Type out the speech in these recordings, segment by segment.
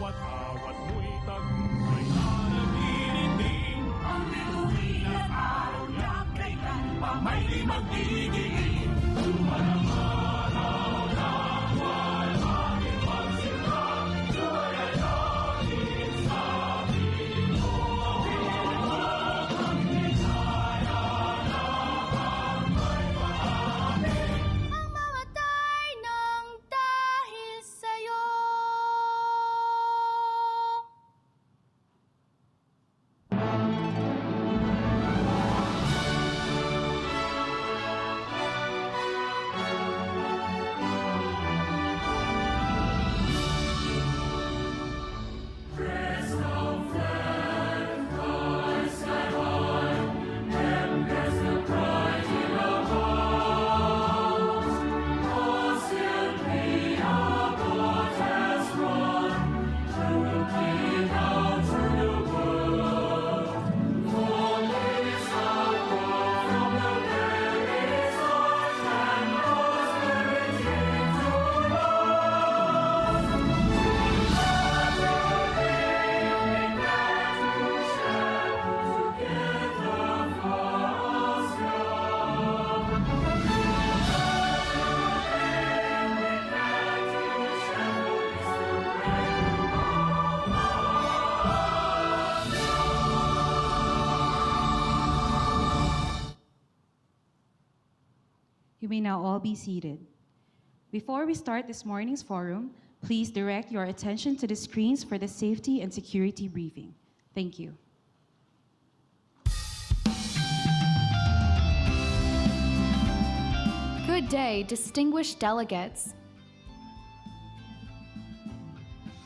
Bawat mo'y tagumpay na nagdiriting. Ang bituin at araw na kailan pa may di magdidiin. Tumanang araw na wala ating pagsilang. Gaya natin sabi mo, mawawag ang desaya na hanggang marami. Ang mamatay ng dahil sa'yo. You may now all be seated. Before we start this morning's forum, please direct your attention to the screens for the safety and security briefing. Thank you. Good day, distinguished delegates.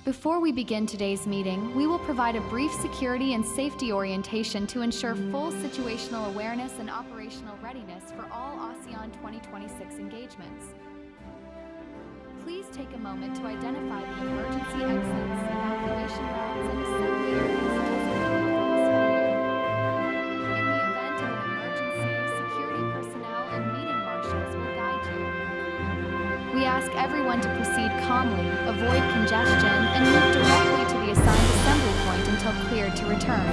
Before we begin today's meeting, we will provide a brief security and safety orientation to ensure full situational awareness and operational readiness for all ASEAN 2026 engagements. Please take a moment to identify the emergency exits, evacuation routes, and assembly areas designated for this meeting. In the event of an emergency, security personnel and meeting marshals will guide you. We ask everyone to proceed calmly, avoid congestion, and move directly to the assigned assembly point until cleared to return.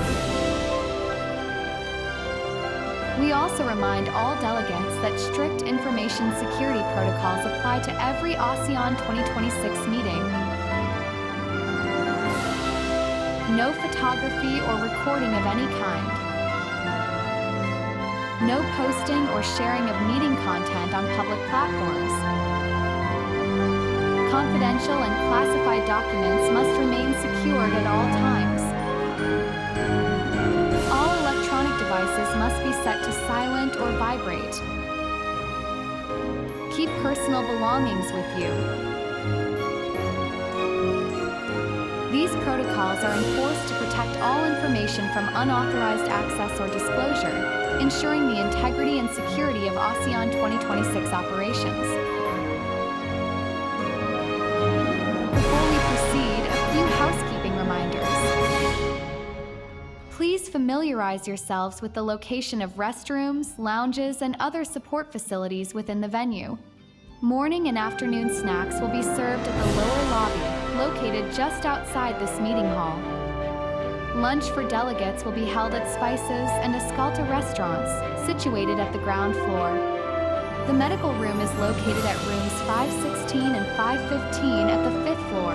We also remind all delegates that strict information security protocols apply to every ASEAN 2026 meeting. No photography or recording of any kind. No posting or sharing of meeting content on public platforms. Confidential and classified documents must remain secured at all times. All electronic devices must be set to silent or vibrate. Keep personal belongings with you. These protocols are enforced to protect all information from unauthorized access or disclosure, ensuring the integrity and security of ASEAN 2026 operations. Before we proceed, a few housekeeping reminders. Please familiarize yourselves with the location of restrooms, lounges, and other support facilities within the venue. Morning and afternoon snacks will be served at the lower lobby, located just outside this meeting hall. Lunch for delegates will be held at Spices and Escalta restaurants, situated at the ground floor. The medical room is located at rooms 516 and 515 at the 5th floor,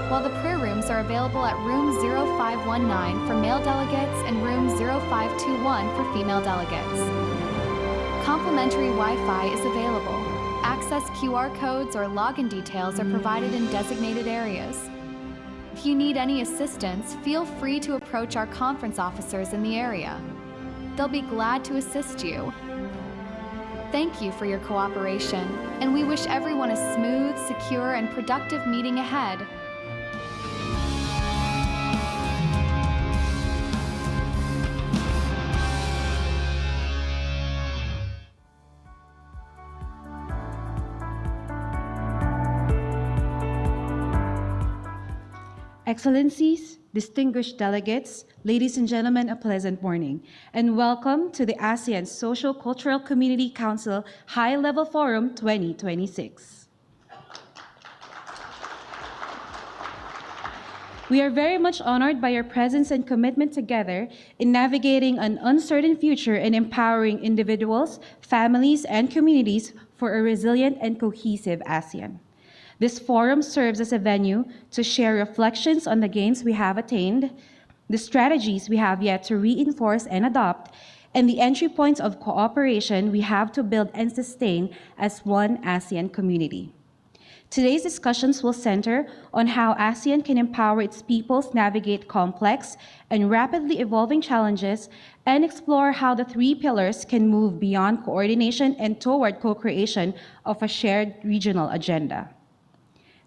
while the prayer rooms are available at room 0519 for male delegates and room 0521 for female delegates. Complimentary Wi-Fi is available. Access QR codes or login details are provided in designated areas. If you need any assistance, feel free to approach our conference officers in the area. They'll be glad to assist you. Thank you for your cooperation, and we wish everyone a smooth, secure, and productive meeting ahead. Excellencies, distinguished delegates, ladies and gentlemen, a pleasant morning, and welcome to the ASEAN Socio-Cultural Community Council High-Level Forum 2026. We are very much honored by your presence and commitment together in navigating an uncertain future and empowering individuals, families, and communities for a resilient and cohesive ASEAN. This forum serves as a venue to share reflections on the gains we have attained, the strategies we have yet to reinforce and adopt, and the entry points of cooperation we have to build and sustain as one ASEAN community. Today's discussions will center on how ASEAN can empower its peoples navigate complex and rapidly evolving challenges and explore how the three pillars can move beyond coordination and toward co-creation of a shared regional agenda.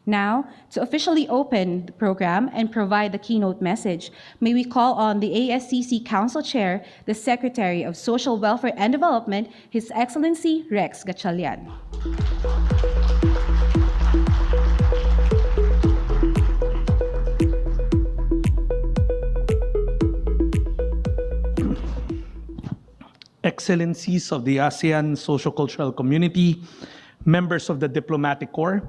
Now, to officially open the program and provide the keynote message, may we call on the ASCC Council Chair, the Secretary of Social Welfare and Development, His Excellency Rex Gatchalian. Excellencies of the ASEAN Socio-Cultural Community, members of the Diplomatic Corps,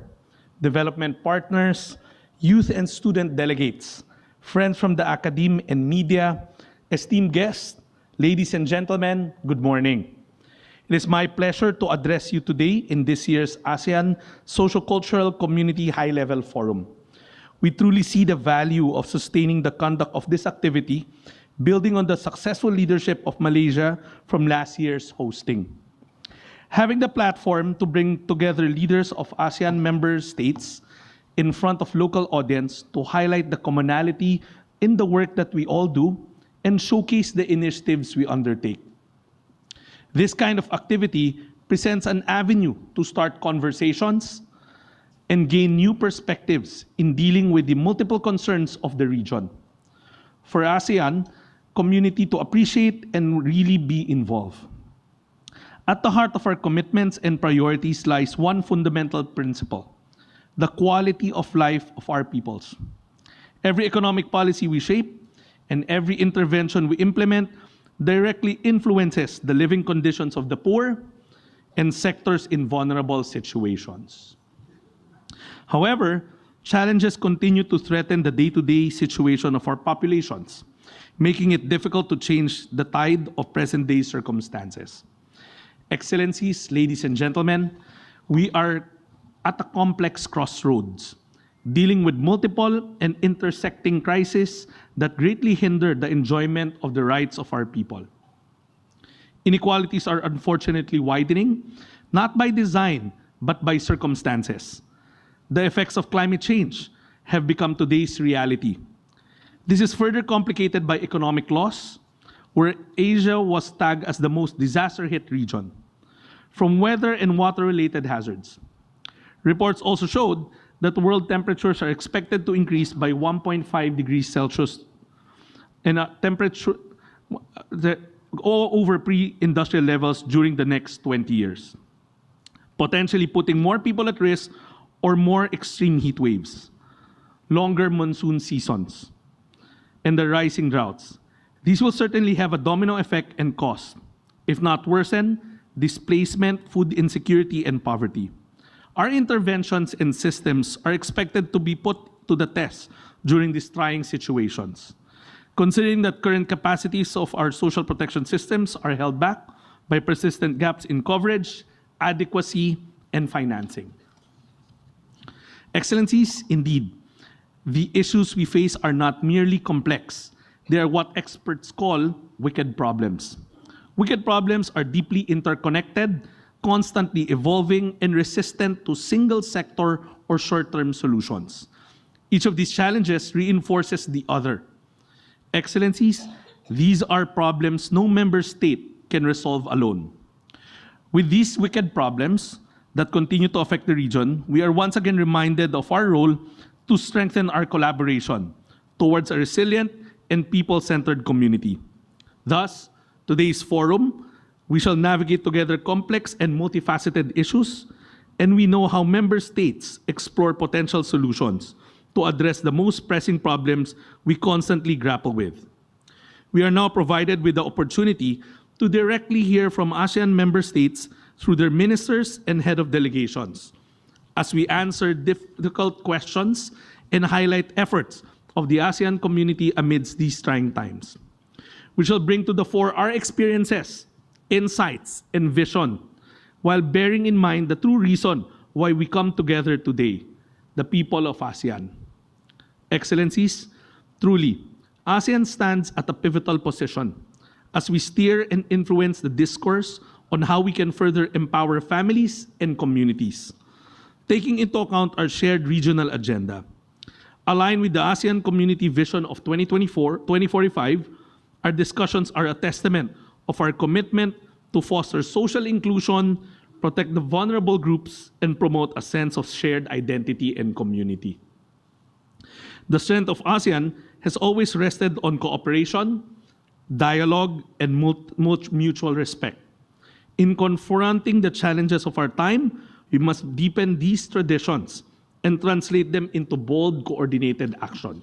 development partners, youth and student delegates, friends from the academe and media, esteemed guests, ladies and gentlemen, good morning. It is my pleasure to address you today in this year's ASEAN Socio-Cultural Community High-Level Forum. We truly see the value of sustaining the conduct of this activity, building on the successful leadership of Malaysia from last year's hosting. Having the platform to bring together leaders of ASEAN member states in front of local audience to highlight the commonality in the work that we all do and showcase the initiatives we undertake. This kind of activity presents an avenue to start conversations and gain new perspectives in dealing with the multiple concerns of the region. For ASEAN community to appreciate and really be involved. At the heart of our commitments and priorities lies one fundamental principle: the quality of life of our peoples. Every economic policy we shape and every intervention we implement directly influences the living conditions of the poor and sectors in vulnerable situations. However, challenges continue to threaten the day-to-day situation of our populations, making it difficult to change the tide of present-day circumstances. Excellencies, ladies and gentlemen, we are at a complex crossroads, dealing with multiple and intersecting crises that greatly hinder the enjoyment of the rights of our people. Inequalities are unfortunately widening, not by design, but by circumstances. The effects of climate change have become today's reality. This is further complicated by economic loss, where Asia was tagged as the most disaster-hit region, from weather and water-related hazards. Reports also showed that world temperatures are expected to increase by 1.5 degrees Celsius and a temperature all over pre-industrial levels during the next 20 years, potentially putting more people at risk or more extreme heat waves, longer monsoon seasons, and the rising droughts. These will certainly have a domino effect and cost, if not worsen, displacement, food insecurity, and poverty. Our interventions and systems are expected to be put to the test during these trying situations, considering that current capacities of our social protection systems are held back by persistent gaps in coverage, adequacy, and financing. Excellencies, indeed, the issues we face are not merely complex. They are what experts call wicked problems. Wicked problems are deeply interconnected, constantly evolving, and resistant to single sector or short-term solutions. Each of these challenges reinforces the other. Excellencies, these are problems no member state can resolve alone. With these wicked problems that continue to affect the region, we are once again reminded of our role to strengthen our collaboration towards a resilient and people-centered community. Thus, today's forum, we shall navigate together complex and multifaceted issues, and we know how member states explore potential solutions to address the most pressing problems we constantly grapple with. We are now provided with the opportunity to directly hear from ASEAN member states through their ministers and head of delegations, as we answer difficult questions and highlight efforts of the ASEAN community amidst these trying times. We shall bring to the fore our experiences, insights, and vision, while bearing in mind the true reason why we come together today, the people of ASEAN. Excellencies, truly, ASEAN stands at a pivotal position as we steer and influence the discourse on how we can further empower families and communities, taking into account our shared regional agenda. Aligned with the ASEAN Community Vision of 2045, our discussions are a testament of our commitment to foster social inclusion, protect the vulnerable groups, and promote a sense of shared identity and community. The strength of ASEAN has always rested on cooperation, dialogue, and mutual respect. In confronting the challenges of our time, we must deepen these traditions and translate them into bold, coordinated action.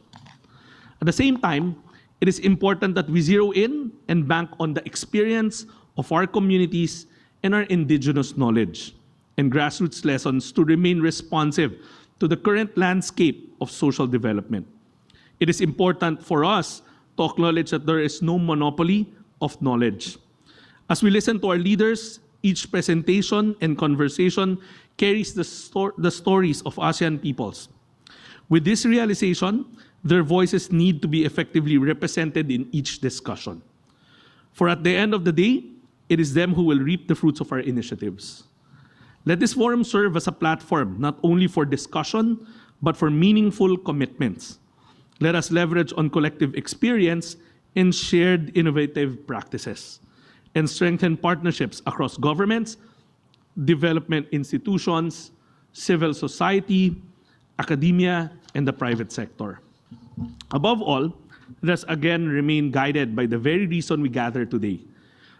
At the same time, it is important that we zero in and bank on the experience of our communities and our indigenous knowledge and grassroots lessons to remain responsive to the current landscape of social development. It is important for us to acknowledge that there is no monopoly of knowledge. As we listen to our leaders, each presentation and conversation carries the stories of ASEAN peoples. With this realization, their voices need to be effectively represented in each discussion. For at the end of the day, it is them who will reap the fruits of our initiatives. Let this forum serve as a platform not only for discussion, but for meaningful commitments. Let us leverage on collective experience and shared innovative practices, and strengthen partnerships across governments, development institutions, civil society, academia, and the private sector. Above all, let us again remain guided by the very reason we gather today,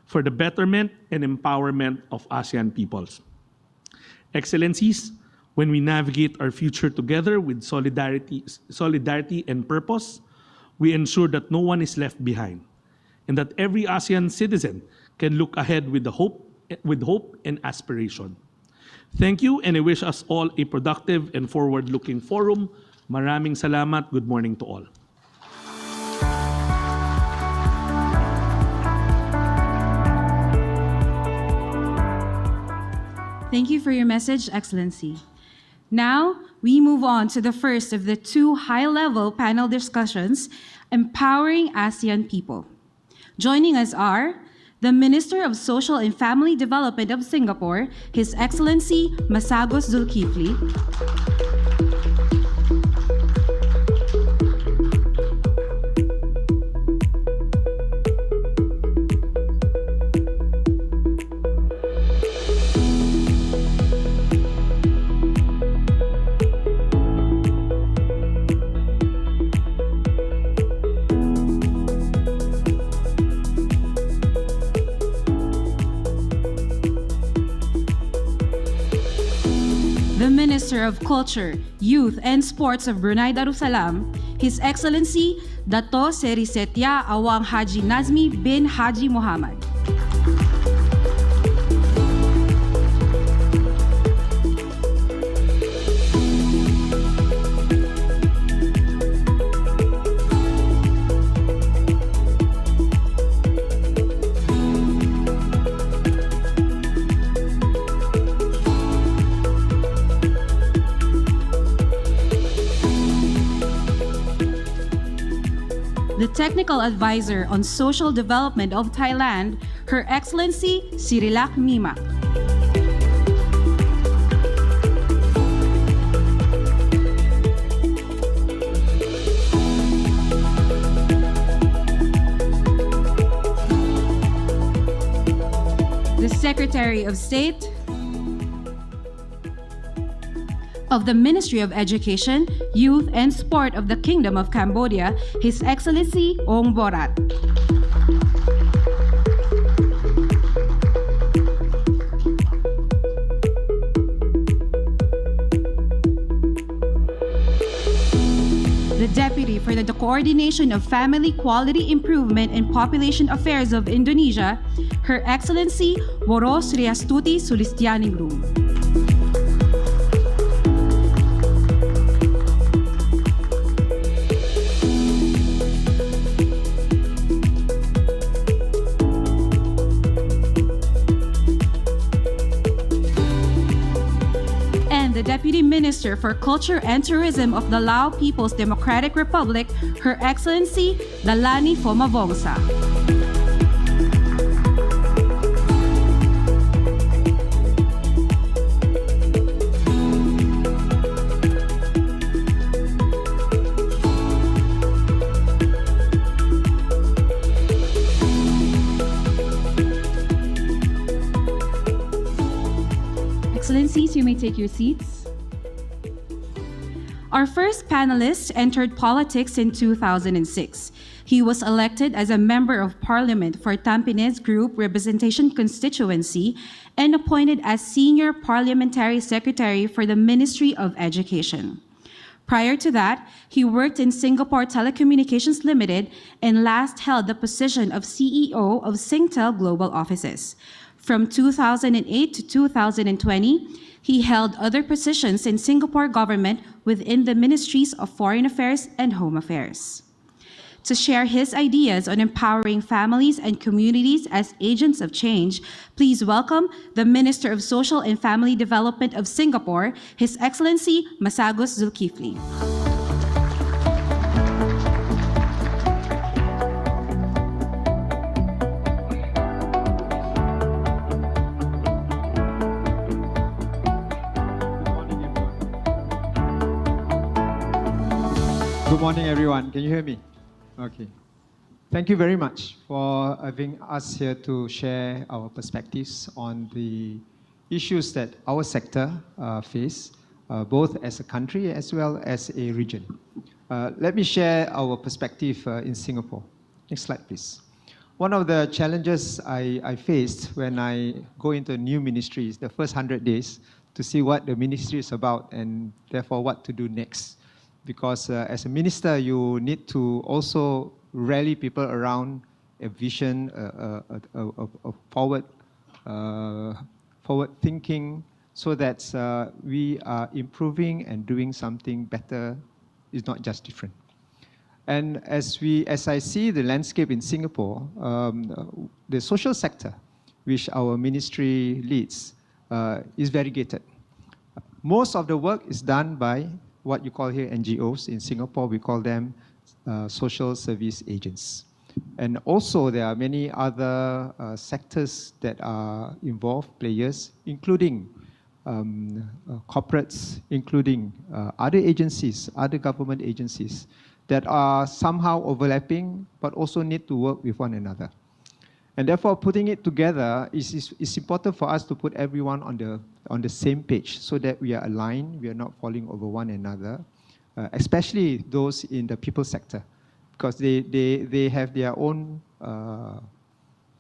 for the betterment and empowerment of ASEAN peoples. Excellencies, when we navigate our future together with solidarity and purpose, we ensure that no one is left behind, and that every ASEAN citizen can look ahead with hope and aspiration. Thank you, and I wish us all a productive and forward-looking forum. Maraming salamat. Good morning to all. Thank you for your message, Excellency. Now, we move on to the first of the two high-level panel discussions, Empowering ASEAN People. Joining us are the Minister of Social and Family Development of Singapore, His Excellency Masagos Zulkifli, the Minister of Culture, Youth and Sports of Brunei Darussalam, His Excellency Dato Seri Setia Awang Haji Nazmi bin Haji Muhammad. The Technical Advisor on Social Development of Thailand, Her Excellency Sirilak Mima. The Secretary of State of the Ministry of Education, Youth and Sport of the Kingdom of Cambodia, His Excellency Ong Borat. The Deputy for the Coordination of Family Quality Improvement and Population Affairs of Indonesia, Her Excellency Boros Riastuti Sulistianingrum. Deputy Minister for Culture and Tourism of the Lao People's Democratic Republic, Her Excellency Lalani Fomavongsa. Excellencies, you may take your seats. Our first panelist entered politics in 2006. He was elected as a Member of Parliament for Tampines Group Representation Constituency and appointed as Senior Parliamentary Secretary for the Ministry of Education. Prior to that, he worked in Singapore Telecommunications Limited and last held the position of CEO of Singtel Global Offices. From 2008 to 2020, he held other positions in Singapore government within the Ministries of Foreign Affairs and Home Affairs. To share his ideas on empowering families and communities as agents of change, please welcome the Minister of Social and Family Development of Singapore, His Excellency Masagos Zulkifli. Good morning, everyone. Can you hear me? Okay. Thank you very much for having us here to share our perspectives on the issues that our sector face, both as a country as well as a region. Let me share our perspective in Singapore. Next slide, please. One of the challenges I faced when I go into a new ministry is the first 100 days to see what the ministry is about and therefore what to do next. Because as a minister, you need to also rally people around a vision, a forward thinking, so that we are improving and doing something better. Is not just different. And as I see the landscape in Singapore, the social sector, which our ministry leads, is variegated. Most of the work is done by what you call here NGOs. In Singapore, we call them social service agents. And also, there are many other sectors that are involved, players, including corporates, including other agencies, other government agencies that are somehow overlapping, but also need to work with one another. And therefore, putting it together is important for us to put everyone on the same page so that we are aligned, we are not falling over one another, especially those in the people sector, because they have their own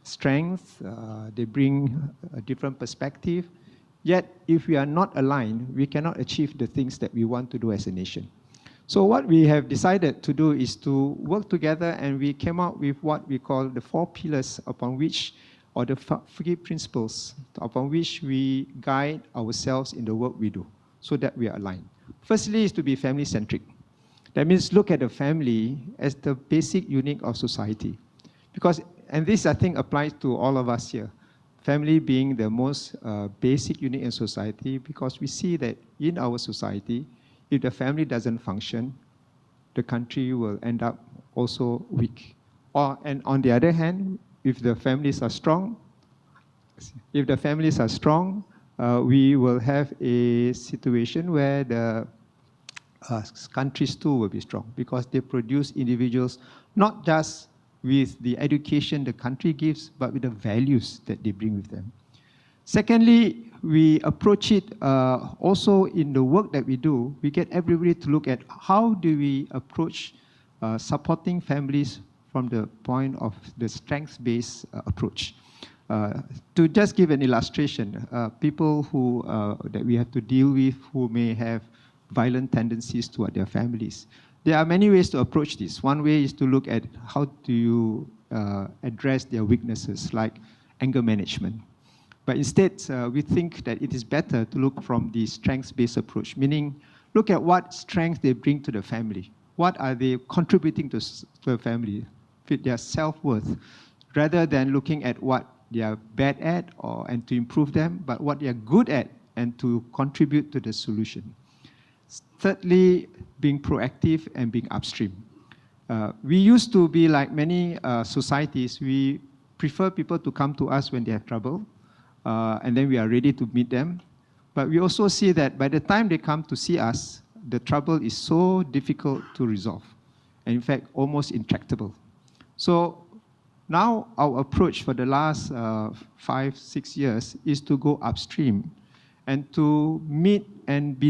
strengths, they bring a different perspective. Yet, if we are not aligned, we cannot achieve the things that we want to do as a nation. So what we have decided to do is to work together, and we came up with what we call the 4 pillars upon which, or the 3 principles upon which we guide ourselves in the work we do, so that we are aligned. Firstly is to be family-centric. That means look at the family as the basic unit of society. Because, and this I think applies to all of us here, family being the most basic unit in society, because we see that in our society, if the family doesn't function, the country will end up also weak. And on the other hand, if the families are strong, we will have a situation where the countries too will be strong, because they produce individuals not just with the education the country gives, but with the values that they bring with them. Secondly, we approach it also in the work that we do. We get everybody to look at how do we approach supporting families from the point of the strengths-based approach. To just give an illustration, people who that we have to deal with who may have violent tendencies toward their families. There are many ways to approach this. One way is to look at how do you address their weaknesses, like anger management. But instead, we think that it is better to look from the strengths-based approach, meaning look at what strength they bring to the family. What are they contributing to the family, with their self-worth, rather than looking at what they are bad at and to improve them, but what they are good at and to contribute to the solution. Thirdly, being proactive and being upstream. We used to be like many societies, we prefer people to come to us when they have trouble, and then we are ready to meet them. But we also see that by the time they come to see us, the trouble is so difficult to resolve, and in fact, almost intractable. So now our approach for the last 5-6 years is to go upstream and to meet and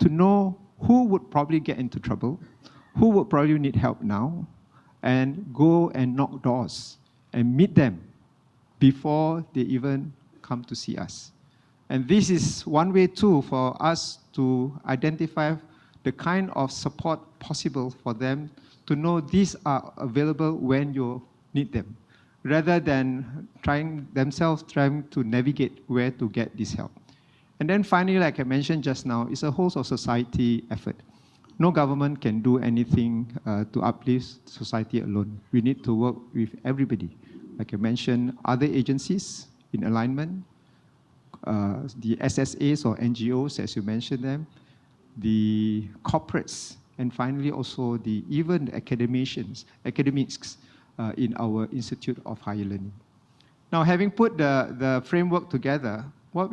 to know who would probably get into trouble, who would probably need help now, and go and knock doors and meet them before they even come to see us. And this is one way too for us to identify the kind of support possible for them to know these are available when you need them, rather than trying to navigate where to get this help. And then finally, like I mentioned just now, it's a whole of society effort. No government can do anything to uplift society alone. We need to work with everybody. Like I mentioned, other agencies in alignment, the SSAs or NGOs, as you mentioned them, the corporates, and finally also even the academics in our Institute of Higher Learning. Now, having put the framework together, what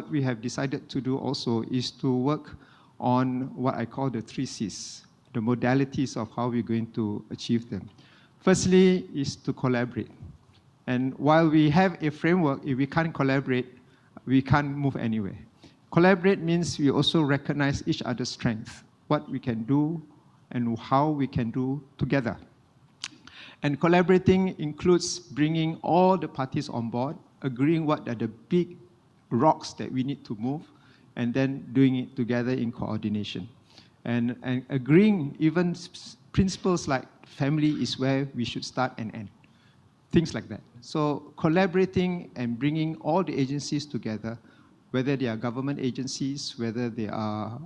we have decided to do also is to work on what I call the 3 Cs, the modalities of how we're going to achieve them. Firstly is to collaborate. And while we have a framework, if we can't collaborate, we can't move anywhere. Collaborate means we also recognize each other's strength, what we can do and how we can do together. And collaborating includes bringing all the parties on board, agreeing what are the big rocks that we need to move, and then doing it together in coordination. And agreeing even principles like family is where we should start and end. Things like that. So collaborating and bringing all the agencies together, whether they are government agencies, whether they are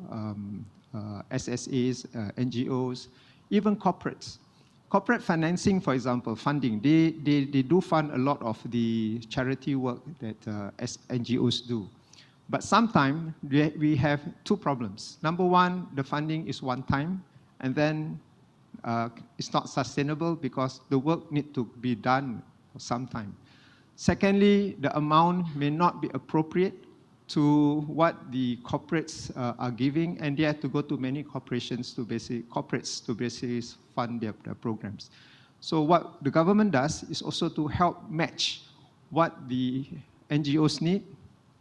SSAs, NGOs, even corporates. Corporate financing, for example, funding, they do fund a lot of the charity work that NGOs do. But sometimes we have 2 problems. Number one, the funding is one time, and then it's not sustainable because the work needs to be done for some time. Secondly, the amount may not be appropriate to what the corporates are giving, and they have to go to many corporates to basically fund their programs. So what the government does is also to help match what the NGOs need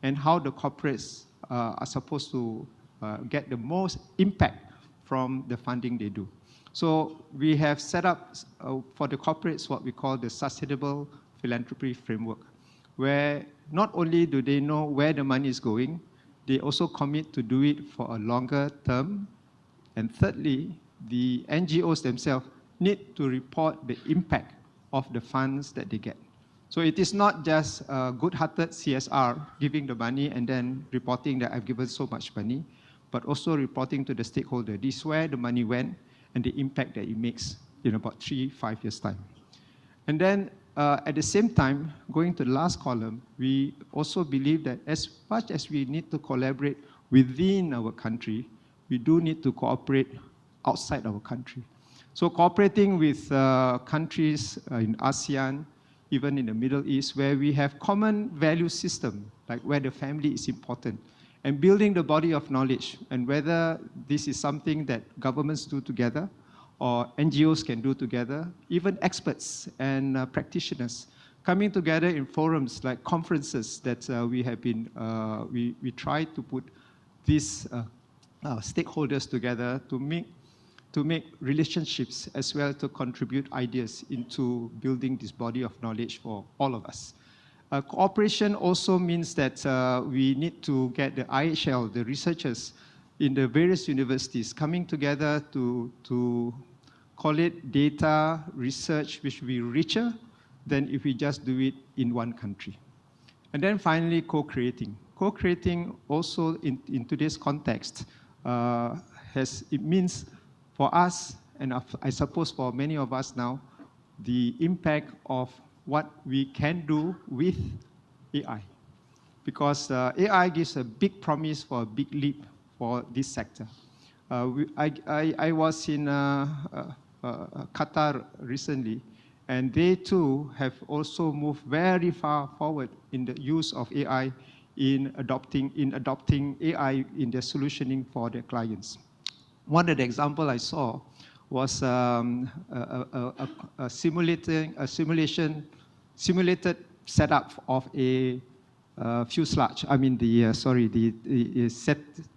and how the corporates are supposed to get the most impact from the funding they do. So we have set up for the corporates what we call the Sustainable Philanthropy Framework, where not only do they know where the money is going, they also commit to do it for a longer term. And thirdly, the NGOs themselves need to report the impact of the funds that they get. So it is not just a good-hearted CSR giving the money and then reporting that I've given so much money, but also reporting to the stakeholder, this is where the money went and the impact that it makes in about 3-5 years' time. And then at the same time, going to the last column, we also believe that as much as we need to collaborate within our country, we do need to cooperate outside our country. So cooperating with countries in ASEAN, even in the Middle East, where we have common value system, like where the family is important, and building the body of knowledge, and whether this is something that governments do together, or NGOs can do together, even experts and practitioners coming together in forums like conferences that we have been, we try to put these stakeholders together to make relationships as well to contribute ideas into building this body of knowledge for all of us. Cooperation also means that we need to get the IHL, the researchers in the various universities coming together to call it data research, which will be richer than if we just do it in one country. And then finally, co-creating. Co-creating also in today's context it means for us, and I suppose for many of us now, the impact of what we can do with AI. Because AI gives a big promise for a big leap for this sector. I was in Qatar recently, and they too have also moved very far forward in the use of AI in adopting AI in their solutioning for their clients. One of the examples I saw was a simulated setup of a fuselage. I mean,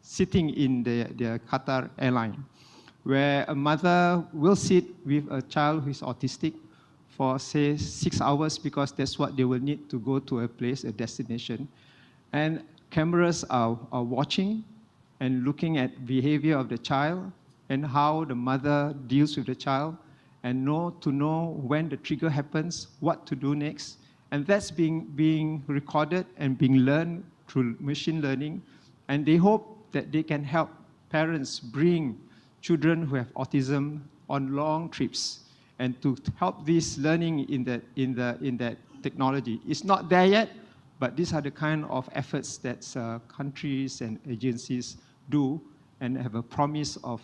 sitting in the Qatar airline, where a mother will sit with a child who is autistic for, say, 6 hours, because that's what they will need to go to a place, a destination. And cameras are watching and looking at behavior of the child and how the mother deals with the child, and to know when the trigger happens, what to do next. And that's being recorded and being learned through machine learning. And they hope that they can help parents bring children who have autism on long trips, and to help this learning in that technology. It's not there yet, but these are the kind of efforts that countries and agencies do, and have a promise of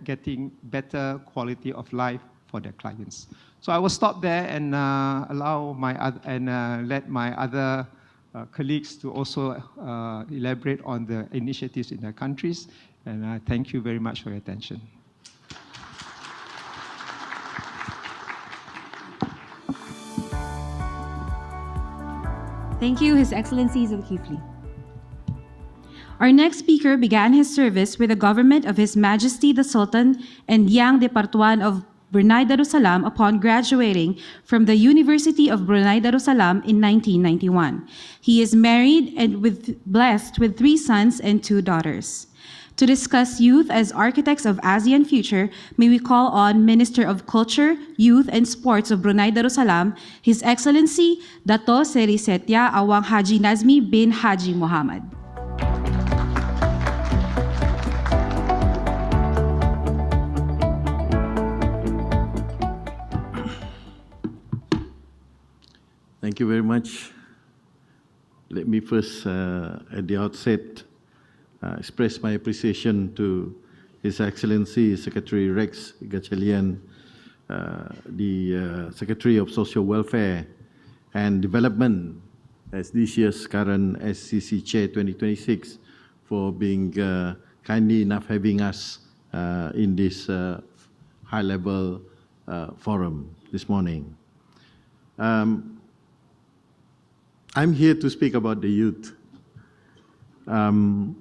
getting better quality of life for their clients. So I will stop there and let my other colleagues to also elaborate on the initiatives in their countries. And I thank you very much for your attention. Thank you, His Excellency Zulkifli. Our next speaker began his service with the government of His Majesty the Sultan and Yang Departuan of Brunei Darussalam upon graduating from the University of Brunei Darussalam in 1991. He is married and blessed with 3 sons and 2 daughters. To discuss youth as architects of ASEAN future, may we call on Minister of Culture, Youth and Sports of Brunei Darussalam, His Excellency Dato Seri Setia Awang Haji Nazmi bin Haji Muhammad. Thank you very much. Let me first, at the outset, express my appreciation to His Excellency Secretary Rex Gatchalian, the Secretary of Social Welfare and Development, as this year's current SCC Chair 2026, for being kindly enough having us in this high-level forum this morning. I'm here to speak about the youth. Well,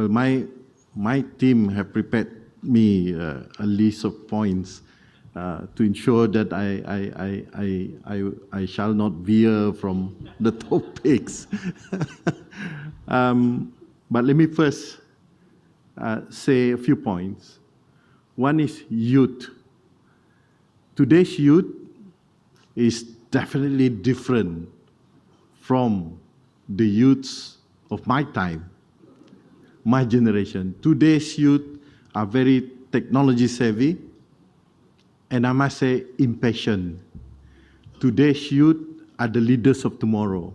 my team have prepared me a list of points to ensure that I shall not veer from the topics. But let me first say a few points. One is youth. Today's youth is definitely different from the youths of my time, my generation. Today's youth are very technology savvy, and I must say impatient. Today's youth are the leaders of tomorrow.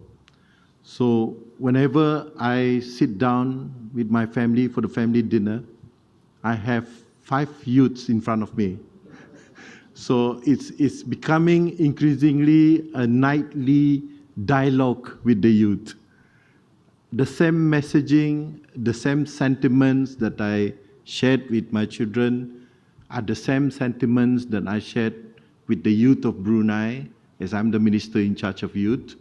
So whenever I sit down with my family for the family dinner, I have 5 youths in front of me. So it's becoming increasingly a nightly dialogue with the youth. The same messaging, the same sentiments that I shared with my children are the same sentiments that I shared with the youth of Brunei, as I'm the minister in charge of youth.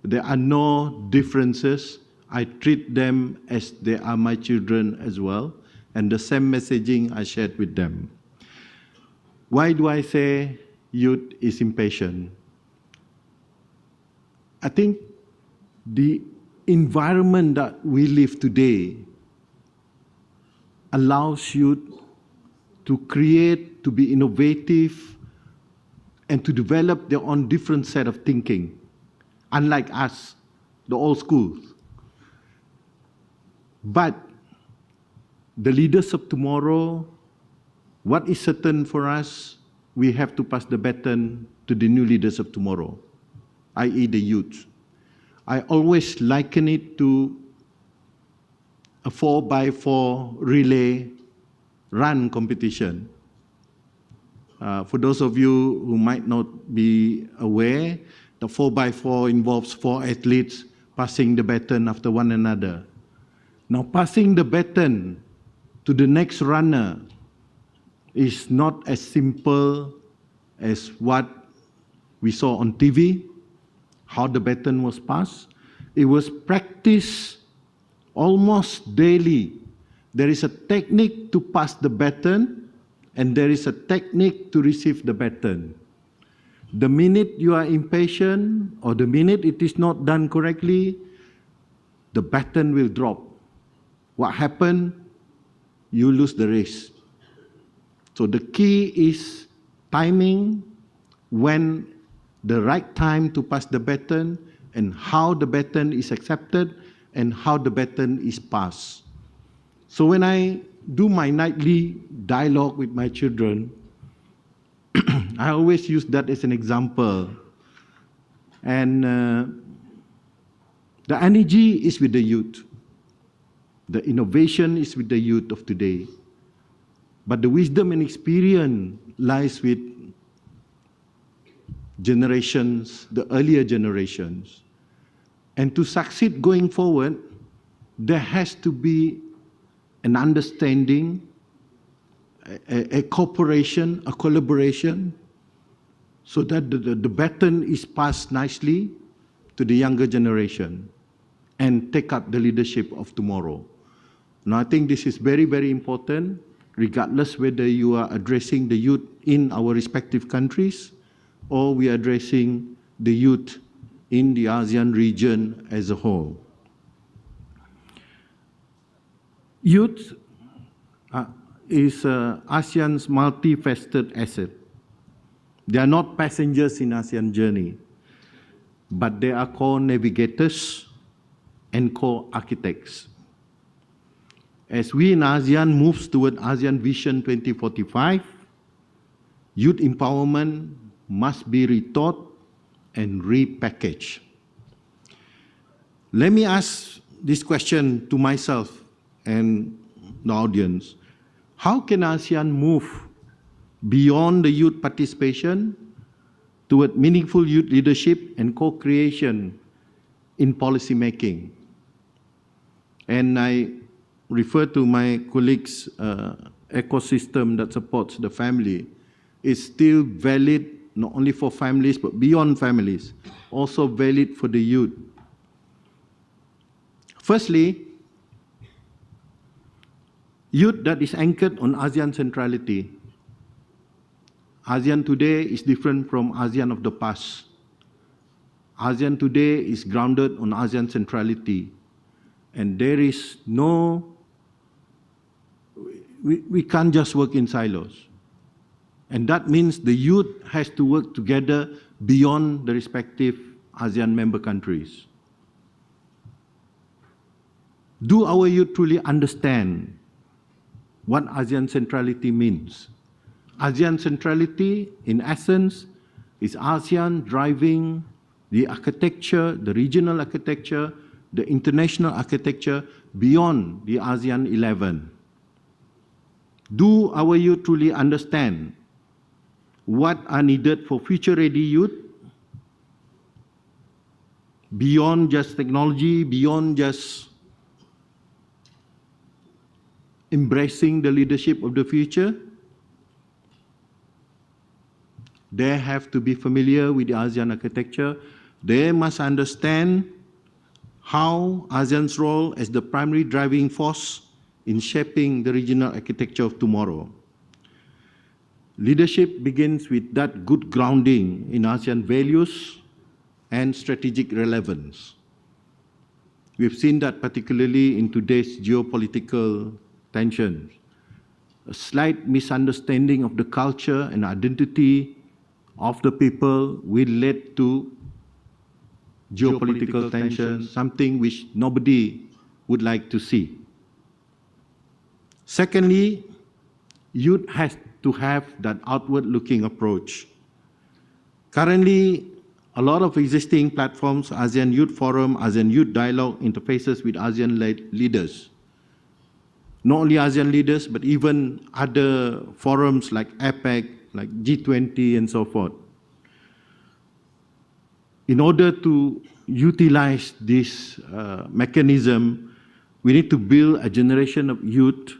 There are no differences. I treat them as they are my children as well, and the same messaging I shared with them. Why do I say youth is impatient? I think the environment that we live today allows youth to create, to be innovative, and to develop their own different set of thinking, unlike us, the old schools. But the leaders of tomorrow, what is certain for us, we have to pass the baton to the new leaders of tomorrow, i.e. the youth. I always liken it to a 4x4 relay run competition. For those of you who might not be aware, the 4x4 involves 4 athletes passing the baton after one another. Now, passing the baton to the next runner is not as simple as what we saw on TV, how the baton was passed. It was practiced almost daily. There is a technique to pass the baton, and there is a technique to receive the baton. The minute you are impatient, or the minute it is not done correctly, the baton will drop. What happened? You lose the race. So the key is timing, when the right time to pass the baton, and how the baton is accepted, and how the baton is passed. So when I do my nightly dialogue with my children, I always use that as an example. And the energy is with the youth. The innovation is with the youth of today. But the wisdom and experience lies with generations, the earlier generations. And to succeed going forward, there has to be an understanding, a cooperation, a collaboration, so that the baton is passed nicely to the younger generation and take up the leadership of tomorrow. Now, I think this is very, very important, regardless whether you are addressing the youth in our respective countries or we are addressing the youth in the ASEAN region as a whole. Youth is ASEAN's multifaceted asset. They are not passengers in ASEAN journey, but they are co-navigators and co-architects. As we in ASEAN moves toward ASEAN Vision 2045, youth empowerment must be rethought and repackaged. Let me ask this question to myself and the audience. How can ASEAN move beyond the youth participation toward meaningful youth leadership and co-creation in policy making? And I refer to my colleagues' ecosystem that supports the family. Is still valid not only for families but beyond families, also valid for the youth. Firstly, youth that is anchored on ASEAN centrality. ASEAN today is different from ASEAN of the past. ASEAN today is grounded on ASEAN centrality. And there is no, we can't just work in silos. And that means the youth has to work together beyond the respective ASEAN member countries. Do our youth truly understand what ASEAN centrality means? ASEAN centrality, in essence, is ASEAN driving the architecture, the regional architecture, the international architecture beyond the ASEAN 11. Do our youth truly understand what are needed for future-ready youth beyond just technology, beyond just embracing the leadership of the future? They have to be familiar with the ASEAN architecture. They must understand how ASEAN's role as the primary driving force in shaping the regional architecture of tomorrow. Leadership begins with that good grounding in ASEAN values and strategic relevance. We've seen that particularly in today's geopolitical tensions. A slight misunderstanding of the culture and identity of the people will lead to geopolitical tensions, something which nobody would like to see. Secondly, youth has to have that outward-looking approach. Currently, a lot of existing platforms, ASEAN Youth Forum, ASEAN Youth Dialogue, interfaces with ASEAN leaders. not only ASEAN leaders, but even other forums like APEC, like G20 and so forth. In order to utilize this mechanism, we need to build a generation of youth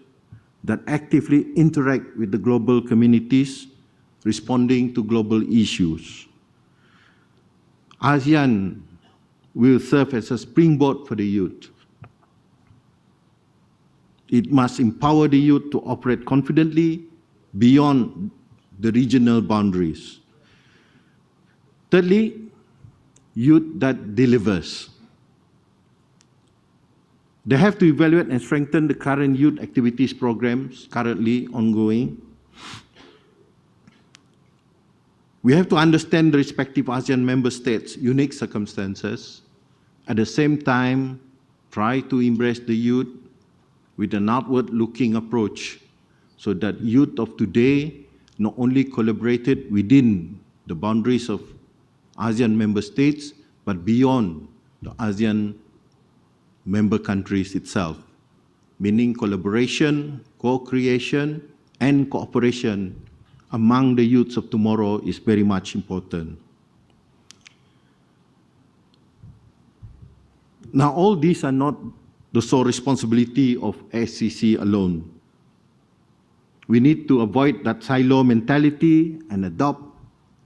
that actively interact with the global communities, responding to global issues. ASEAN will serve as a springboard for the youth. It must empower the youth to operate confidently beyond the regional boundaries. Thirdly, youth that delivers. They have to evaluate and strengthen the current youth activities programs currently ongoing. We have to understand the respective ASEAN member states' unique circumstances. At the same time, try to embrace the youth with an outward-looking approach so that youth of today not only collaborated within the boundaries of ASEAN member states, but beyond the ASEAN member countries itself, meaning collaboration, co-creation, and cooperation among the youths of tomorrow is very much important. Now, all these are not the sole responsibility of ASCC alone. We need to avoid that silo mentality and adopt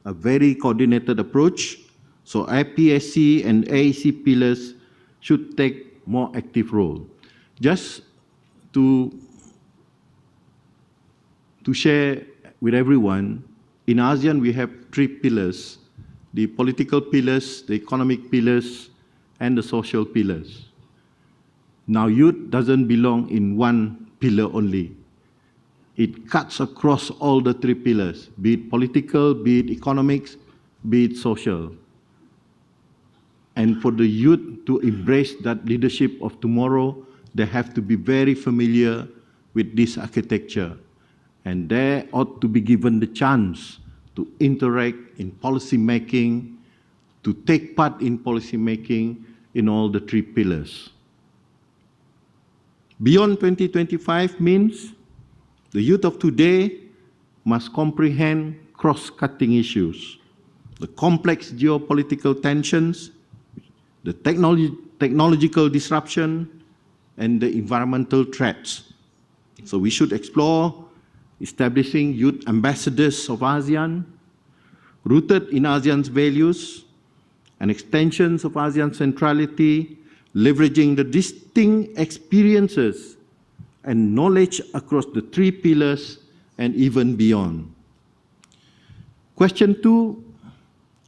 a very coordinated approach. So IPSC and AAC pillars should take more active role. Just to share with everyone, in ASEAN we have 3 pillars: the political pillars, the economic pillars, and the social pillars. Now, youth doesn't belong in one pillar only. It cuts across all the 3 pillars, be it political, be it economics, be it social. And for the youth to embrace that leadership of tomorrow, they have to be very familiar with this architecture. And they ought to be given the chance to interact in policy making, to take part in policy making in all the 3 pillars. Beyond 2025 means the youth of today must comprehend cross-cutting issues, the complex geopolitical tensions, the technological disruption, and the environmental threats. So we should explore establishing youth ambassadors of ASEAN, rooted in ASEAN's values and extensions of ASEAN centrality, leveraging the distinct experiences and knowledge across the 3 pillars and even beyond. Question 2,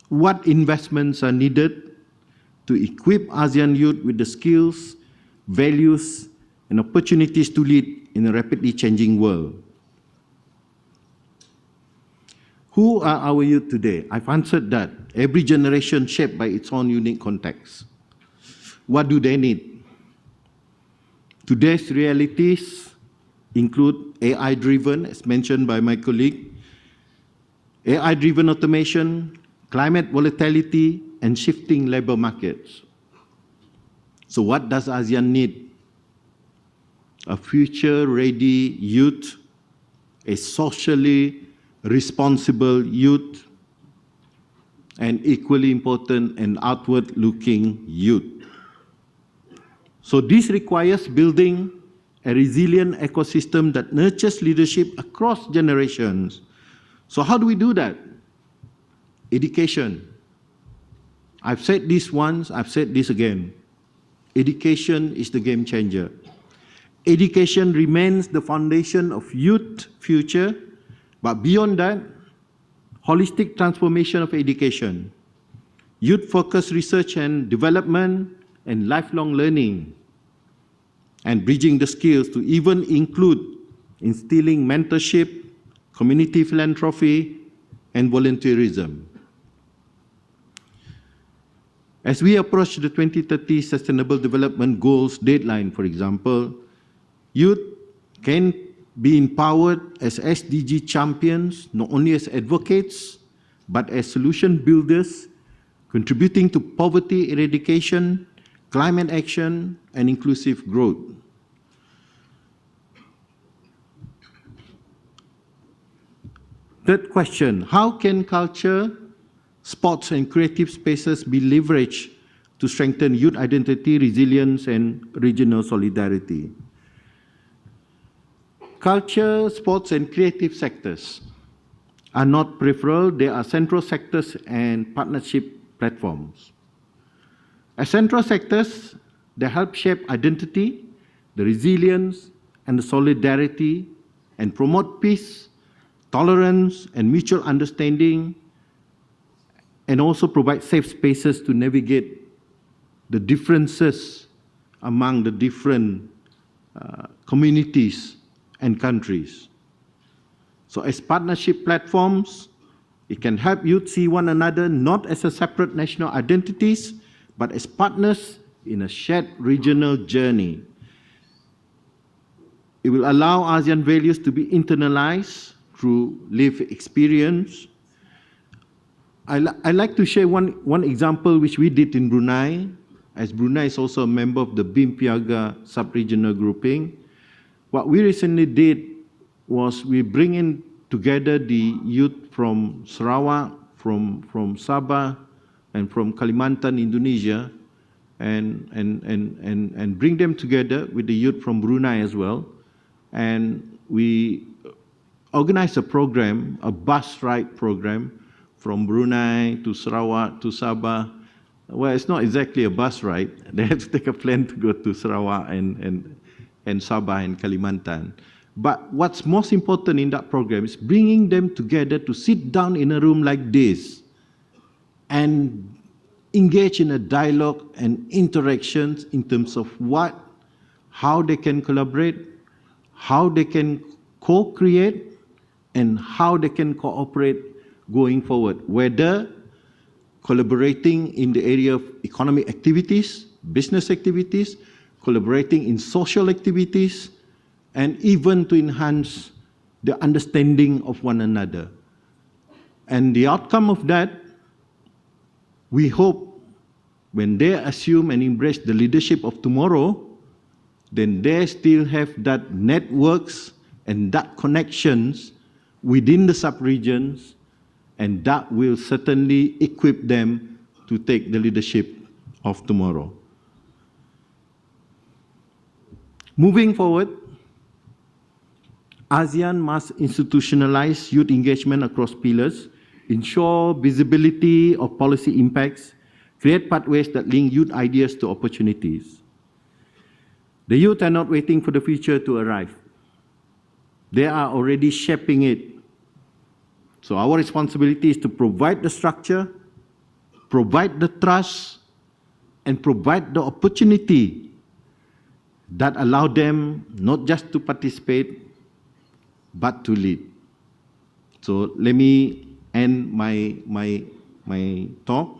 what investments are needed to equip ASEAN youth with the skills, values, and opportunities to lead in a rapidly changing world? Who are our youth today? I've answered that. Every generation shaped by its own unique context. What do they need? Today's realities include AI-driven, as mentioned by my colleague, AI-driven automation, climate volatility, and shifting labor markets. So what does ASEAN need? A future-ready youth, a socially responsible youth, and equally important, an outward-looking youth. So this requires building a resilient ecosystem that nurtures leadership across generations. So how do we do that? Education. I've said this once, I've said this again. Education is the game changer. Education remains the foundation of youth future, but beyond that, holistic transformation of education, youth-focused research and development, and lifelong learning, and bridging the skills to even include instilling mentorship, community philanthropy, and volunteerism. As we approach the 2030 Sustainable Development Goals deadline, for example, youth can be empowered as SDG champions, not only as advocates, but as solution builders, contributing to poverty eradication, climate action, and inclusive growth. Third question, how can culture, sports and creative spaces be leveraged to strengthen youth identity, resilience and regional solidarity? Culture, sports and creative sectors are not peripheral, they are central sectors and partnership platforms. As central sectors, they help shape identity, the resilience and the solidarity, and promote peace, tolerance and mutual understanding, and also provide safe spaces to navigate the differences among the different communities and countries. So as partnership platforms, it can help youth see one another not as a separate national identities, but as partners in a shared regional journey. It will allow ASEAN values to be internalized through lived experience. I'd like to share one example which we did in Brunei, as Brunei is also a member of the BIM Piaga sub-regional grouping. What we recently did was we bring in together the youth from Sarawak, from Sabah, and from Kalimantan, Indonesia, and bring them together with the youth from Brunei as well. And we organized a program, a bus ride program, from Brunei to Sarawak to Sabah. Well, it's not exactly a bus ride. They had to take a plane to go to Sarawak and Sabah and Kalimantan. But what's most important in that program is bringing them together to sit down in a room like this and engage in a dialogue and interactions in terms of how they can collaborate, how they can co-create, and how they can cooperate going forward, whether collaborating in the area of economic activities, business activities, collaborating in social activities, and even to enhance the understanding of one another. And the outcome of that, we hope when they assume and embrace the leadership of tomorrow, then they still have that networks and that connections within the sub-regions, and that will certainly equip them to take the leadership of tomorrow. Moving forward, ASEAN must institutionalize youth engagement across pillars, ensure visibility of policy impacts, create pathways that link youth ideas to opportunities. The youth are not waiting for the future to arrive. They are already shaping it. So our responsibility is to provide the structure, provide the trust, and provide the opportunity that allow them not just to participate, but to lead. So let me end my talk,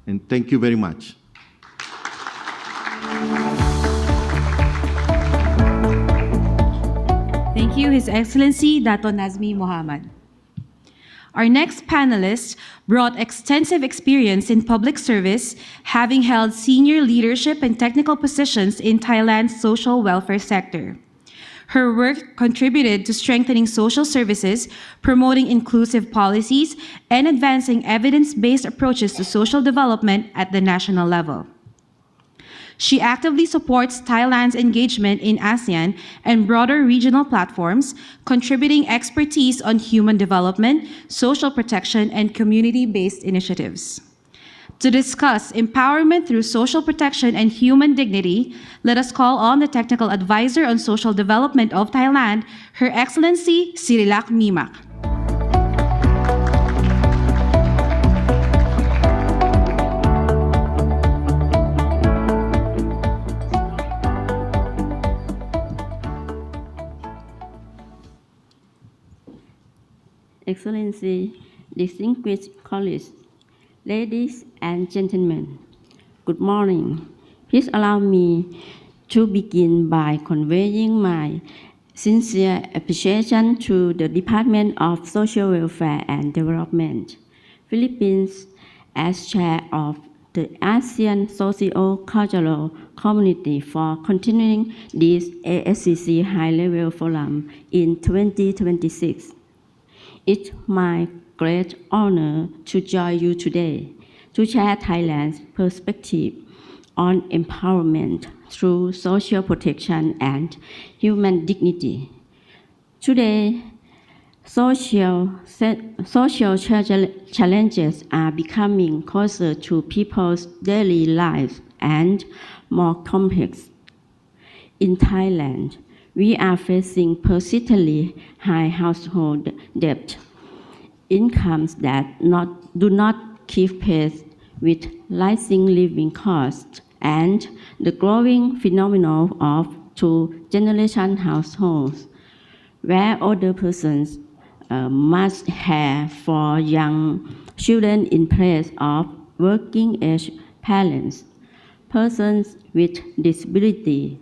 and thank you very much. Thank you, His Excellency Dato Nazmi Mohamad. Our next panelist brought extensive experience in public service, having held senior leadership and technical positions in Thailand's social welfare sector. Her work contributed to strengthening social services, promoting inclusive policies, and advancing evidence-based approaches to social development at the national level. She actively supports Thailand's engagement in ASEAN and broader regional platforms, contributing expertise on human development, social protection, and community-based initiatives. To discuss empowerment through social protection and human dignity, let us call on the Technical Advisor on Social Development of Thailand, Her Excellency Sirilak Mimak. Excellency, distinguished colleagues, ladies and gentlemen, good morning. Please allow me to begin by conveying my sincere appreciation to the Department of Social Welfare and Development, Philippines, as chair of the ASEAN Socio-Cultural Community for continuing this ASCC High-Level Forum in 2026. It's my great honor to join you today to share Thailand's perspective on empowerment through social protection and human dignity. Today, social challenges are becoming closer to people's daily lives and more complex. In Thailand, we are facing persistently high household debt, incomes that do not keep pace with rising living costs, and the growing phenomenon of two-generation households, where older persons must care for young children in place of working-age parents. Persons with disability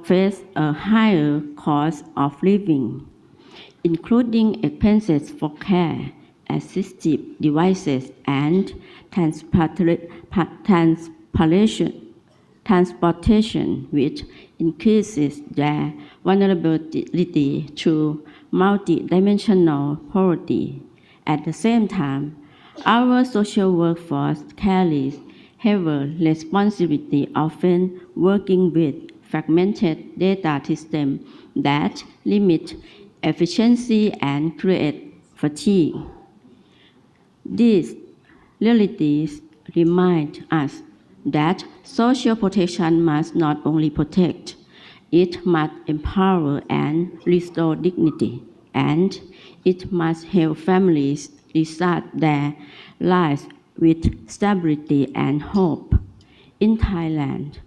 face a higher cost of living, including expenses for care, assistive devices, and transportation, which increases their vulnerability to multidimensional poverty. At the same time, our social workforce carries heavy responsibility, often working with fragmented data systems that limit efficiency and create fatigue. These realities remind us that social protection must not only protect, it must empower and restore dignity, and it must help families restart their lives with stability and hope. In Thailand,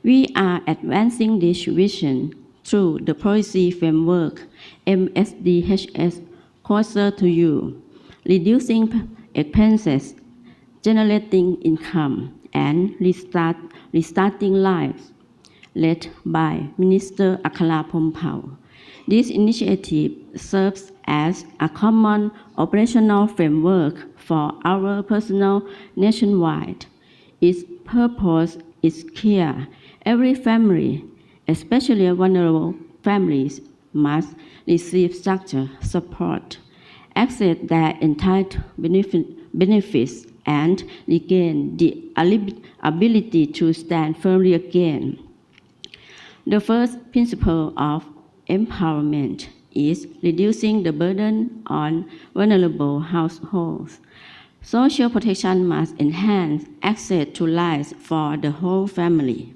we are advancing this vision through the policy framework MSDHS Closer to You, reducing expenses, generating income, and restarting lives, led by Minister Akala Pompao. This initiative serves as a common operational framework for our personnel nationwide. Its purpose is clear. Every family, especially vulnerable families, must receive structured support, access their entitled benefits, and regain the ability to stand firmly again. The first principle of empowerment is reducing the burden on vulnerable households. Social protection must enhance access to life for the whole family.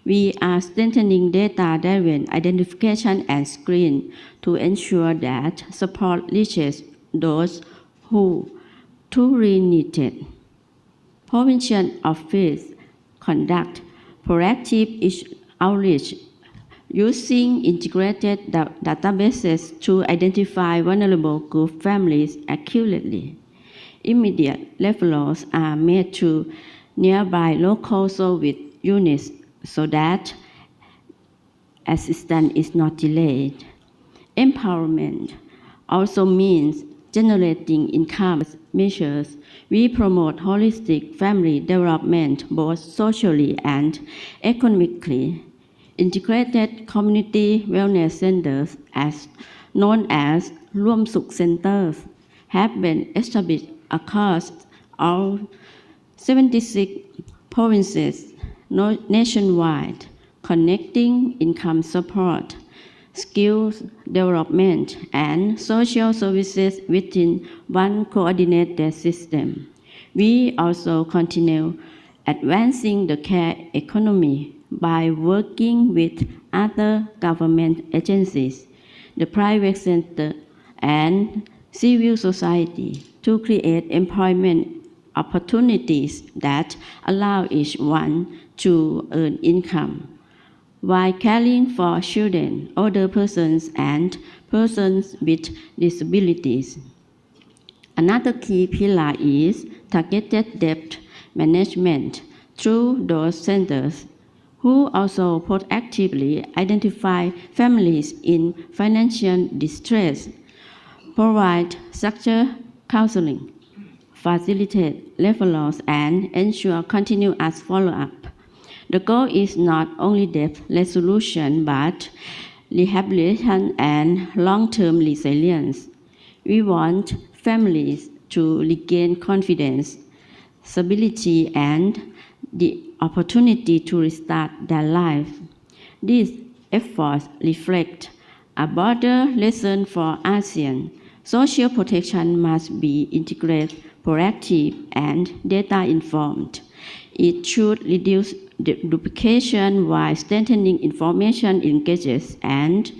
We are strengthening data-driven identification and screening to ensure that support reaches those who truly need it. Provincial offices conduct proactive outreach using integrated databases to identify vulnerable group families accurately. Immediate referrals are made to nearby local service units so that assistance is not delayed. Empowerment also means generating income measures. We promote holistic family development both socially and economically. Integrated community wellness centers, known as Ruom Suk centers, have been established across all 76 provinces nationwide, connecting income support, skills development, and social services within one coordinated system. We also continue advancing the care economy by working with other government agencies, the private sector, and civil society to create employment opportunities that allow each one to earn income, while caring for children, older persons, and persons with disabilities. Another key pillar is targeted debt management through those centers who also proactively identify families in financial distress, provide structured counseling, facilitate referrals, and ensure continuous follow-up. The goal is not only debt resolution, but rehabilitation and long-term resilience. We want families to regain confidence, stability, and the opportunity to restart their life. These efforts reflect a broader lesson for ASEAN. Social protection must be integrated, proactive, and data-informed. It should reduce duplication while strengthening information linkages and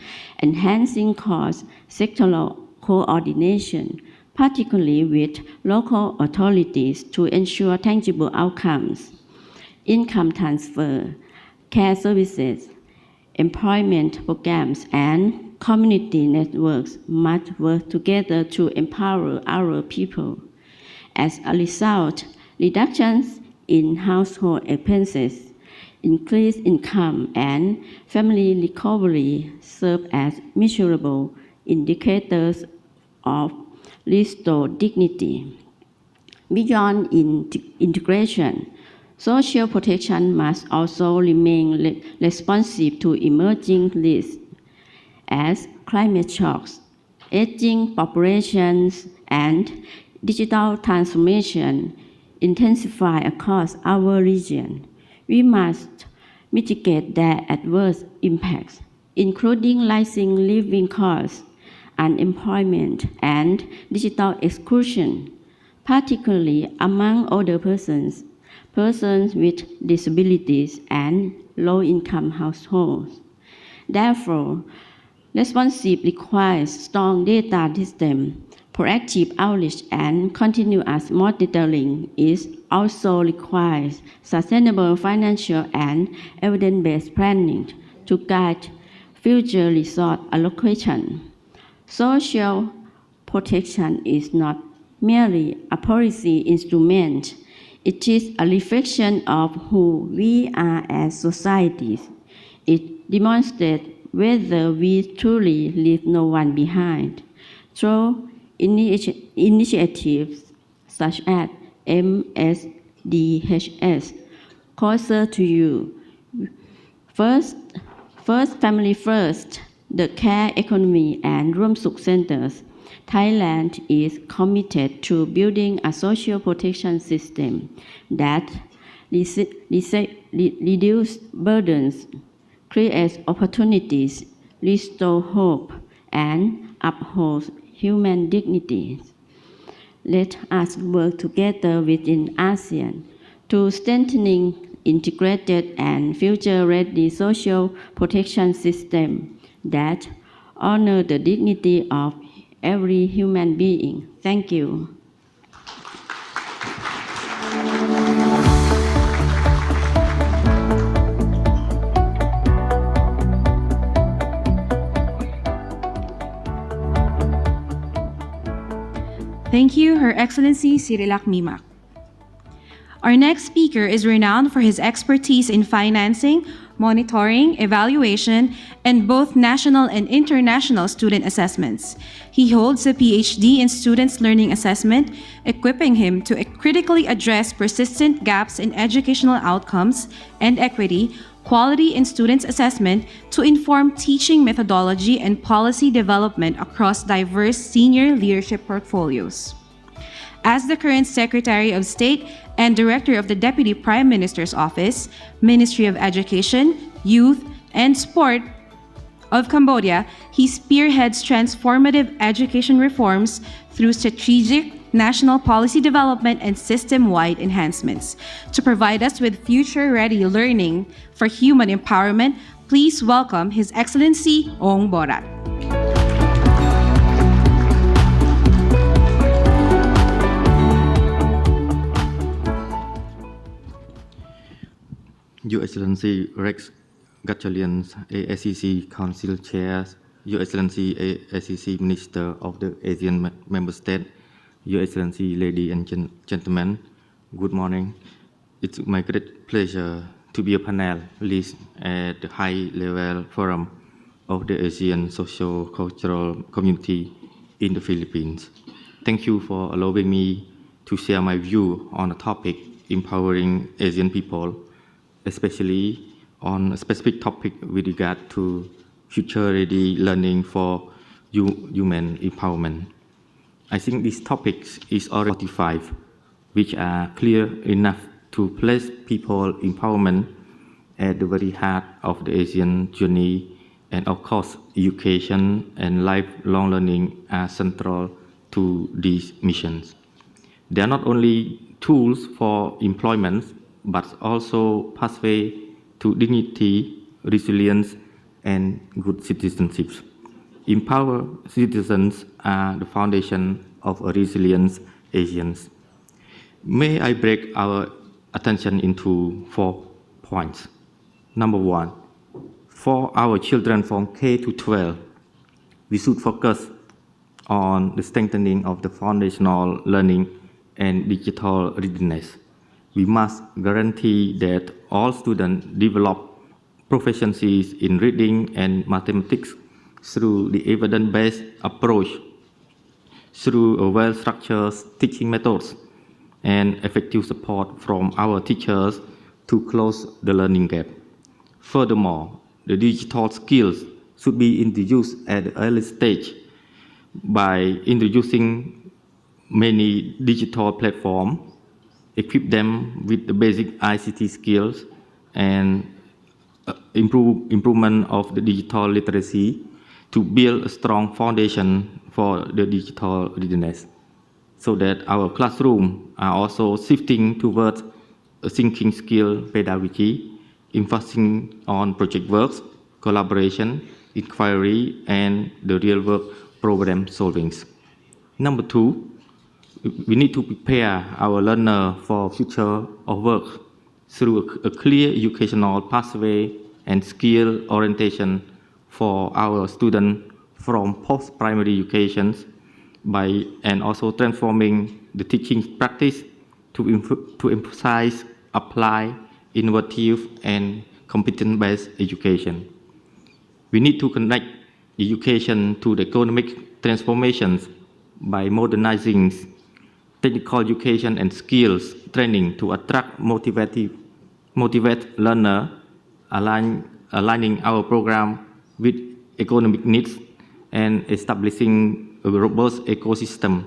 enhancing cross-sectoral coordination, particularly with local authorities to ensure tangible outcomes. Income transfer, care services, employment programs, and community networks must work together to empower our people. As a result, reductions in household expenses, increased income, and family recovery serve as measurable indicators of restored dignity. Beyond integration, social protection must also remain responsive to emerging risks as climate shocks, aging populations, and digital transformation intensify across our region. We must mitigate their adverse impacts, including rising living costs, unemployment, and digital exclusion, particularly among older persons, persons with disabilities, and low-income households. Therefore, responsive requires strong data system, proactive outreach, and continuous monitoring. It also requires sustainable financial and evidence-based planning to guide future resource allocation. Social protection is not merely a policy instrument. It is a reflection of who we are as societies. It demonstrates whether we truly leave no one behind. Through initiatives such as MSDHS, Closer to You, First Family First, the Care Economy, and Room Suk Centers, Thailand is committed to building a social protection system that reduces burdens, creates opportunities, restores hope, and upholds human dignity. Let us work together within ASEAN to strengthening integrated and future-ready social protection system that honor the dignity of every human being. Thank you. Thank you, Her Excellency Sirilak Mimak. Our next speaker is renowned for his expertise in financing, monitoring, evaluation, and both national and international student assessments. He holds a PhD in Students' Learning Assessment, equipping him to critically address persistent gaps in educational outcomes and equity, quality in students' assessment to inform teaching methodology and policy development across diverse senior leadership portfolios. As the current Secretary of State and Director of the Deputy Prime Minister's Office, Ministry of Education, Youth, and Sport of Cambodia, he spearheads transformative education reforms through strategic national policy development and system-wide enhancements. To provide us with future-ready learning for human empowerment, please welcome His Excellency Ong Borat. Your Excellency Rex Gatchalians, ASCC Council Chairs, Your Excellency ASCC Minister of the ASEAN Member State, Your Excellency, ladies and gentlemen, good morning. It's my great pleasure to be a panelist at the High-Level Forum of the ASEAN Socio-Cultural Community in the Philippines. Thank you for allowing me to share my view on the topic empowering Asian people, especially on a specific topic with regard to future-ready learning for human empowerment. I think these topics is already 45, which are clear enough to place people empowerment at the very heart of the ASEAN journey, and of course, education and lifelong learning are central to these missions. They are not only tools for employment, but also pathway to dignity, resilience, and good citizenship. Empowered citizens are the foundation of a resilient ASEAN. May I break our attention into 4 points. Number 1, for our children from K to 12, we should focus on the strengthening of the foundational learning and digital readiness. We must guarantee that all students develop proficiencies in reading and mathematics through the evidence-based approach, through a well-structured teaching methods, and effective support from our teachers to close the learning gap. Furthermore, the digital skills should be introduced at the early stage by introducing many digital platforms, equip them with the basic ICT skills, and improvement of the digital literacy to build a strong foundation for the digital readiness, so that our classrooms are also shifting towards a thinking skill pedagogy, emphasizing on project works, collaboration, inquiry, and the real work problem solving. Number 2, we need to prepare our learner for future of work through a clear educational pathway and skill orientation for our students from post-primary education and also transforming the teaching practice to emphasize, apply, innovative, and competence-based education. We need to connect education to the economic transformations by modernizing technical education and skills training to attract motivate learner, aligning our program with economic needs and establishing a robust ecosystem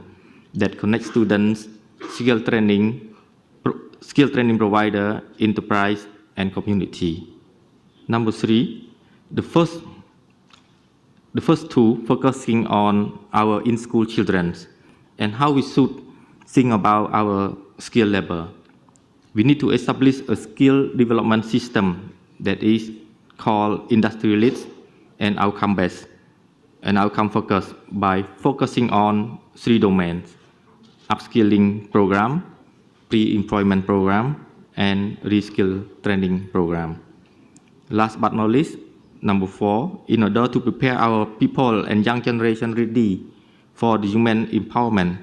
that connects students, skill training provider, enterprise, and community. Number 3, the first 2 focusing on our in-school children and how we should think about our skill level. We need to establish a skill development system that is called industrialist and outcome-based and outcome-focused by focusing on 3 domains: upskilling program, pre-employment program, and reskill training program. Last but not least, number 4, in order to prepare our people and young generation ready for the human empowerment,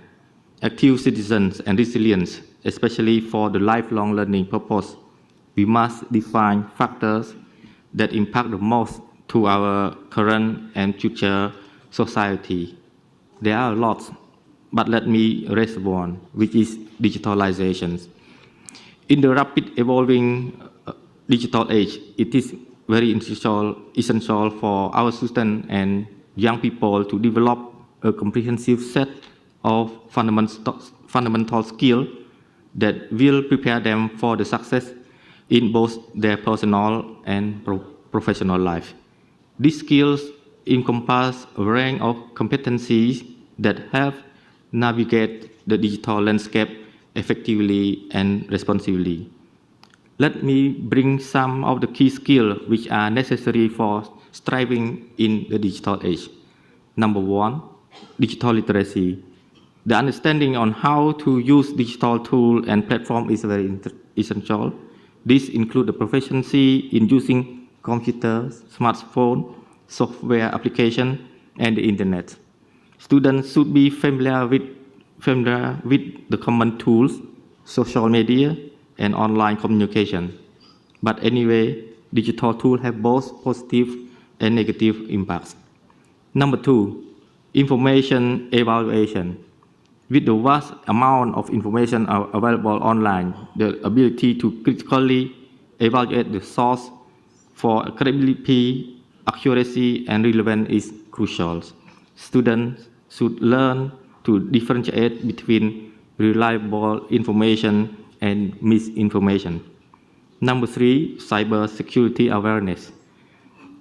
active citizens, and resilience, especially for the lifelong learning purpose, we must define factors that impact the most to our current and future society. There are a lot, but let me raise one, which is digitalization. In the rapid evolving digital age, it is very essential for our students and young people to develop a comprehensive set of fundamental skills that will prepare them for the success in both their personal and professional life. These skills encompass a range of competencies that help navigate the digital landscape effectively and responsibly. Let me bring some of the key skills which are necessary for striving in the digital age. Number 1, digital literacy. The understanding on how to use digital tools and platforms is very essential. This includes the proficiency in using computers, smartphone, software application, and the internet. Students should be familiar with the common tools, social media, and online communication. But anyway, digital tools have both positive and negative impacts. Number 2, information evaluation. With the vast amount of information available online, the ability to critically evaluate the source for credibility, accuracy, and relevance is crucial. Students should learn to differentiate between reliable information and misinformation. Number 3, cyber security awareness.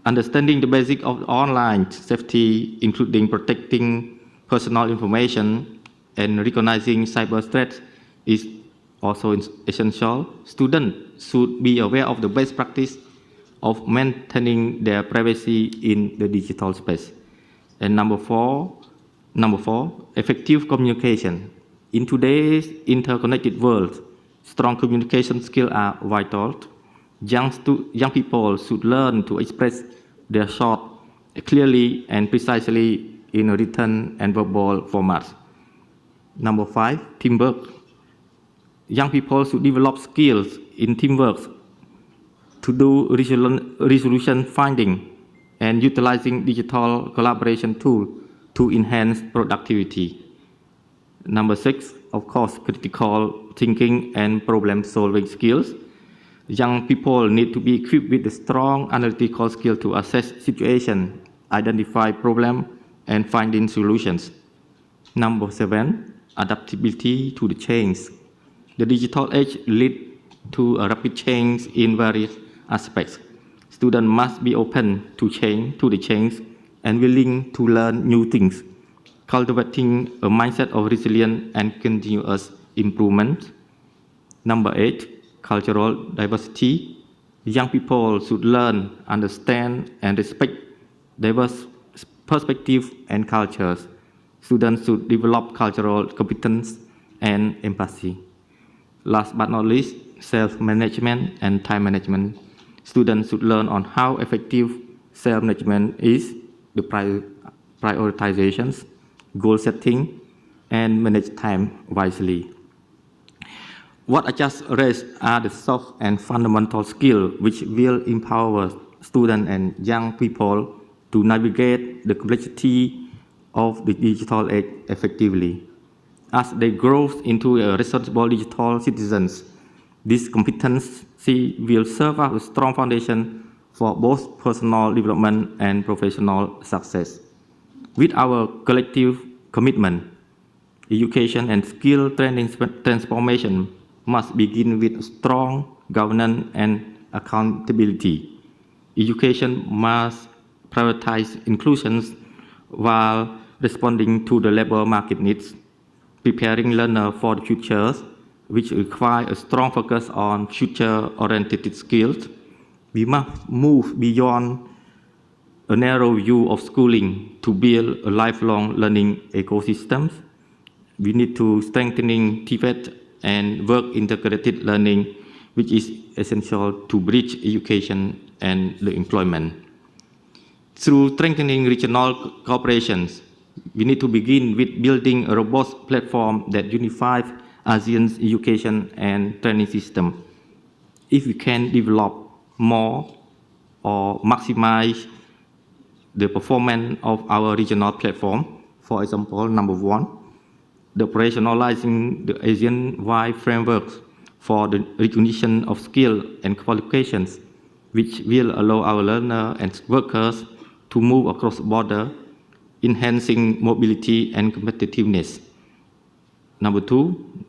Understanding the basics of online safety, including protecting personal information and recognizing cyber threats, is also essential. Students should be aware of the best practice of maintaining their privacy in the digital space. And number four, effective communication. In today's interconnected world, strong communication skills are vital. Young people should learn to express their thoughts clearly and precisely in a written and verbal formats. Number 5, teamwork. Young people should develop skills in teamwork to do resolution finding and utilizing digital collaboration tools to enhance productivity. Number 6, of course, critical thinking and problem-solving skills. Young people need to be equipped with a strong analytical skill to assess situations, identify problems, and finding solutions. Number 7, adaptability to the change. The digital age leads to a rapid change in various aspects. Students must be open to the change and willing to learn new things, cultivating a mindset of resilience and continuous improvement. Number 8, cultural diversity. Young people should learn, understand, and respect diverse perspectives and cultures. Students should develop cultural competence and empathy. Last but not least, self-management and time management. Students should learn on how effective self-management is, the prioritizations, goal setting, and manage time wisely. What I just raised are the soft and fundamental skills which will empower students and young people to navigate the complexity of the digital age effectively. As they grow into a responsible digital citizens, this competency will serve as a strong foundation for both personal development and professional success. With our collective commitment, education and skill training transformation must begin with strong governance and accountability. Education must prioritize inclusion while responding to the labor market needs, preparing learners for the future, which require a strong focus on future-oriented skills. We must move beyond a narrow view of schooling to build a lifelong learning ecosystem. We need to strengthening TVET and work integrated learning, which is essential to bridge education and the employment. Through strengthening regional cooperations, we need to begin with building a robust platform that unifies ASEAN's education and training system. If we can develop more or maximize the performance of our regional platform, for example, number 1, the operationalizing the ASEAN-wide frameworks for the recognition of skill and qualifications, which will allow our learners and workers to move across border, enhancing mobility and competitiveness. Number 2,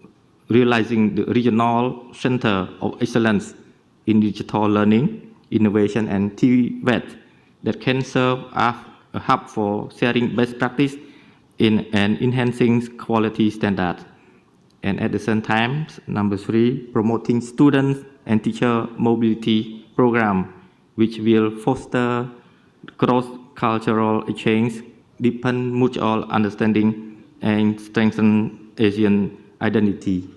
realizing the regional center of excellence in digital learning, innovation, and TVET that can serve as a hub for sharing best practice and enhancing quality standards. And at the same time, number 3, promoting students and teacher mobility program, which will foster cross-cultural exchange, deepen mutual understanding, and strengthen Asian identity.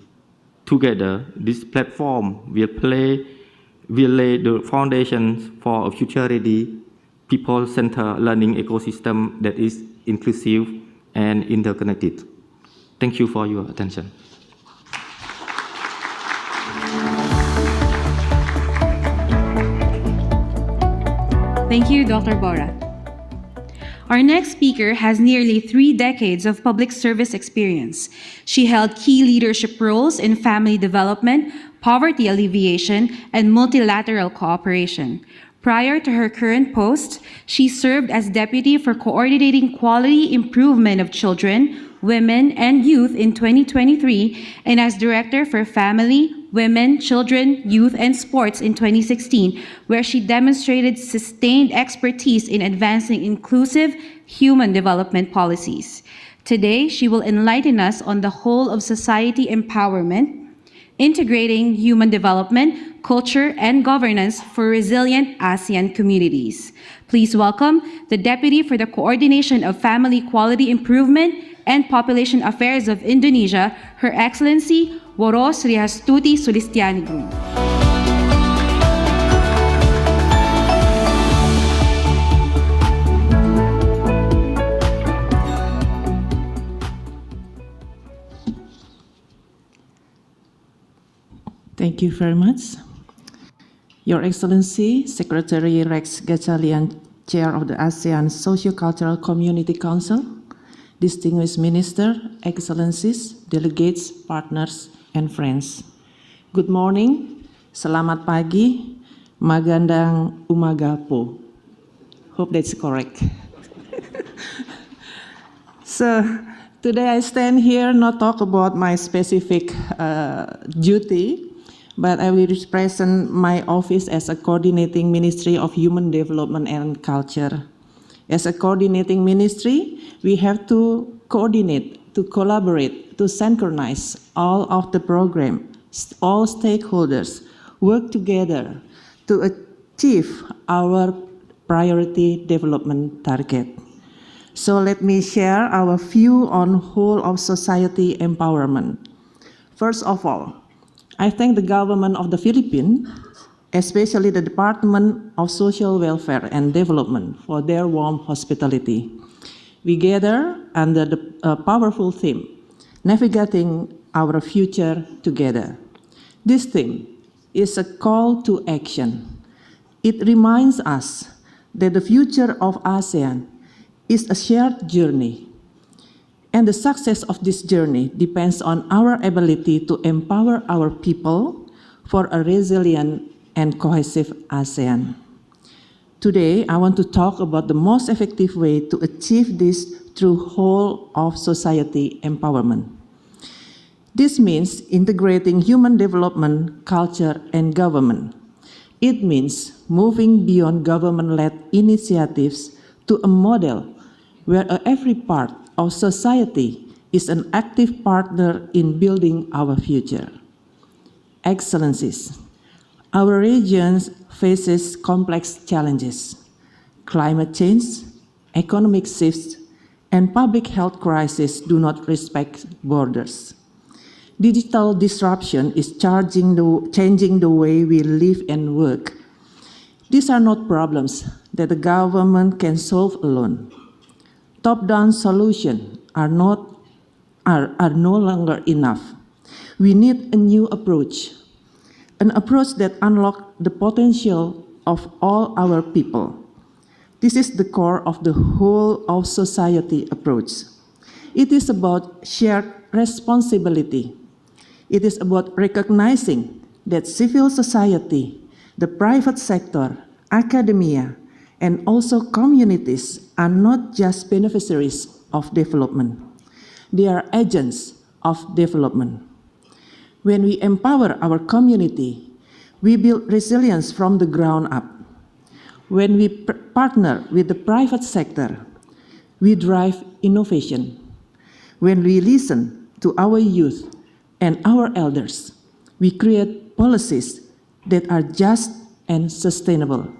Together, this platform will lay the foundations for a future-ready, people-centered learning ecosystem that is inclusive and interconnected. Thank you for your attention. Thank you, Dr. Bora. Our next speaker has nearly 3 decades of public service experience. She held key leadership roles in family development, poverty alleviation, and multilateral cooperation. Prior to her current post, she served as Deputy for Coordinating Quality Improvement of Children, Women, and Youth in 2023, and as Director for Family, Women, Children, Youth, and Sports in 2016, where she demonstrated sustained expertise in advancing inclusive human development policies. Today, she will enlighten us on the whole of society empowerment, integrating human development, culture, and governance for resilient ASEAN communities. Please welcome the Deputy for the Coordination of Family Quality Improvement and Population Affairs of Indonesia, Her Excellency Woro Srihastuti Sulistianingrum. Thank you very much. Your Excellency, Secretary Rex Gatchalian, Chair of the ASEAN Socio-Cultural Community Council, distinguished Minister, Excellencies, delegates, partners, and friends. Good morning, selamat pagi, magandang umaga po. Hope that's correct. So, today I stand here not talk about my specific duty, but I will represent my office as a coordinating Ministry of Human Development and Culture. As a coordinating ministry, we have to coordinate, to collaborate, to synchronize all of the program, all stakeholders work together to achieve our priority development target. So let me share our view on whole of society empowerment. First of all, I thank the government of the Philippines, especially the Department of Social Welfare and Development, for their warm hospitality. We gather under the powerful theme, navigating our future together. This theme is a call to action. It reminds us that the future of ASEAN is a shared journey, and the success of this journey depends on our ability to empower our people for a resilient and cohesive ASEAN. Today, I want to talk about the most effective way to achieve this through whole of society empowerment. This means integrating human development, culture, and government. It means moving beyond government-led initiatives to a model where every part of society is an active partner in building our future. Excellencies, our region faces complex challenges: climate change, economic shifts, and public health crisis do not respect borders. Digital disruption is changing the way we live and work. These are not problems that the government can solve alone. Top-down solutions are no longer enough. We need a new approach, an approach that unlocks the potential of all our people. This is the core of the whole of society approach. It is about shared responsibility. It is about recognizing that civil society, the private sector, academia, and also communities are not just beneficiaries of development. They are agents of development. When we empower our community, we build resilience from the ground up. When we partner with the private sector, we drive innovation. When we listen to our youth and our elders, we create policies that are just and sustainable.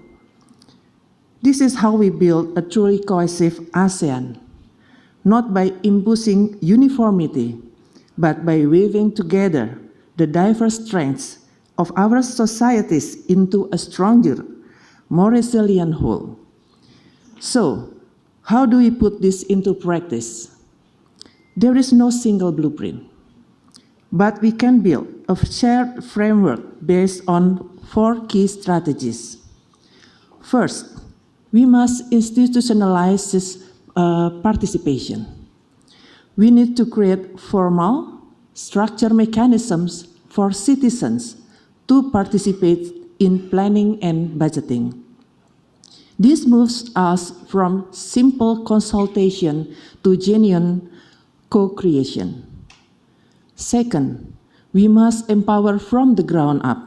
This is how we build a truly cohesive ASEAN, not by imposing uniformity, but by weaving together the diverse strengths of our societies into a stronger, more resilient whole. So, how do we put this into practice? There is no single blueprint, but we can build a shared framework based on 4 key strategies. First, we must institutionalize this participation. We need to create formal, structured mechanisms for citizens to participate in planning and budgeting. This moves us from simple consultation to genuine co-creation. Second, we must empower from the ground up.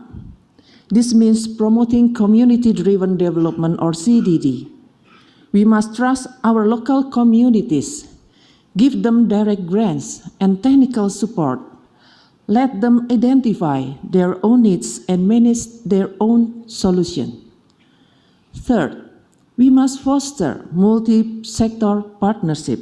This means promoting community-driven development or CDD. We must trust our local communities, give them direct grants and technical support. Let them identify their own needs and manage their own solution. Third, we must foster multi-sector partnership.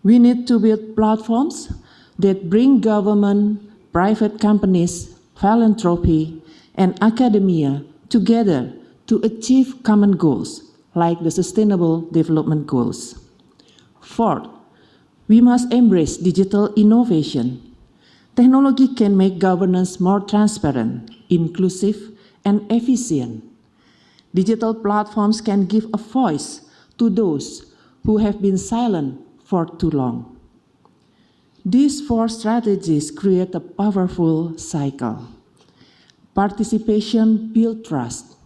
We need to build platforms that bring government, private companies, philanthropy, and academia together to achieve common goals, like the Sustainable Development Goals. Fourth, we must embrace digital innovation. Technology can make governance more transparent, inclusive, and efficient. Digital platforms can give a voice to those who have been silent for too long. These four strategies create a powerful cycle. Participation builds trust.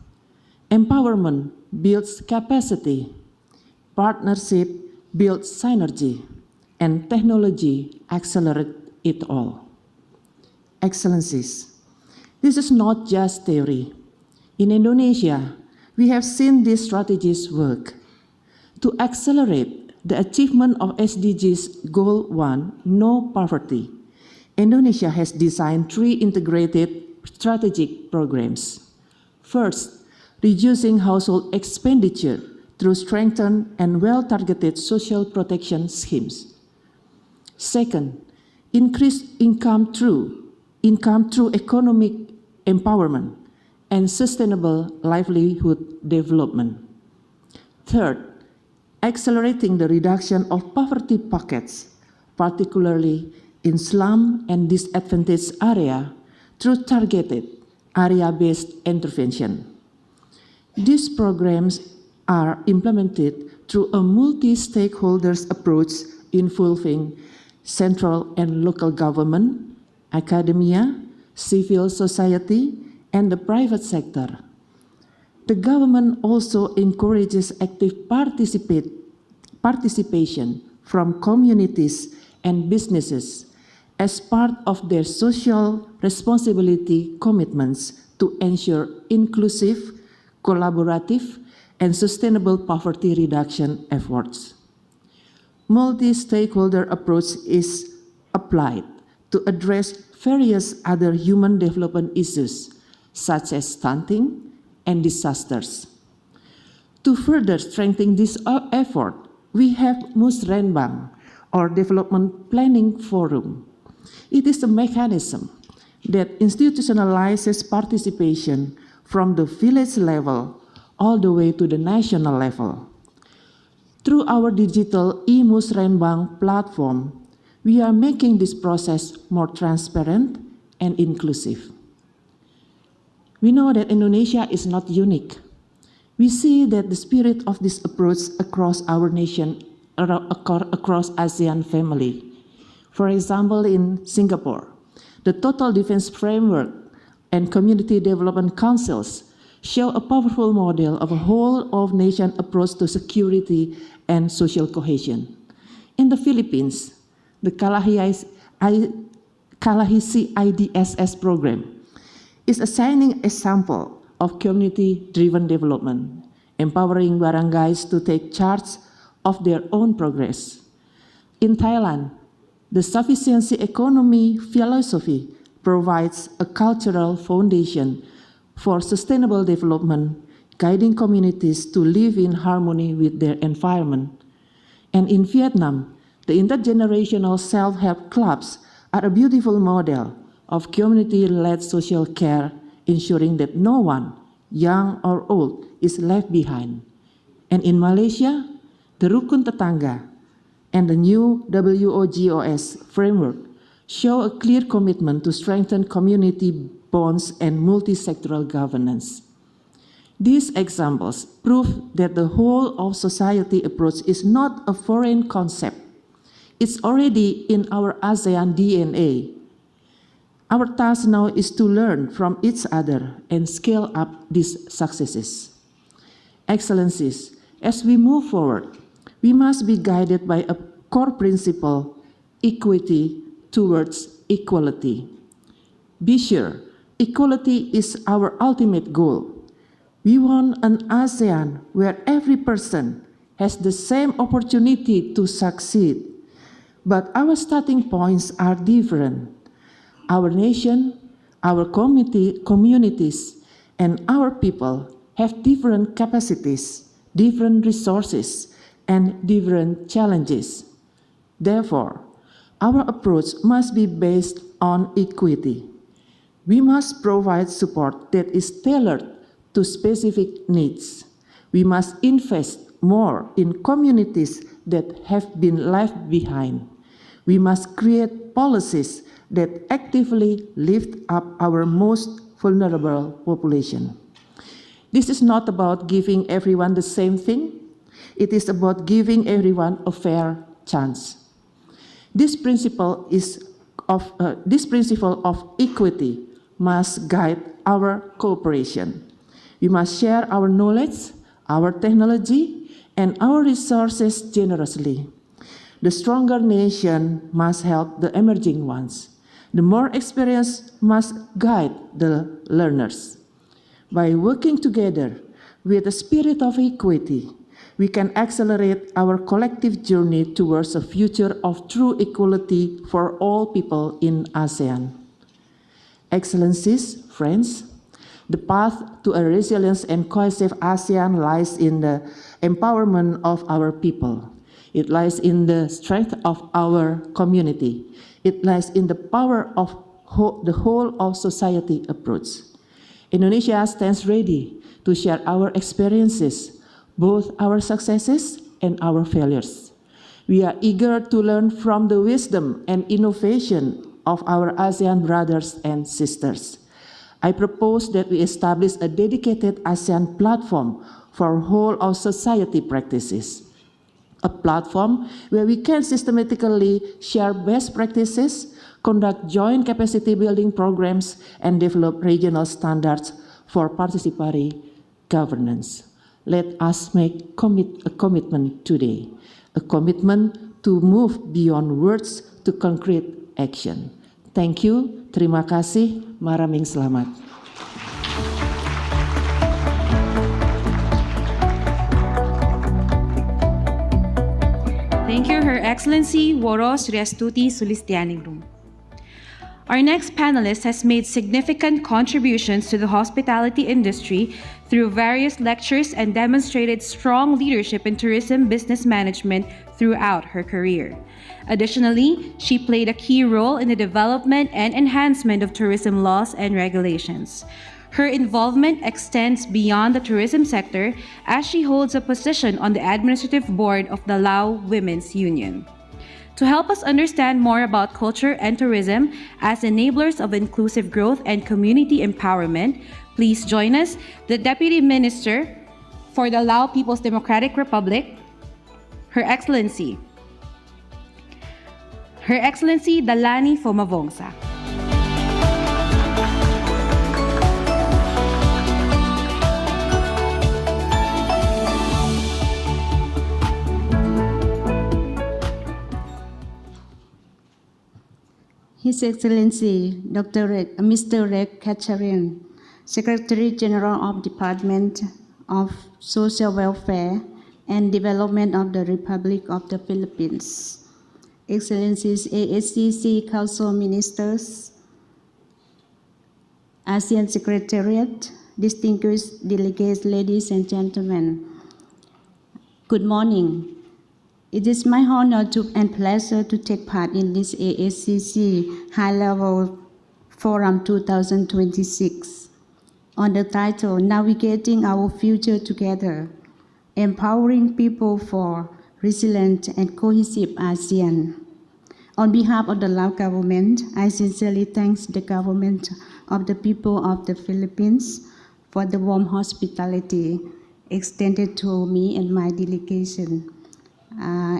Empowerment builds capacity. Partnership builds synergy. And technology accelerates it all. Excellencies, this is not just theory. In Indonesia, we have seen these strategies work. To accelerate the achievement of SDGs Goal 1, No Poverty, Indonesia has designed 3 integrated strategic programs. First, reducing household expenditure through strengthened and well-targeted social protection schemes. Second, increase income through economic empowerment and sustainable livelihood development. Third, accelerating the reduction of poverty pockets, particularly in slum and disadvantaged areas, through targeted area-based intervention. These programs are implemented through a multi-stakeholders approach involving central and local government, academia, civil society, and the private sector. The government also encourages active participation from communities and businesses as part of their social responsibility commitments to ensure inclusive, collaborative, and sustainable poverty reduction efforts. Multi-stakeholder approach is applied to address various other human development issues, such as stunting and disasters. To further strengthen this effort, we have Musrenbang, or Development Planning Forum. It is a mechanism that institutionalizes participation from the village level all the way to the national level. Through our digital e-Musrenbang platform, we are making this process more transparent and inclusive. We know that Indonesia is not unique. We see that the spirit of this approach across our nation, across ASEAN family. For example, in Singapore, the Total Defense Framework and Community Development Councils show a powerful model of a whole-of-nation approach to security and social cohesion. In the Philippines, the Kalahisi IDSS program is a shining example of community-driven development, empowering barangays to take charge of their own progress. In Thailand, the sufficiency economy philosophy provides a cultural foundation for sustainable development, guiding communities to live in harmony with their environment. And in Vietnam, the intergenerational self-help clubs are a beautiful model of community-led social care, ensuring that no one, young or old, is left behind. And in Malaysia, the Rukun Tetangga and the new WOGOS framework show a clear commitment to strengthen community bonds and multi-sectoral governance. These examples prove that the whole of society approach is not a foreign concept. It's already in our ASEAN DNA. Our task now is to learn from each other and scale up these successes. Excellencies, as we move forward, we must be guided by a core principle, equity towards equality. Be sure, equality is our ultimate goal. We want an ASEAN where every person has the same opportunity to succeed. But our starting points are different. Our nation, our communities, and our people have different capacities, different resources, and different challenges. Therefore, our approach must be based on equity. We must provide support that is tailored to specific needs. We must invest more in communities that have been left behind. We must create policies that actively lift up our most vulnerable population. This is not about giving everyone the same thing. It is about giving everyone a fair chance. This principle of equity must guide our cooperation. We must share our knowledge, our technology, and our resources generously. The stronger nation must help the emerging ones. The more experienced must guide the learners. By working together with a spirit of equity, we can accelerate our collective journey towards a future of true equality for all people in ASEAN. Excellencies, friends, the path to a resilient and cohesive ASEAN lies in the empowerment of our people. It lies in the strength of our community. It lies in the power of the whole of society approach. Indonesia stands ready to share our experiences, both our successes and our failures. We are eager to learn from the wisdom and innovation of our ASEAN brothers and sisters. I propose that we establish a dedicated ASEAN platform for whole of society practices. A platform where we can systematically share best practices, conduct joint capacity building programs, and develop regional standards for participatory governance. Let us make a commitment today, a commitment to move beyond words to concrete action. Thank you, terima kasih, maraming selamat. Thank you, Her Excellency Woro Sriastuti Sulistianingrum. Our next panelist has made significant contributions to the hospitality industry through various lectures and demonstrated strong leadership in tourism business management throughout her career. Additionally, she played a key role in the development and enhancement of tourism laws and regulations. Her involvement extends beyond the tourism sector as she holds a position on the administrative board of the Lao Women's Union. To help us understand more about culture and tourism as enablers of inclusive growth and community empowerment, please join us, the Deputy Minister for the Lao People's Democratic Republic, Her Excellency Dalani Fomavongsa. His Excellency Mr. Rex Gatchalian, Secretary General of Department of Social Welfare and Development of the Republic of the Philippines, Excellencies ASCC Council Ministers, ASEAN Secretariat, distinguished delegates, ladies and gentlemen, good morning. It is my honor and pleasure to take part in this ASCC High-Level Forum 2026 on the title Navigating Our Future Together, Empowering People for Resilient and Cohesive ASEAN. On behalf of the Lao government, I sincerely thank the government of the people of the Philippines for the warm hospitality extended to me and my delegation.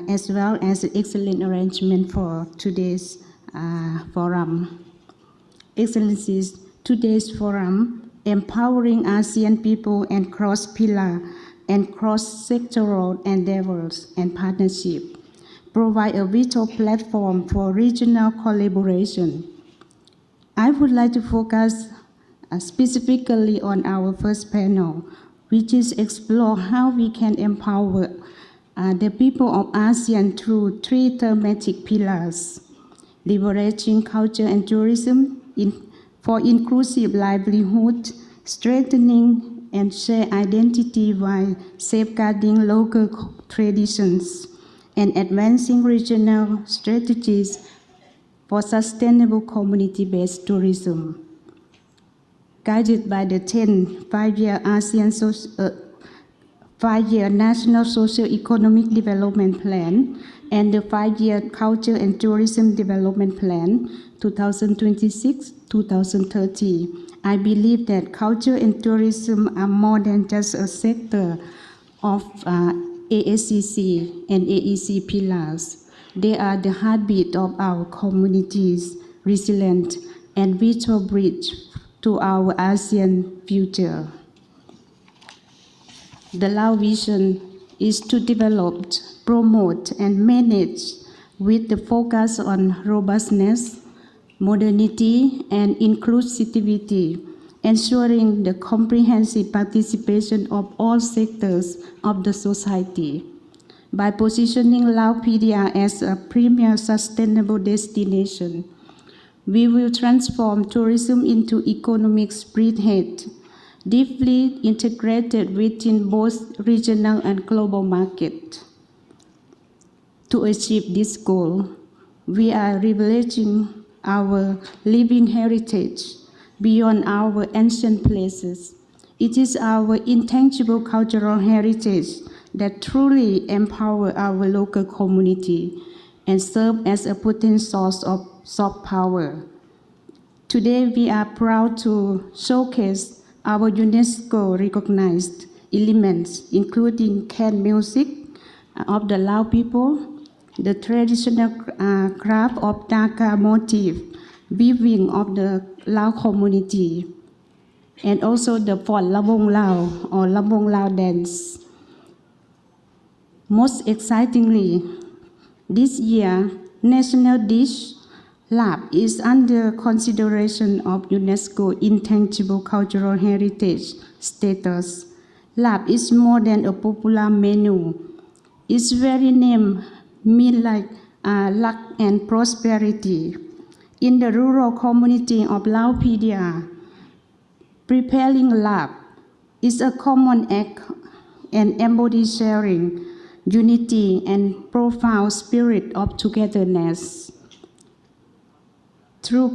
As well as the excellent arrangement for today's forum. Excellencies, today's forum, Empowering ASEAN People and Cross-Pillar and cross-sectoral endeavors and partnership provide a vital platform for regional collaboration. I would like to focus specifically on our first panel, which is explore how we can empower the people of ASEAN through three thematic pillars: leveraging culture and tourism for inclusive livelihood, strengthening and share identity while safeguarding local traditions, and advancing regional strategies for sustainable community-based tourism. Guided by the 10 5-year ASEAN 5-year National Socio-Economic Development Plan and the 5-year Culture and Tourism Development Plan 2026-2030, I believe that culture and tourism are more than just a sector of ASCC and AEC pillars. They are the heartbeat of our communities, resilient and vital bridge to our ASEAN future. The Lao vision is to develop, promote, and manage with the focus on robustness, modernity, and inclusivity, ensuring the comprehensive participation of all sectors of the society. By positioning Laopedia as a premier sustainable destination, we will transform tourism into economic spearhead, deeply integrated within both regional and global markets. To achieve this goal, we are leveraging our living heritage beyond our ancient places. It is our intangible cultural heritage that truly empower our local community and serve as a potent source of soft power. Today, we are proud to showcase our UNESCO-recognized elements, including can music of the Lao people, the traditional craft of Dhaka motif, weaving of the Lao community, and also the Phon Labong Lao or Labong Lao dance. Most excitingly, this year, national dish Lap is under consideration of UNESCO Intangible Cultural Heritage status. Lap is more than a popular menu. Its very name means like luck and prosperity. In the rural community of Laopedia, preparing lap is a common act and embodies sharing, unity, and profound spirit of togetherness. Through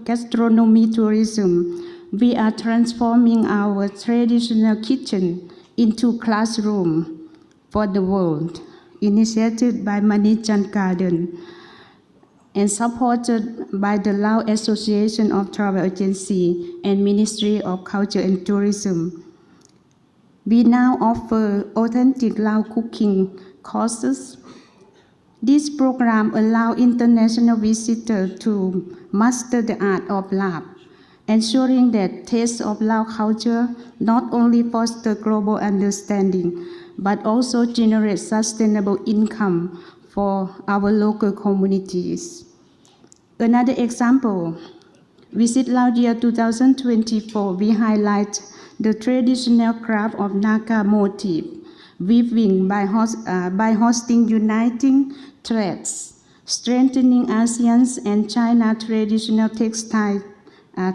gastronomy tourism, we are transforming our traditional kitchen into classroom for the world, initiated by Manichan Garden and supported by the Lao Association of Travel Agency and Ministry of Culture and Tourism. We now offer authentic Lao cooking courses. This program allows international visitors to master the art of Lap, ensuring that taste of Lao culture not only foster global understanding, but also generates sustainable income for our local communities. Another example, Visit Lao Year 2024, we highlight the traditional craft of Naka motif, weaving by hosting uniting threads, strengthening ASEAN's and China traditional textile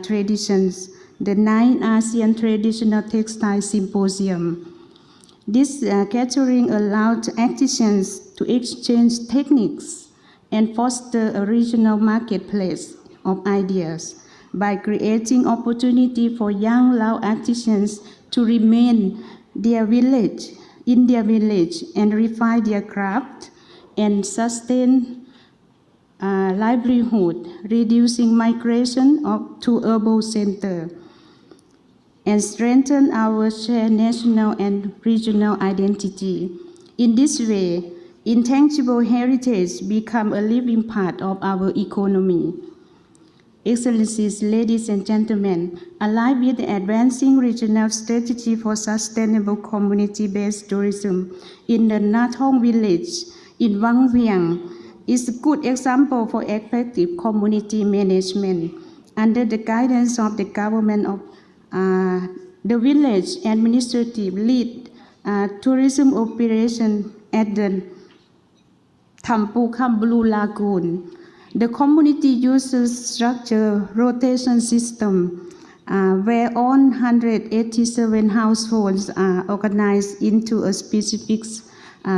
traditions, the 9th ASEAN Traditional Textile Symposium. This gathering allowed artisans to exchange techniques and foster a regional marketplace of ideas by creating opportunity for young Lao artisans to remain in their village and refine their craft and sustain livelihood, reducing migration to urban centers, and strengthen our shared national and regional identity. In this way, intangible heritage become a living part of our economy. Excellencies, ladies and gentlemen, aligned with the advancing regional strategy for sustainable community-based tourism in the Nathong village in Wang Vieng is a good example for effective community management. Under the guidance of the government of the village administrative lead tourism operation at the Thampukam Blue Lagoon. The community uses structure rotation system where all 187 households are organized into a specific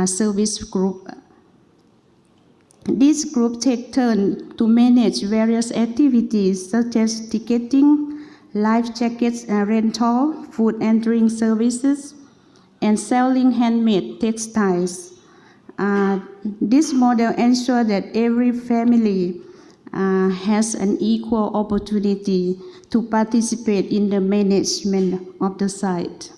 service group. This group take turn to manage various activities such as ticketing, life jackets rental, food and drink services, and selling handmade textiles. This model ensures that every family has an equal opportunity to participate in the management of the site.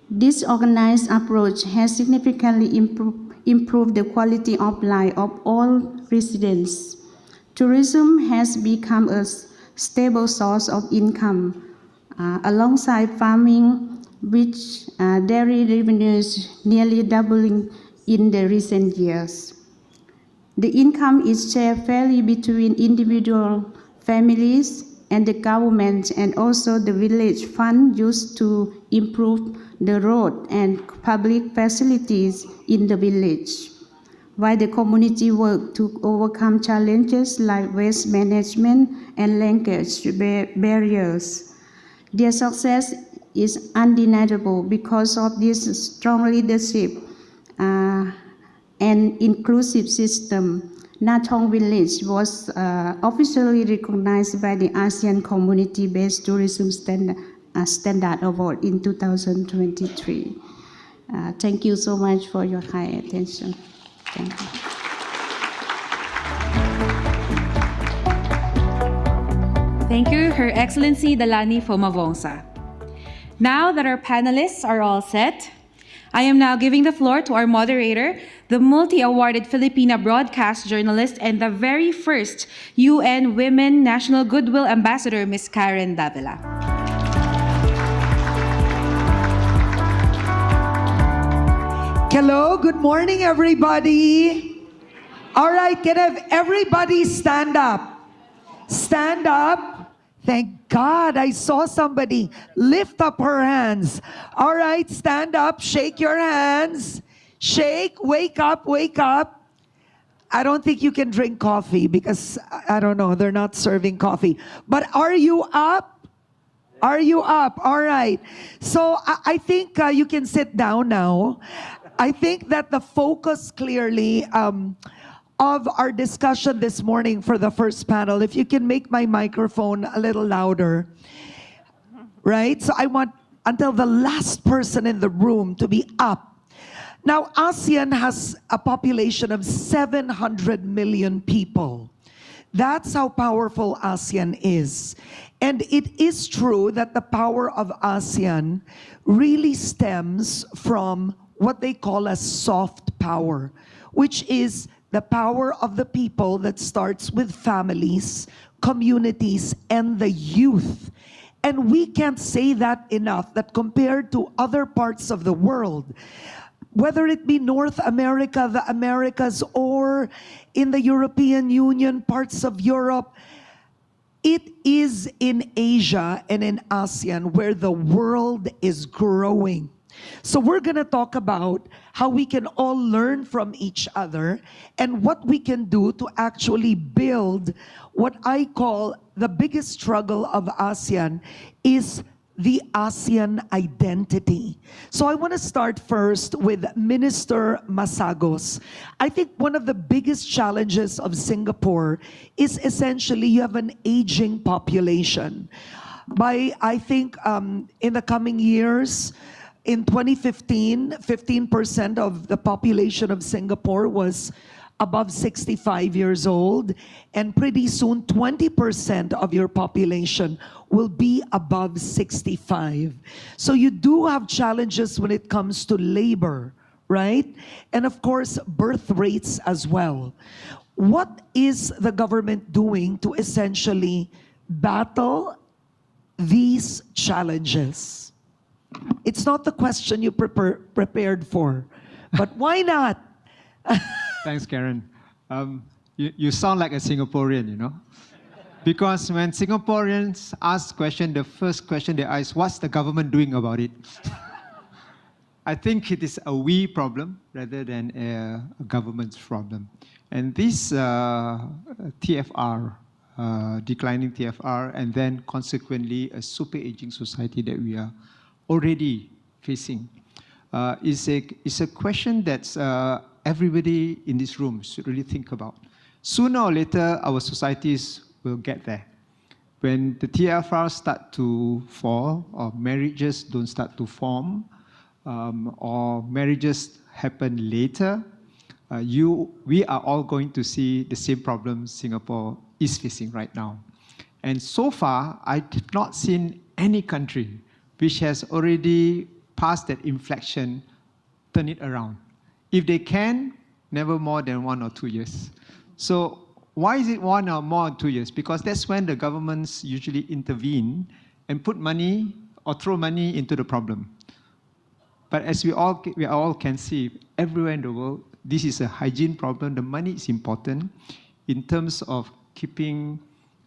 This organized approach has significantly improved the quality of life of all residents. Tourism has become a stable source of income alongside farming, which dairy revenues nearly doubling in the recent years. The income is shared fairly between individual families and the government, and also the village fund used to improve the road and public facilities in the village, while the community worked to overcome challenges like waste management and language barriers. Their success is undeniable because of this strong leadership and inclusive system. Nathong Village was officially recognized by the ASEAN Community-Based Tourism Standard Award in 2023. Thank you so much for your high attention. Thank you. Thank you, Her Excellency Dalani Fomavongsa. Now that our panelists are all set, I am now giving the floor to our moderator, the multi-awarded Filipina broadcast journalist and the very first UN Women National Goodwill Ambassador, Ms. Karen Davila. Hello, good morning, everybody. All right, can I have everybody stand up? Stand up. Thank God I saw somebody lift up her hands. All right, stand up, shake your hands. Shake, wake up, wake up. I don't think you can drink coffee because, I don't know, they're not serving coffee. But are you up? Are you up? All right. So I think you can sit down now. I think that the focus clearly of our discussion this morning for the first panel, if you can make my microphone a little louder, right? So I want until the last person in the room to be up. Now, ASEAN has a population of 700 million people. That's how powerful ASEAN is. And it is true that the power of ASEAN really stems from what they call as soft power, which is the power of the people that starts with families, communities, and the youth. And we can't say that enough, that compared to other parts of the world, whether it be North America, the Americas, or in the European Union, parts of Europe, it is in Asia and in ASEAN where the world is growing. So we're going to talk about how we can all learn from each other and what we can do to actually build what I call the biggest struggle of ASEAN is the ASEAN identity. So I want to start first with Minister Masagos. I think one of the biggest challenges of Singapore is essentially you have an aging population. I think in the coming years, in 2015, 15% of the population of Singapore was above 65 years old, and pretty soon 20% of your population will be above 65. So you do have challenges when it comes to labor, right? And of course, birth rates as well. What is the government doing to essentially battle these challenges? It's not the question you prepared for, but why not? Thanks, Karen. You sound like a Singaporean, you know? Because when Singaporeans ask question, the first question they ask, what's the government doing about it? I think it is a we problem rather than a government's problem. And this TFR, declining TFR, and then consequently a super aging society that we are already facing, is a question that everybody in this room should really think about. Sooner or later, our societies will get there. When the TFR start to fall, or marriages don't start to form, or marriages happen later, we are all going to see the same problems Singapore is facing right now. And so far, I have not seen any country which has already passed that inflection, turn it around. If they can, never more than 1 or 2 years. So why is it 1 or more 2 years? Because that's when the governments usually intervene and put money or throw money into the problem. But as we all can see, everywhere in the world, this is a hygiene problem. The money is important in terms of keeping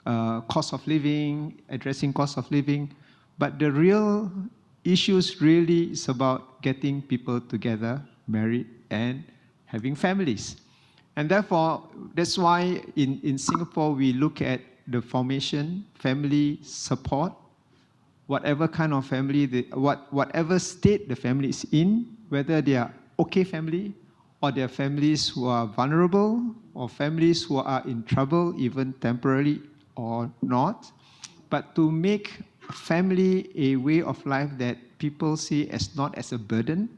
cost of living, addressing cost of living. But the real issues really is about getting people together, married, and having families. And therefore, that's why in Singapore, we look at the formation, family support, whatever kind of family, whatever state the family is in, whether they are okay family, or they are families who are vulnerable, or families who are in trouble, even temporarily or not. But to make family a way of life that people see as not as a burden,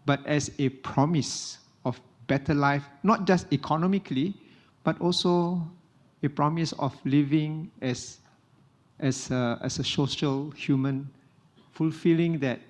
but as a promise of better life, not just economically, but also a promise of living as a social human, fulfilling that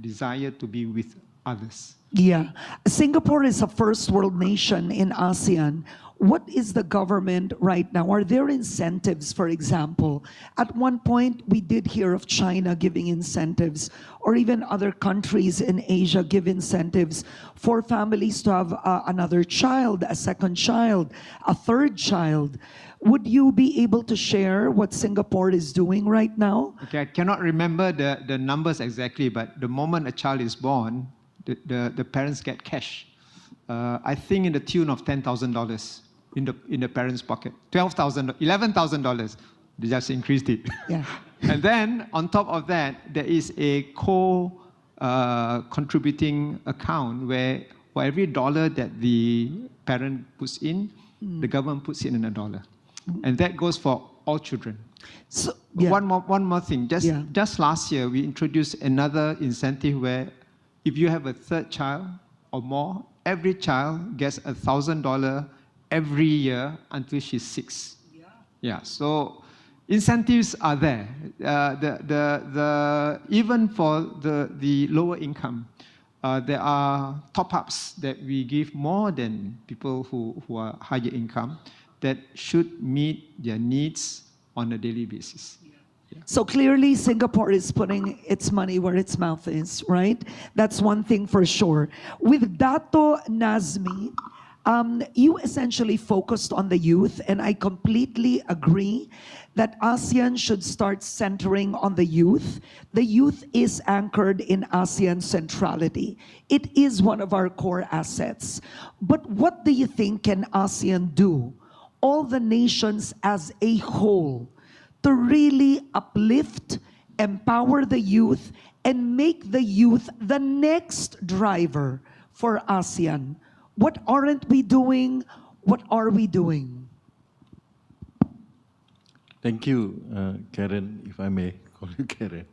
desire to be with others. Yeah. Singapore is a first world nation in ASEAN. What is the government right now? Are there incentives, for example? At one point, we did hear of China giving incentives, or even other countries in Asia give incentives for families to have another child, a second child, a third child. Would you be able to share what Singapore is doing right now? Okay, I cannot remember the numbers exactly, but the moment a child is born, the parents get cash. I think in the tune of $10,000 in the parents' pocket. $12,000, $11,000. They just increased it. Yeah. And then on top of that, there is a contributing account where for every dollar that the parent puts in, the government puts in $1. And that goes for all children. So, yeah. One more thing. Just last year, we introduced another incentive where if you have a third child or more, every child gets $1,000 every year until she's 6. Yeah. So incentives are there. Even for the lower income, there are top-ups that we give more than people who are higher income that should meet their needs on a daily basis. So clearly, Singapore is putting its money where its mouth is, right? That's one thing for sure. With Dato Nazmi, you essentially focused on the youth, and I completely agree that ASEAN should start centering on the youth. The youth is anchored in ASEAN centrality. It is one of our core assets. But what do you think can ASEAN do, all the nations as a whole, to really uplift, empower the youth, and make the youth the next driver for ASEAN? What aren't we doing? What are we doing? Thank you, Karen, if I may call you Karen.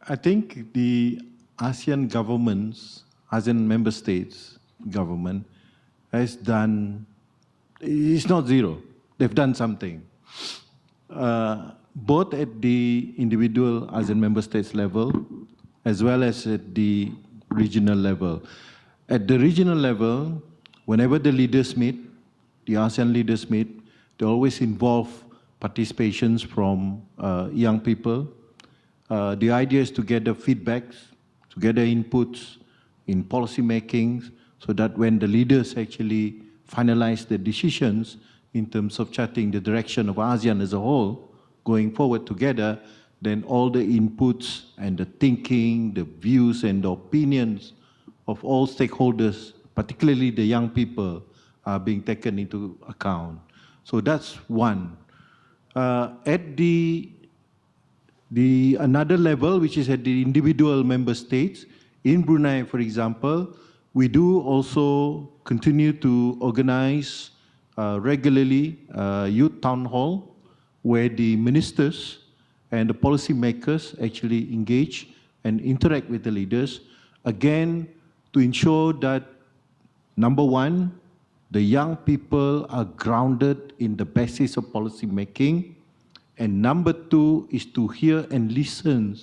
I think the ASEAN governments, ASEAN member states government has done, it's not zero, they've done something. Both at the individual ASEAN member states level, as well as at the regional level. At the regional level, whenever the leaders meet, the ASEAN leaders meet, they always involve participations from young people. The idea is to gather feedbacks, to gather inputs in policy making, so that when the leaders actually finalize the decisions in terms of charting the direction of ASEAN as a whole, going forward together, then all the inputs and the thinking, the views and the opinions of all stakeholders, particularly the young people, are being taken into account. So that's one. At another level, which is at the individual member states, in Brunei, for example, we do also continue to organize regularly youth town hall, where the ministers and the policymakers actually engage and interact with the leaders, again, to ensure that, number one, the young people are grounded in the basis of policy making, and number two is to hear and listen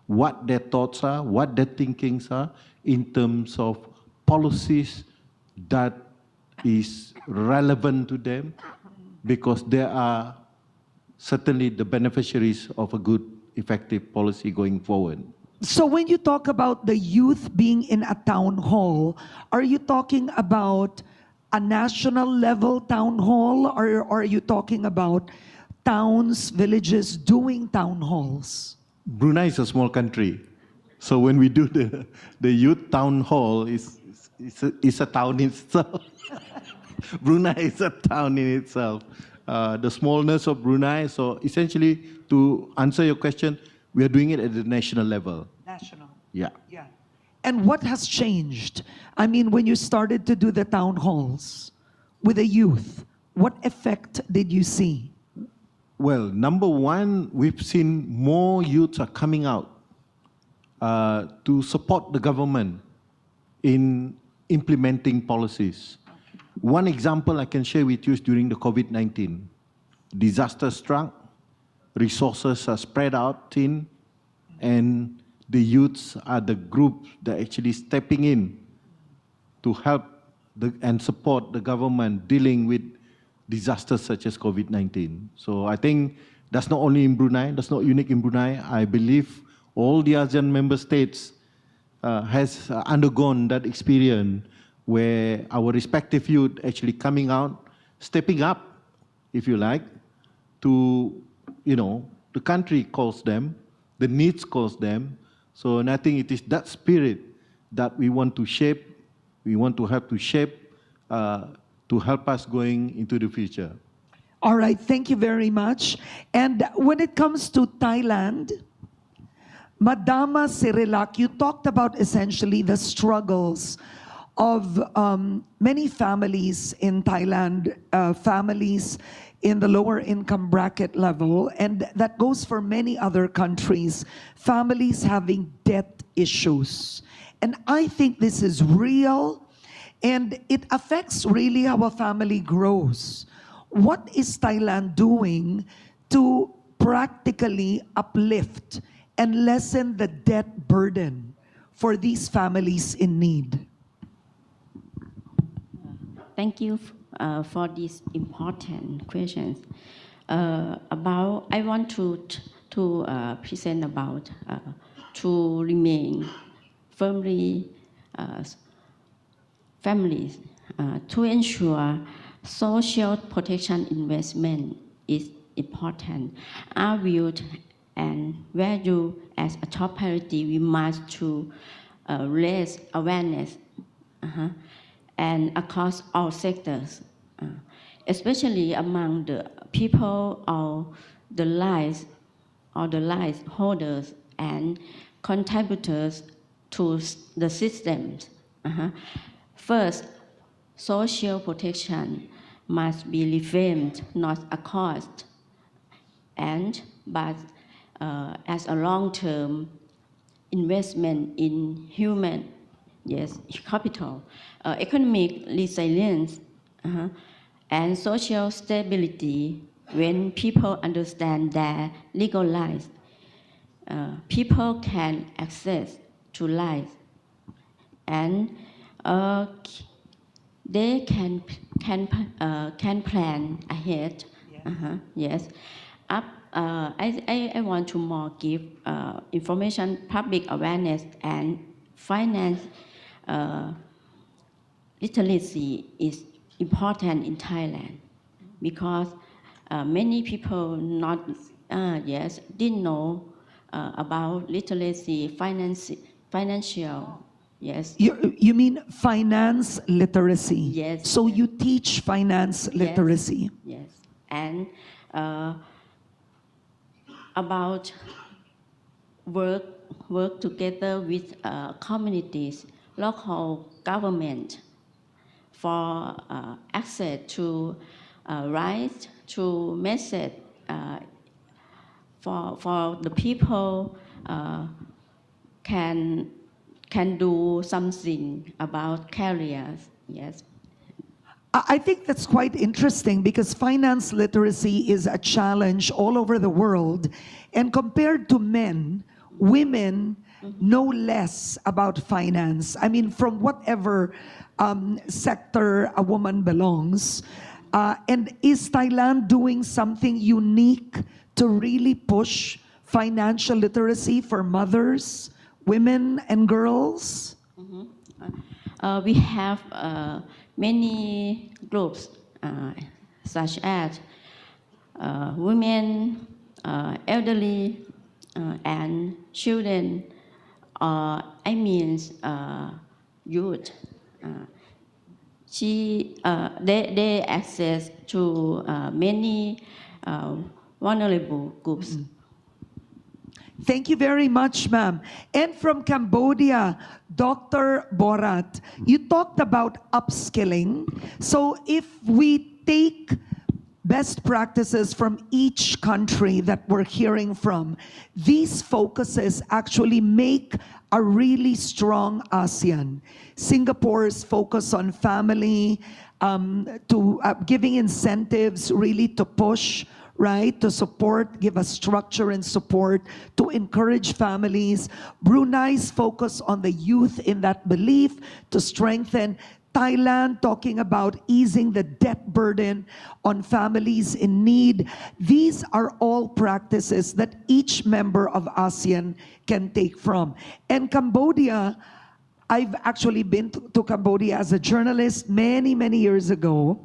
what their thoughts are, what their thinkings are in terms of policies that is relevant to them, because they are certainly the beneficiaries of a good, effective policy going forward. So when you talk about the youth being in a town hall, are you talking about a national level town hall, or are you talking about towns, villages doing town halls? Brunei is a small country, so when we do the youth town hall, it's a town in itself. Brunei is a town in itself. The smallness of Brunei, so essentially, to answer your question, we are doing it at the national level. National. Yeah. Yeah. And what has changed? I mean, when you started to do the town halls with the youth, what effect did you see? Well, number one, we've seen more youths are coming out to support the government in implementing policies. One example I can share with you is during the COVID-19. Disaster struck, resources are spread out thin, and the youths are the group that actually stepping in to help and support the government dealing with disasters such as COVID-19. So I think that's not only in Brunei, that's not unique in Brunei. I believe all the ASEAN member states has undergone that experience where our respective youth actually coming out, stepping up, if you like, to, the country calls them, the needs calls them. So, and I think it is that spirit that we want to shape, we want to help to shape, to help us going into the future. All right, thank you very much. And when it comes to Thailand, Madama Sirilak, you talked about essentially the struggles of many families in Thailand, families in the lower income bracket level, and that goes for many other countries, families having debt issues. And I think this is real, and it affects really how a family grows. What is Thailand doing to practically uplift and lessen the debt burden for these families in need? Thank you for these important questions. I want to present about to remain firmly families to ensure social protection investment is important. Are viewed and value as a top priority. We must to raise awareness and across all sectors, especially among the people or the lives holders and contributors to the systems. First, social protection must be reformed, not a cost, but as a long-term investment in human capital, economic resilience, and social stability. When people understand their legal rights, people can access to life. And they can plan ahead. Yes. I want to more give information, public awareness, and finance literacy is important in Thailand because many people didn't know about literacy, financial. Yes. You mean finance literacy? Yes. So you teach finance literacy? Yes. And about work together with communities, local government for access to rights, to message for the people can do something about careers. Yes. I think that's quite interesting because finance literacy is a challenge all over the world. And compared to men, women know less about finance. I mean, from whatever sector a woman belongs. And is Thailand doing something unique to really push financial literacy for mothers, women, and girls? We have many groups such as women, elderly, and children, youth. They access to many vulnerable groups. Thank you very much, ma'am. And from Cambodia, Dr. Borat, you talked about upskilling. So if we take best practices from each country that we're hearing from, these focuses actually make a really strong ASEAN. Singapore's focus on family, to giving incentives really to push, right, to support, give us structure and support, to encourage families. Brunei's focus on the youth in that belief, to strengthen. Thailand talking about easing the debt burden on families in need. These are all practices that each member of ASEAN can take from. And Cambodia, I've actually been to Cambodia as a journalist many, many years ago.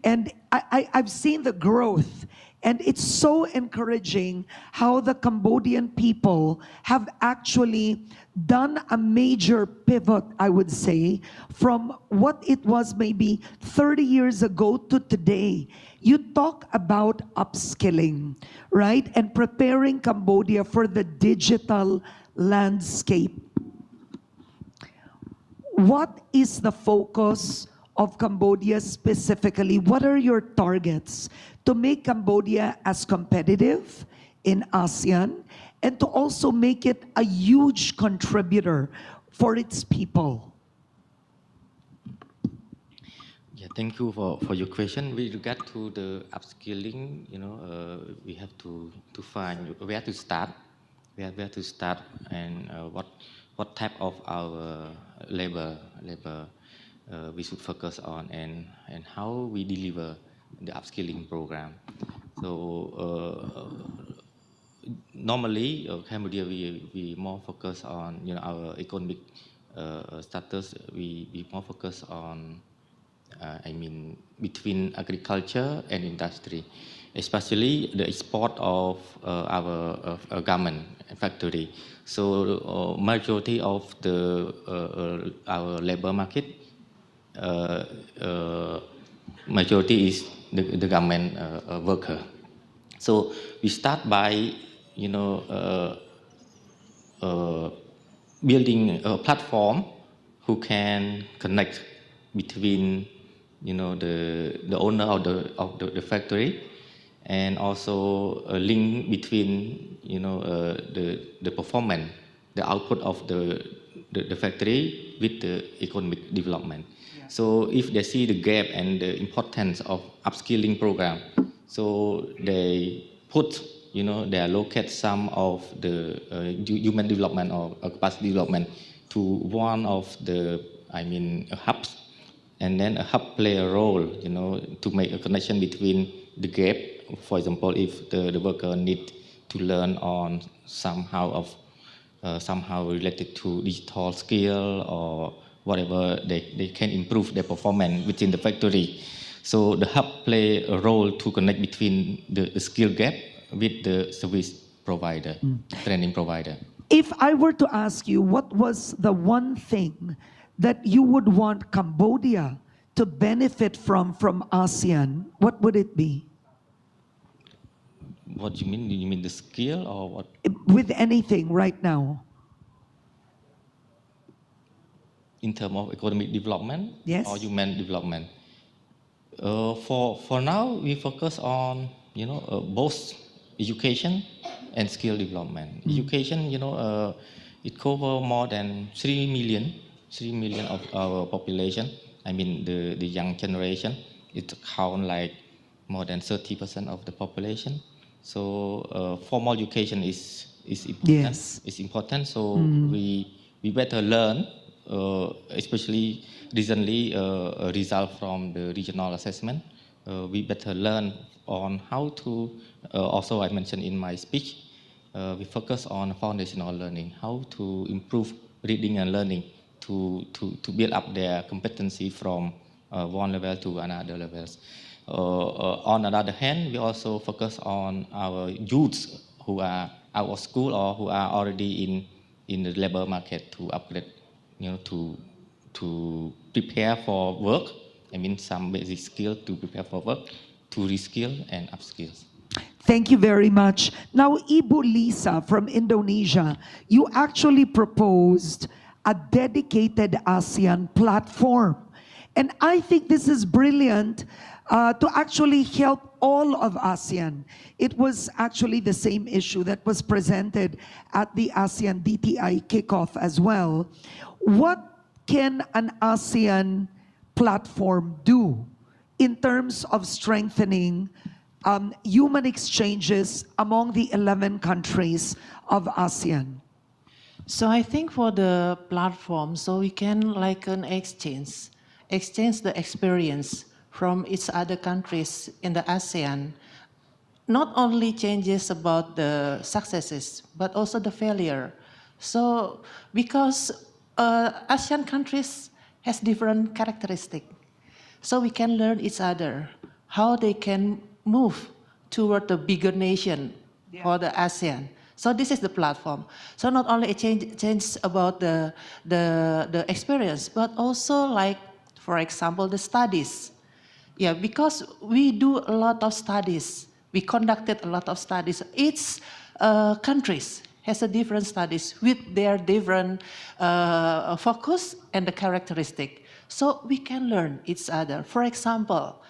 And I've seen the growth. And it's so encouraging how the Cambodian people have actually done a major pivot, I would say, from what it was maybe 30 years ago to today. You talk about upskilling, right? And preparing Cambodia for the digital landscape. What is the focus of Cambodia specifically? What are your targets to make Cambodia as competitive in ASEAN and to also make it a huge contributor for its people? Yeah, thank you for your question. With regard to the upskilling, we have to find where to start, and what type of our labor we should focus on, and how we deliver the upskilling program. So normally, Cambodia, we more focus on our economic status. We more focus on between agriculture and industry, especially the export of our garment factory. So majority of our labor market, majority is the garment worker. So we start by building a platform who can connect between the owner of the factory, and also a link between the performance, the output of the factory with the economic development. Yeah. So if they see the gap and the importance of upskilling program, so they put they allocate some of the human development or capacity development to one of the hubs And then a hub play a role, to make a connection between the gap. For example, if the worker need to learn on somehow related to digital skill or whatever, they can improve their performance within the factory. So the hub play a role to connect between the skill gap with the service provider, training provider. If I were to ask you, what was the one thing that you would want Cambodia to benefit from ASEAN, what would it be? What do you mean? You mean the skill or what? With anything right now. In terms of economic development, yes, or human development? For now, we focus on both education and skill development. Education, it covers more than 3 million of our population. I mean the young generation. It counts like more than 30% of the population. So formal education is important. Yes. It's important. So we better learn, especially recently a result from the regional assessment. We better learn on how to. Also, I mentioned in my speech, we focus on foundational learning, how to improve reading and learning to build up their competency from one level to another levels. On the other hand, we also focus on our youths who are out of school or who are already in the labor market to upgrade, to prepare for work. I mean, some basic skill to prepare for work, to reskill and upskills. Thank you very much. Now, Ibu Lisa from Indonesia, you actually proposed a dedicated ASEAN platform. And I think this is brilliant to actually help all of ASEAN. It was actually the same issue that was presented at the ASEAN DTI kickoff as well. What can an ASEAN platform do in terms of strengthening human exchanges among the 11 countries of ASEAN? So I think for the platform, so we can like an exchange the experience from each other countries in the ASEAN, not only changes about the successes, but also the failure. So because ASEAN countries has different characteristics, so we can learn each other, how they can move toward the bigger nation for the ASEAN. So this is the platform. So not only a change about the experience, but also like, for example, the studies. Yeah, because we do a lot of studies. We conducted a lot of studies. Each countries has a different studies with their different focus and the characteristic. So we can learn each other. For example,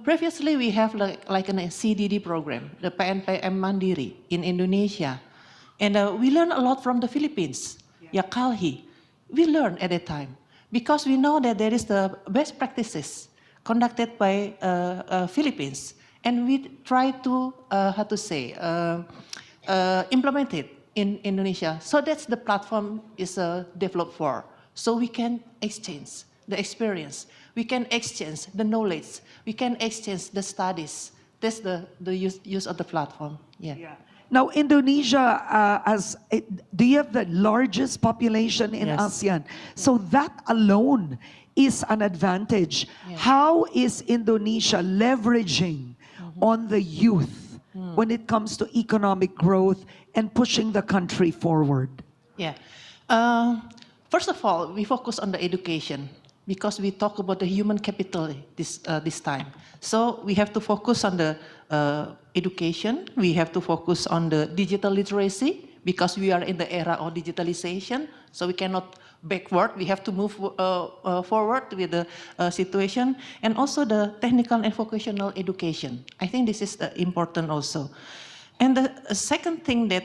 previously we have like a CDD program, the PNPM Mandiri in Indonesia. And we learn a lot from the Philippines, Kalhi. We learn at that time because we know that there is the best practices conducted by Philippines. And we try to, implement it in Indonesia. So that's the platform is developed for. So we can exchange the experience. We can exchange the knowledge. We can exchange the studies. That's the use of the platform. Yeah. Now, Indonesia, do you have the largest population in ASEAN? So that alone is an advantage. Yeah. How is Indonesia leveraging on the youth when it comes to economic growth and pushing the country forward? Yeah. First of all, we focus on the education because we talk about the human capital this time. So we have to focus on the education. We have to focus on the digital literacy because we are in the era of digitalization. So we cannot backward. We have to move forward with the situation. And also the technical and vocational education. I think this is important also. And the second thing that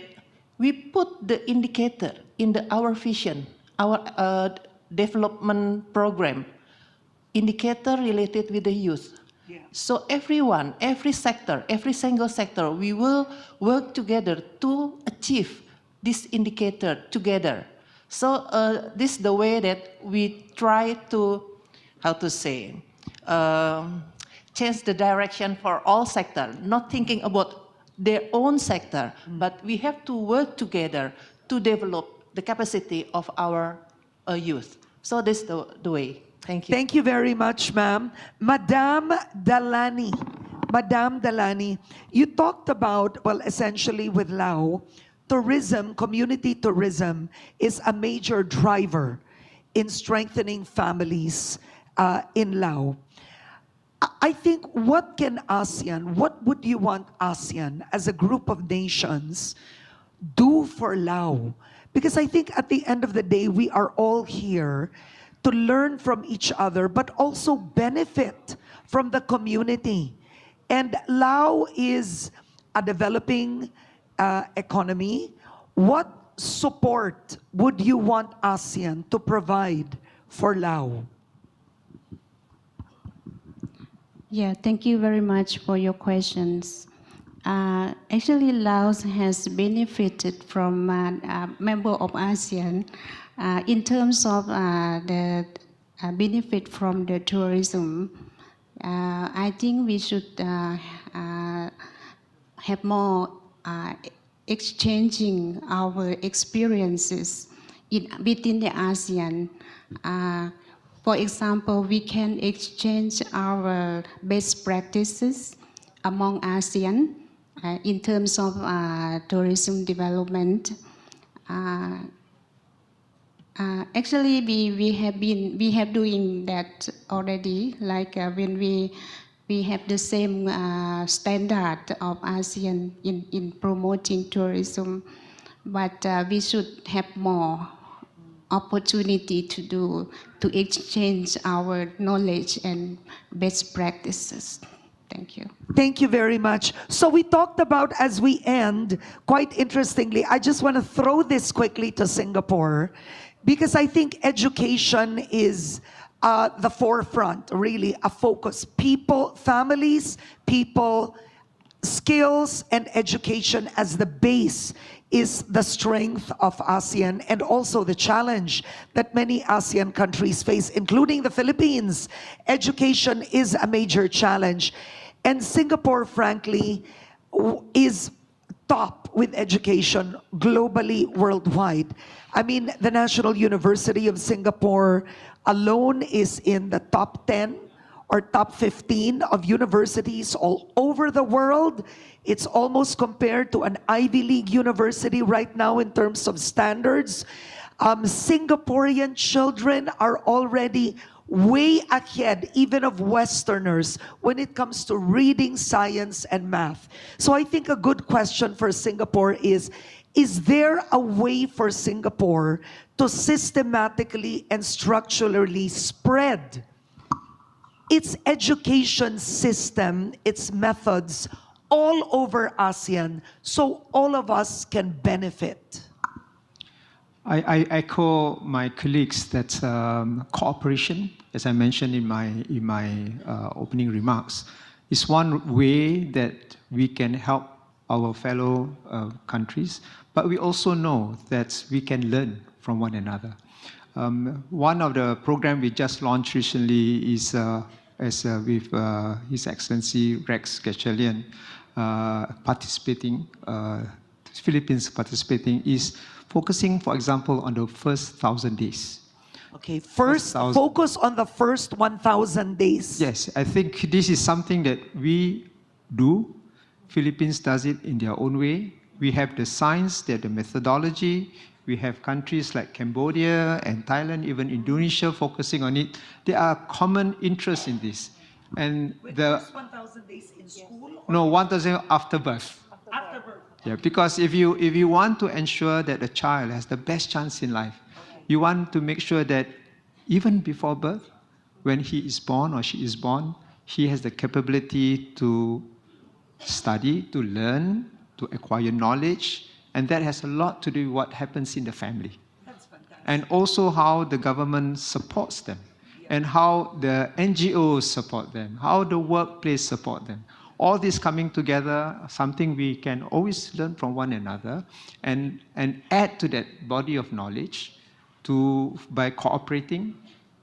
we put the indicator in our vision, our development program, indicator related with the youth. Yeah. So everyone, every sector, every single sector, we will work together to achieve this indicator together. So this is the way that we try to how to say, change the direction for all sectors, not thinking about their own sector, but we have to work together to develop the capacity of our youth. So this is the way. Thank you. Thank you very much, ma'am. Madame Dalani. Madame Dalani, you talked about, well, essentially with Lao, tourism, community tourism is a major driver in strengthening families in Lao. I think what can ASEAN, what would you want ASEAN as a group of nations do for Lao? Because I think at the end of the day, we are all here to learn from each other, but also benefit from the community. And Lao is a developing economy. What support would you want ASEAN to provide for Lao? Yeah, thank you very much for your questions. Actually, Laos has benefited from member of ASEAN in terms of the benefit from the tourism. I think we should have more exchanging our experiences within the ASEAN. For example, we can exchange our best practices among ASEAN in terms of tourism development. Actually, we have doing that already. Like when we have the same standard of ASEAN in promoting tourism, but we should have more opportunity to exchange our knowledge and best practices. Thank you. Thank you very much. So we talked about, as we end, quite interestingly, I just want to throw this quickly to Singapore, because I think education is the forefront, really, a focus. People, families, people, skills, and education as the base is the strength of ASEAN, and also the challenge that many ASEAN countries face, including the Philippines. Education is a major challenge. And Singapore, frankly, is top with education globally, worldwide. I mean, the National University of Singapore alone is in the top 10 or top 15 of universities all over the world. It's almost compared to an Ivy League university right now in terms of standards. Singaporean children are already way ahead even of Westerners when it comes to reading, science, and math. So I think a good question for Singapore is there a way for Singapore to systematically and structurally spread its education system, its methods, all over ASEAN so all of us can benefit? I echo my colleagues that cooperation, as I mentioned in my opening remarks, is one way that we can help our fellow countries, but we also know that we can learn from one another. One of the programs we just launched recently is with His Excellency Rex Gatchalian participating, Philippines participating, is focusing, for example, on the first 1,000 days. Okay, first focus on the first 1,000 days. Yes, I think this is something that we do. Philippines does it in their own way. We have the science, they have the methodology. We have countries like Cambodia and Thailand, even Indonesia, focusing on it. There are common interests in this. And the first 1,000 days in school? No, 1,000 after birth. After birth. Yeah, because if you want to ensure that a child has the best chance in life, you want to make sure that even before birth, when he is born or she is born, he has the capability to study, to learn, to acquire knowledge, and that has a lot to do with what happens in the family. That's fantastic. And also how the government supports them, and how the NGOs support them, how the workplace support them. All this coming together, something we can always learn from one another and add to that body of knowledge by cooperating,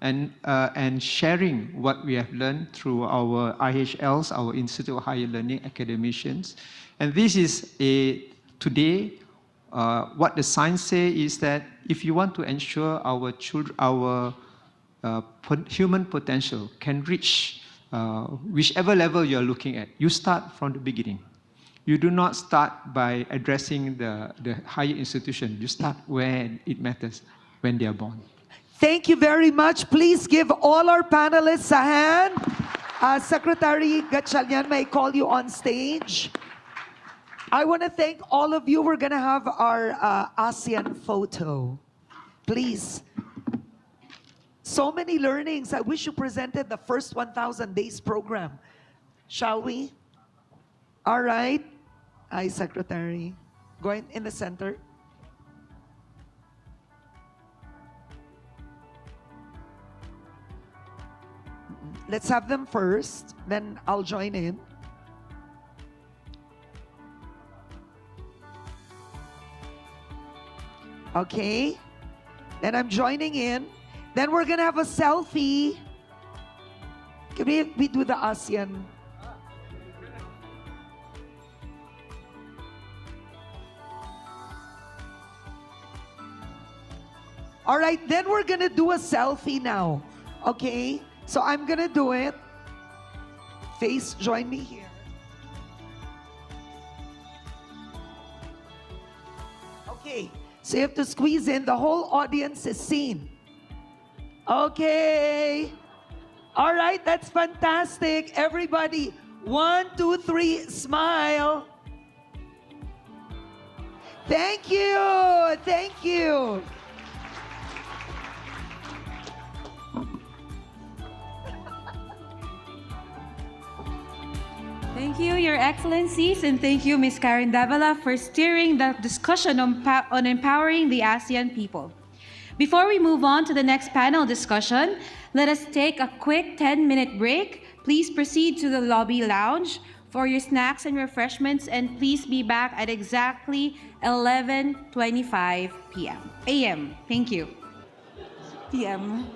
and sharing what we have learned through our IHLs, our Institute of Higher Learning academicians. And this is today, what the science say is that if you want to ensure our children, our human potential can reach whichever level you're looking at, you start from the beginning. You do not start by addressing the higher institution. You start where it matters, when they are born. Thank you very much. Please give all our panelists a hand. Secretary Gatchalian, may I call you on stage? I want to thank all of you. We're going to have our ASEAN photo. Please. So many learnings. I wish you presented the first 1,000 days program. Shall we? All right. Hi, Secretary. Going in the center. Let's have them first, then I'll join in. Okay. Then I'm joining in. Then we're gonna have a selfie. Can we do the ASEAN? All right, then we're gonna do a selfie now. Okay, so I'm gonna do it. Face, join me here. Okay, so you have to squeeze in. The whole audience is seen. Okay. All right, that's fantastic. Everybody, 1, 2, 3, smile. Thank you. Thank you. Thank you, Your Excellencies, and thank you, Ms. Karen Davila, for steering the discussion on empowering the ASEAN people. Before we move on to the next panel discussion, let us take a quick 10-minute break. Please proceed to the lobby lounge for your snacks and refreshments, and please be back at exactly 11:25 a.m. Thank you. PM.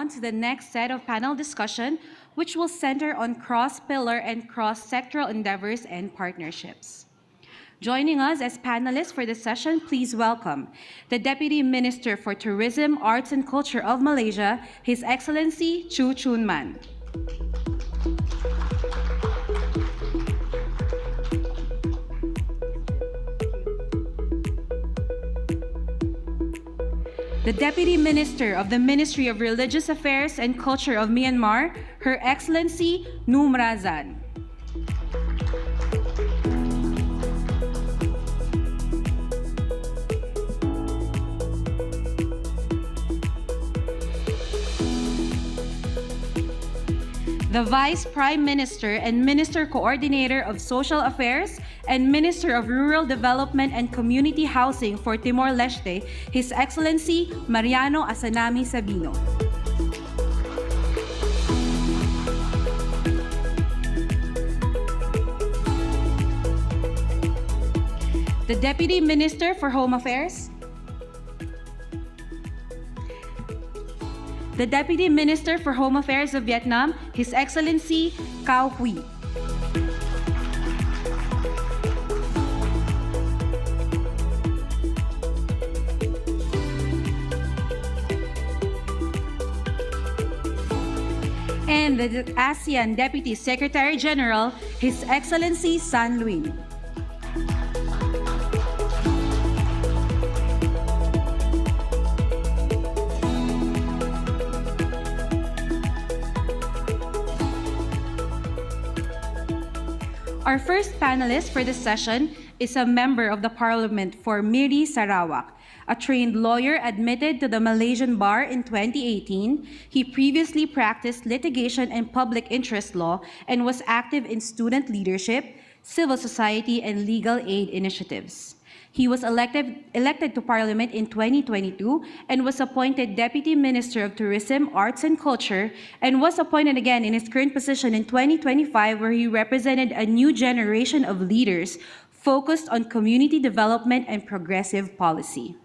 on to the next set of panel discussion, which will center on cross-pillar and cross-sectoral endeavors and partnerships. Joining us as panelists for this session, please welcome the Deputy Minister for Tourism, Arts and Culture of Malaysia, His Excellency Chu Chun Man. The Deputy Minister of the Ministry of Religious Affairs and Culture of Myanmar, Her Excellency Noom Razan. The Vice Prime Minister and Minister Coordinator of Social Affairs and Minister of Rural Development and Community Housing for Timor-Leste, His Excellency Mariano Asanami Sabino. The Deputy Minister for Home Affairs, the Deputy Minister for Home Affairs of Vietnam, His Excellency Cao Huy. And the ASEAN Deputy Secretary General, His Excellency San Luin. Our first panelist for this session is a member of the Parliament for Miri, Sarawak, a trained lawyer admitted to the Malaysian bar in 2018. He previously practiced litigation and public interest law and was active in student leadership, civil society, and legal aid initiatives. He was elected to Parliament in 2022 and was appointed Deputy Minister of Tourism, Arts and Culture, and was appointed again in his current position in 2025, where he represented a new generation of leaders focused on community development and progressive policy.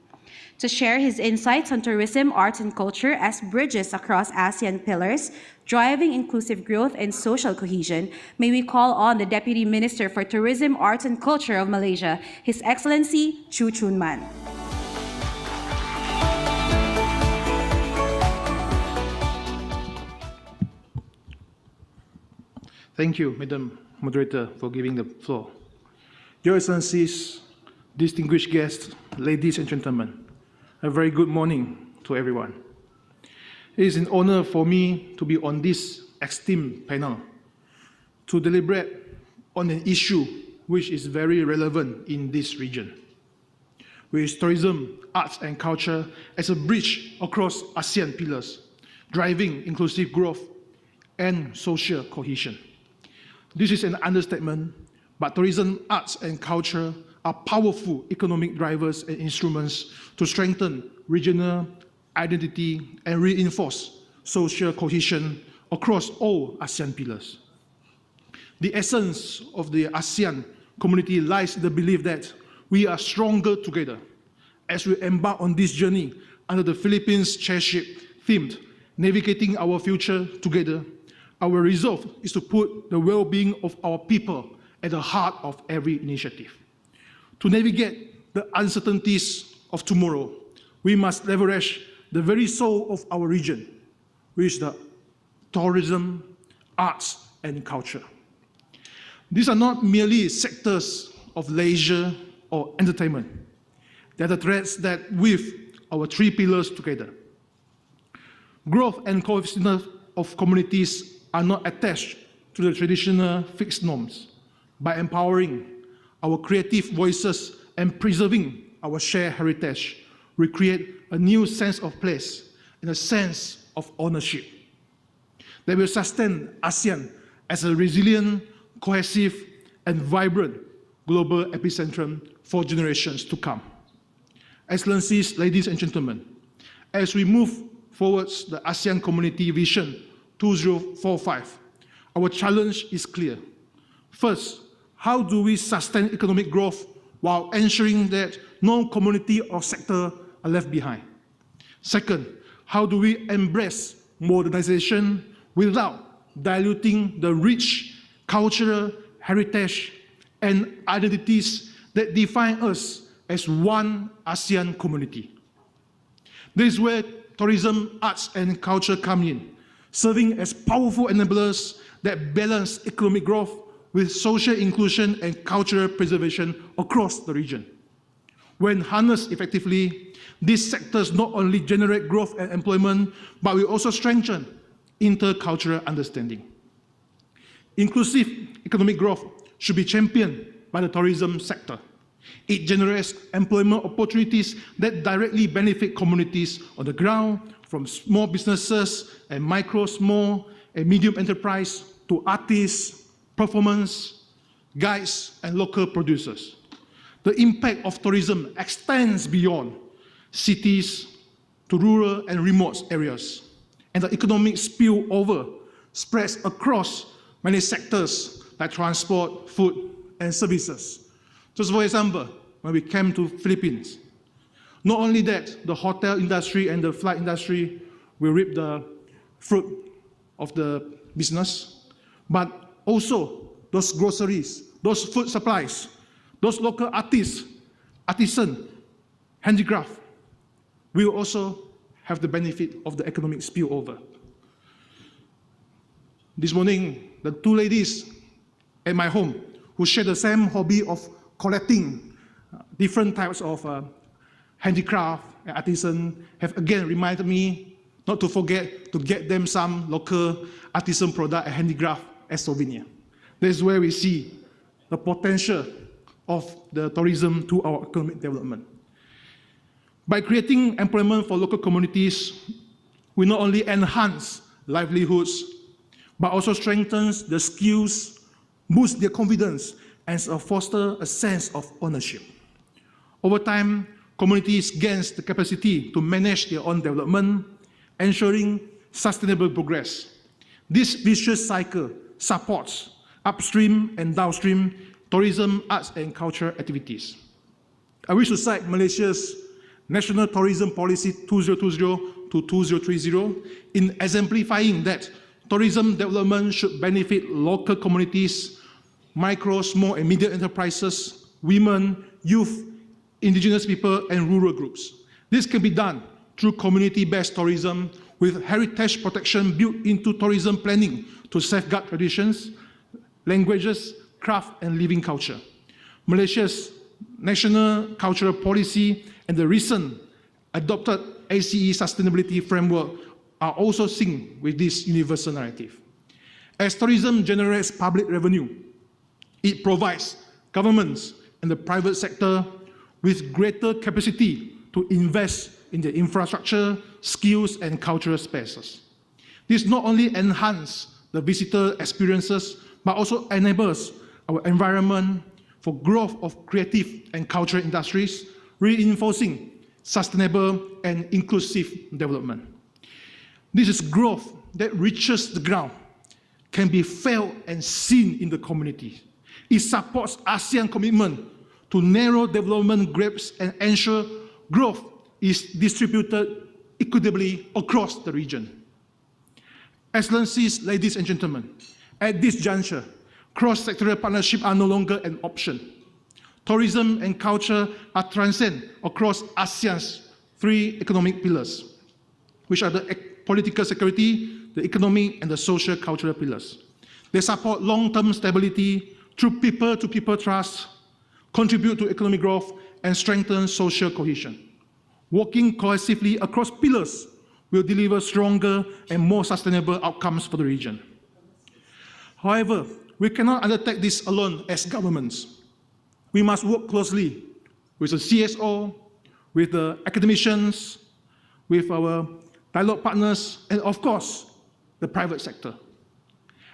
To share his insights on tourism, arts, and culture as bridges across ASEAN pillars, driving inclusive growth and social cohesion, may we call on the Deputy Minister for Tourism, Arts, and Culture of Malaysia, His Excellency Chu Chun Man. Thank you, Madam Moderator, for giving the floor. Your Excellencies, distinguished guests, ladies and gentlemen, a very good morning to everyone. It is an honor for me to be on this esteemed panel to deliberate on an issue which is very relevant in this region, with tourism, arts and culture as a bridge across ASEAN pillars, driving inclusive growth and social cohesion. This is an understatement, but tourism, arts and culture are powerful economic drivers and instruments to strengthen regional identity and reinforce social cohesion across all ASEAN pillars. The essence of the ASEAN community lies in the belief that we are stronger together. As we embark on this journey under the Philippines chairship themed Navigating Our Future Together, our resolve is to put the well-being of our people at the heart of every initiative. To navigate the uncertainties of tomorrow, we must leverage the very soul of our region, which is the tourism, arts, and culture. These are not merely sectors of leisure or entertainment. They are the threads that weave our three pillars together. Growth and cohesiveness of communities are not attached to the traditional fixed norms. By empowering our creative voices and preserving our shared heritage, we create a new sense of place and a sense of ownership that will sustain ASEAN as a resilient, cohesive, and vibrant global epicentrum for generations to come. Excellencies, ladies and gentlemen, as we move towards the ASEAN Community Vision 2045, our challenge is clear. First, how do we sustain economic growth while ensuring that no community or sector are left behind? Second, how do we embrace modernization without diluting the rich cultural heritage and identities that define us as one ASEAN community. This is where tourism, arts, and culture come in, serving as powerful enablers that balance economic growth with social inclusion and cultural preservation across the region. When harnessed effectively, these sectors not only generate growth and employment, but will also strengthen intercultural understanding. Inclusive economic growth should be championed by the tourism sector. It generates employment opportunities that directly benefit communities on the ground, from small businesses and micro, small, and medium enterprise to artists, performance, guides, and local producers. The impact of tourism extends beyond cities to rural and remote areas, and the economic spillover spreads across many sectors like transport, food, and services. Just for example, when we came to Philippines, not only that, the hotel industry and the flight industry will reap the fruit of the business, but also those groceries, those food supplies, those local artists, artisan, handicraft, will also have the benefit of the economic spillover. This morning, the two ladies at my home who share the same hobby of collecting different types of handicraft and artisan have again reminded me not to forget to get them some local artisan product and handicraft as souvenir. This is where we see the potential of the tourism to our economic development. By creating employment for local communities, we not only enhance livelihoods, but also strengthens the skills, boost their confidence, and foster a sense of ownership. Over time, communities gain the capacity to manage their own development, ensuring sustainable progress. This vicious cycle supports upstream and downstream tourism, arts, and culture activities. I wish to cite Malaysia's National Tourism Policy 2020 to 2030 in exemplifying that tourism development should benefit local communities, micro, small, and medium enterprises, women, youth, indigenous people, and rural groups. This can be done through community-based tourism with heritage protection built into tourism planning to safeguard traditions, languages, craft, and living culture. Malaysia's National Cultural Policy and the recent adopted ACE Sustainability Framework are also synced with this universal narrative. As tourism generates public revenue, it provides governments and the private sector with greater capacity to invest in the infrastructure, skills, and cultural spaces. This not only enhances the visitor experiences, but also enables our environment for growth of creative and cultural industries, reinforcing sustainable and inclusive development. This is growth that reaches the ground, can be felt and seen in the community. It supports ASEAN commitment to narrow development gaps and ensure growth is distributed equitably across the region. Excellencies, ladies and gentlemen, at this juncture, cross-sectoral partnerships are no longer an option. Tourism and culture are transcend across ASEAN's three economic pillars, which are the political security, the economic, and the social cultural pillars. They support long-term stability through people-to-people trust, contribute to economic growth, and strengthen social cohesion. Working cohesively across pillars will deliver stronger and more sustainable outcomes for the region. However, we cannot undertake this alone as governments. We must work closely with the CSO, with the academicians, with our dialogue partners, and of course, the private sector,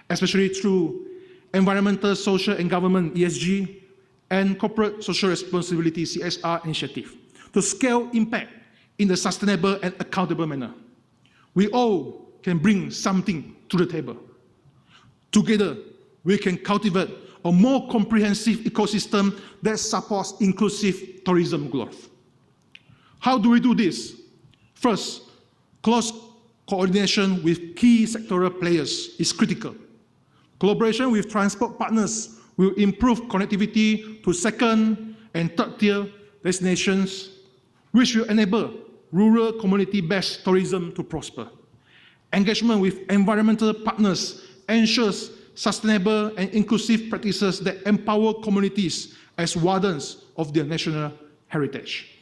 especially through environmental, social, and government ESG, and corporate social responsibility CSR initiative to scale impact in a sustainable and accountable manner. We all can bring something to the table. Together, we can cultivate a more comprehensive ecosystem that supports inclusive tourism growth. How do we do this? First, close coordination with key sectoral players is critical. Collaboration with transport partners will improve connectivity to second and third-tier destinations, which will enable rural community-based tourism to prosper. Engagement with environmental partners ensures sustainable and inclusive practices that empower communities as wardens of their national heritage.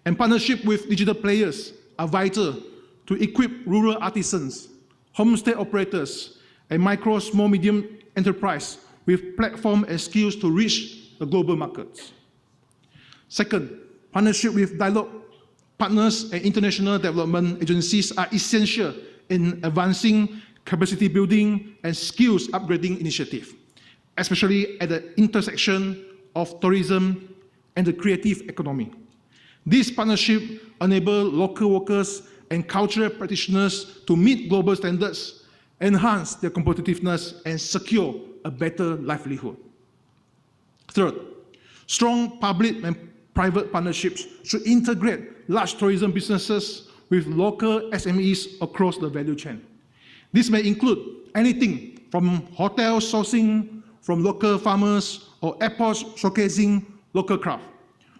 And partnership with digital players are vital to equip rural artisans, homestay operators, and micro, small, medium enterprise with platform and skills to reach the global markets. Second, partnership with dialogue partners and international development agencies are essential in advancing capacity building and skills upgrading initiatives, especially at the intersection of tourism and the creative economy. This partnership enables local workers and cultural practitioners to meet global standards, enhance their competitiveness, and secure a better livelihood. Third, strong public and private partnerships should integrate large tourism businesses with local SMEs across the value chain. This may include anything from hotel sourcing from local farmers or airports showcasing local craft.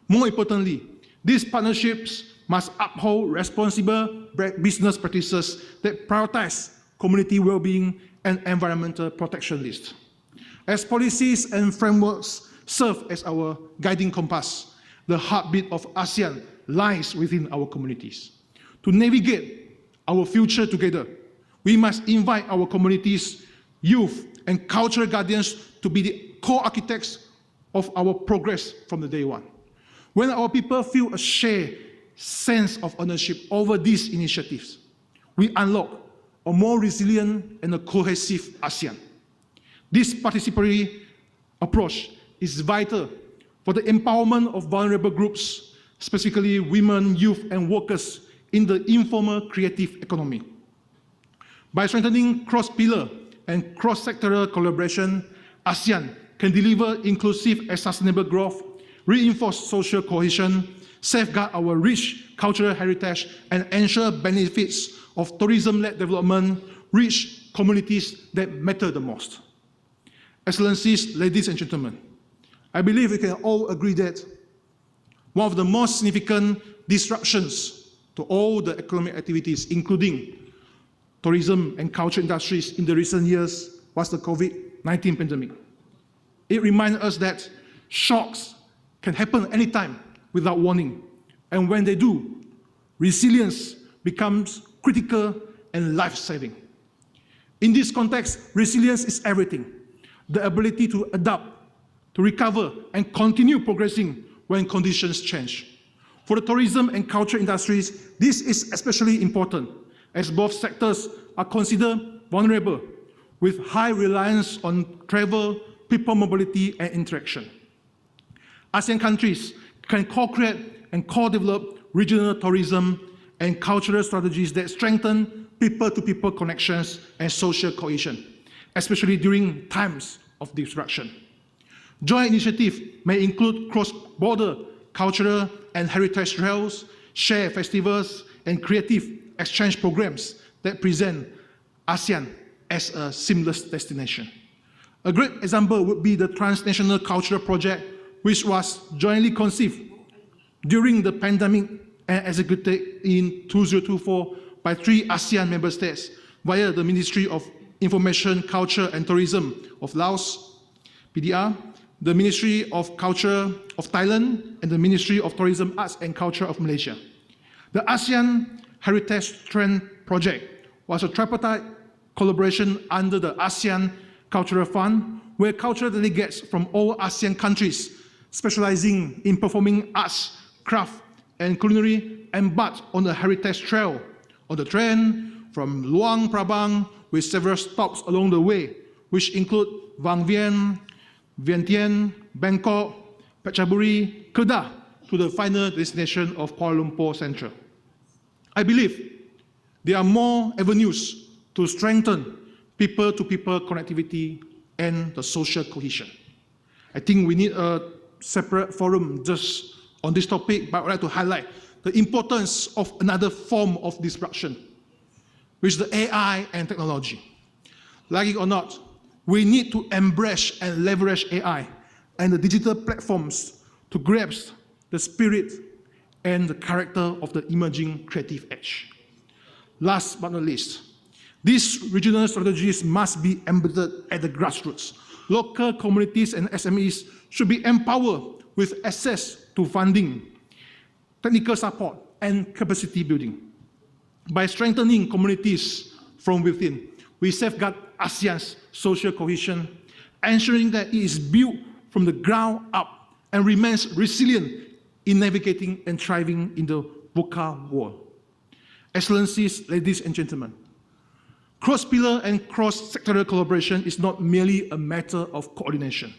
More importantly, these partnerships must uphold responsible business practices that prioritize community well-being and environmental protectionists. As policies and frameworks serve as our guiding compass, the heartbeat of ASEAN lies within our communities. To navigate our future together, we must invite our communities, youth, and cultural guardians to be the co-architects of our progress from the day one. When our people feel a shared sense of ownership over these initiatives, we unlock a more resilient and a cohesive ASEAN. This participatory approach is vital for the empowerment of vulnerable groups, specifically women, youth, and workers in the informal creative economy. By strengthening cross-pillar and cross-sectoral collaboration, ASEAN can deliver inclusive and sustainable growth, reinforce social cohesion, safeguard our rich cultural heritage, and ensure benefits of tourism-led development reach communities that matter the most. Excellencies, ladies and gentlemen, I believe we can all agree that one of the most significant disruptions to all the economic activities, including tourism and culture industries in the recent years, was the COVID-19 pandemic. It reminded us that shocks can happen anytime without warning, and when they do, resilience becomes critical and life-saving. In this context, resilience is everything. The ability to adapt, to recover, and continue progressing when conditions change. For the tourism and culture industries, this is especially important, as both sectors are considered vulnerable, with high reliance on travel, people mobility, and interaction. ASEAN countries can co-create and co-develop regional tourism and cultural strategies that strengthen people-to-people connections and social cohesion, especially during times of disruption. Joint initiatives may include cross-border cultural and heritage trails, shared festivals, and creative exchange programs that present ASEAN as a seamless destination. A great example would be the transnational cultural project, which was jointly conceived during the pandemic and executed in 2024 by 3 ASEAN member states via the Ministry of Information, Culture and Tourism of Laos, PDR, the Ministry of Culture of Thailand, and the Ministry of Tourism, Arts and Culture of Malaysia. The ASEAN Heritage Trend Project was a tripartite collaboration under the ASEAN Cultural Fund, where cultural delegates from all ASEAN countries specializing in performing arts, craft, and culinary embarked on the heritage trail on the train from Luang Prabang with several stops along the way, which include Vang Vieng, Vientiane, Bangkok, Phetchaburi, Kedah, to the final destination of Kuala Lumpur Central. I believe there are more avenues to strengthen people-to-people connectivity and the social cohesion. I think we need a separate forum just on this topic, but I would like to highlight the importance of another form of disruption, with the AI and technology. Like it or not, we need to embrace and leverage AI and the digital platforms to grasp the spirit and the character of the emerging creative age. Last but not least, these regional strategies must be embedded at the grassroots. Local communities and SMEs should be empowered with access to funding, technical support, and capacity building. By strengthening communities from within, we safeguard ASEAN's social cohesion, ensuring that it is built from the ground up and remains resilient in navigating and thriving in the VUCA world. Excellencies, ladies and gentlemen, cross-pillar and cross-sectoral collaboration is not merely a matter of coordination.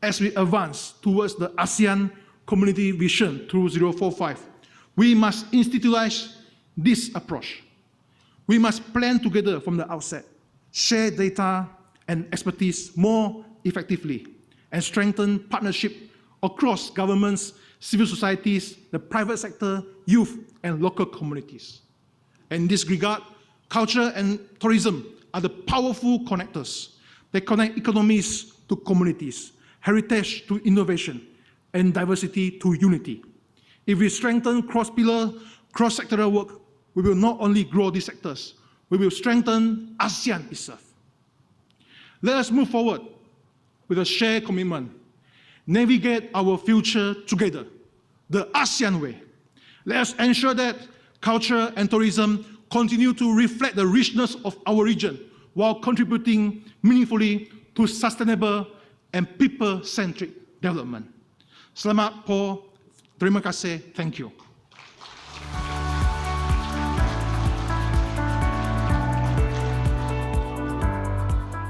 As we advance towards the ASEAN Community Vision 2045, we must institutionalize this approach. We must plan together from the outset, share data and expertise more effectively, and strengthen partnership across governments, civil societies, the private sector, youth, and local communities. In this regard, culture and tourism are the powerful connectors. They connect economies to communities, heritage to innovation, and diversity to unity. If we strengthen cross-pillar, cross-sectoral work, we will not only grow these sectors, we will strengthen ASEAN itself. Let us move forward with a shared commitment. Navigate our future together, the ASEAN way. Let us ensure that culture and tourism continue to reflect the richness of our region while contributing meaningfully to sustainable and people-centric development. Selamat po, terima kasih, thank you.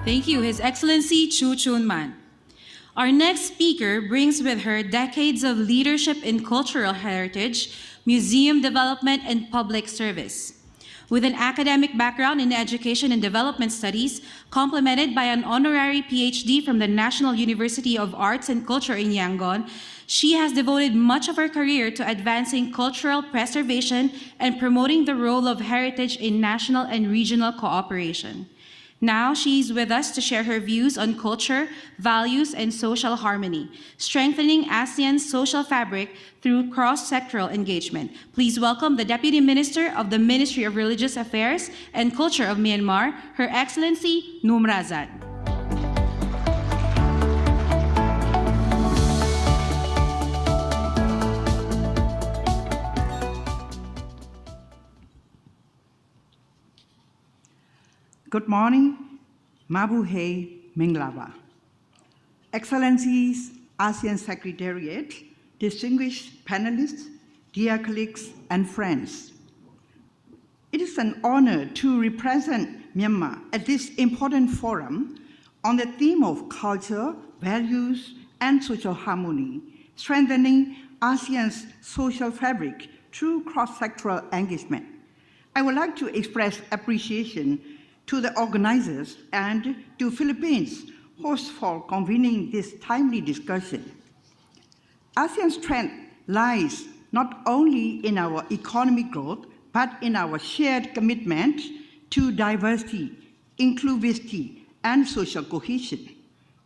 Thank you, His Excellency Chu Chun-man. Our next speaker brings with her decades of leadership in cultural heritage, museum development, and public service. With an academic background in education and development studies, complemented by an honorary PhD from the National University of Arts and Culture in Yangon, she has devoted much of her career to advancing cultural preservation and promoting the role of heritage in national and regional cooperation. Now she's with us to share her views on culture, values, and social harmony, strengthening ASEAN's social fabric through cross-sectoral engagement. Please welcome the Deputy Minister of the Ministry of Religious Affairs and Culture of Myanmar, Her Excellency Numrazan. Good morning, Mabuhay Minglava. Excellencies, ASEAN Secretariat, distinguished panelists, dear colleagues and friends. It is an honor to represent Myanmar at this important forum on the theme of culture, values, and social harmony, strengthening ASEAN's social fabric through cross-sectoral engagement. I would like to express appreciation to the organizers and to Philippines hosts for convening this timely discussion. ASEAN's strength lies not only in our economic growth, but in our shared commitment to diversity, inclusivity, and social cohesion.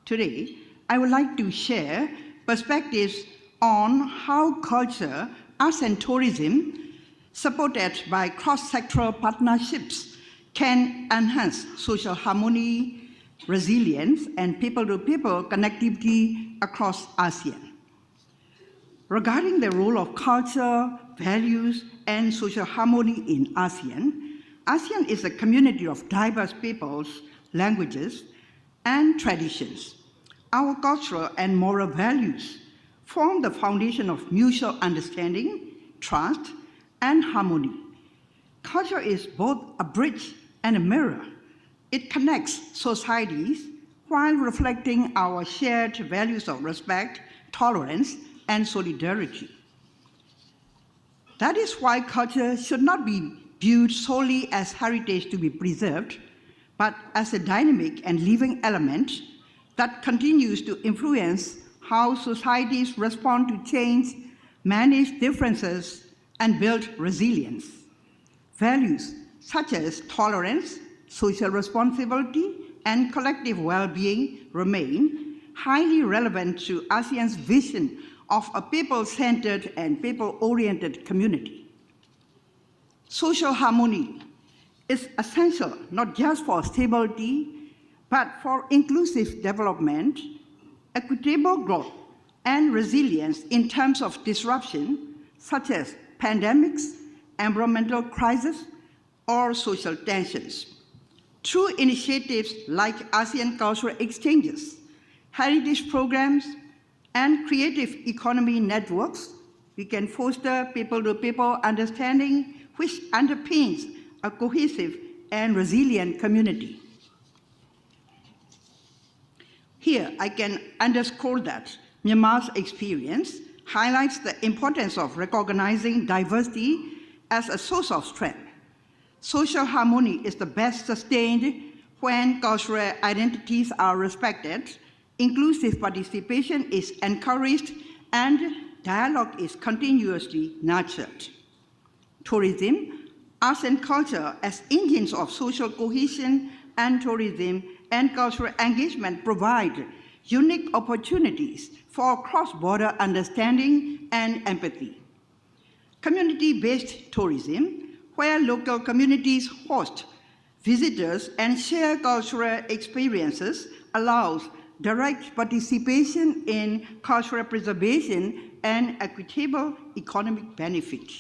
Today, I would like to share perspectives on how culture, arts, and tourism, supported by cross-sectoral partnerships, can enhance social harmony, resilience, and people-to-people connectivity across ASEAN. Regarding the role of culture, values, and social harmony in ASEAN, ASEAN is a community of diverse peoples, languages, and traditions. Our cultural and moral values form the foundation of mutual understanding, trust, and harmony. Culture is both a bridge and a mirror. It connects societies while reflecting our shared values of respect, tolerance, and solidarity. That is why culture should not be viewed solely as heritage to be preserved, but as a dynamic and living element that continues to influence how societies respond to change, manage differences, and build resilience. Values such as tolerance, social responsibility, and collective well-being remain highly relevant to ASEAN's vision of a people-centered and people-oriented community. Social harmony is essential not just for stability, but for inclusive development, equitable growth, and resilience in terms of disruption, such as pandemics, environmental crises, or social tensions. Through initiatives like ASEAN cultural exchanges, heritage programs, and creative economy networks, we can foster people-to-people understanding which underpins a cohesive and resilient community. Here, I can underscore that Myanmar's experience highlights the importance of recognizing diversity as a source of strength. Social harmony is the best sustained when cultural identities are respected, inclusive participation is encouraged, and dialogue is continuously nurtured. Tourism, arts and culture as engines of social cohesion, and tourism and cultural engagement provide unique opportunities for cross-border understanding and empathy. Community-based tourism, where local communities host visitors and share cultural experiences, allows direct participation in cultural preservation and equitable economic benefit.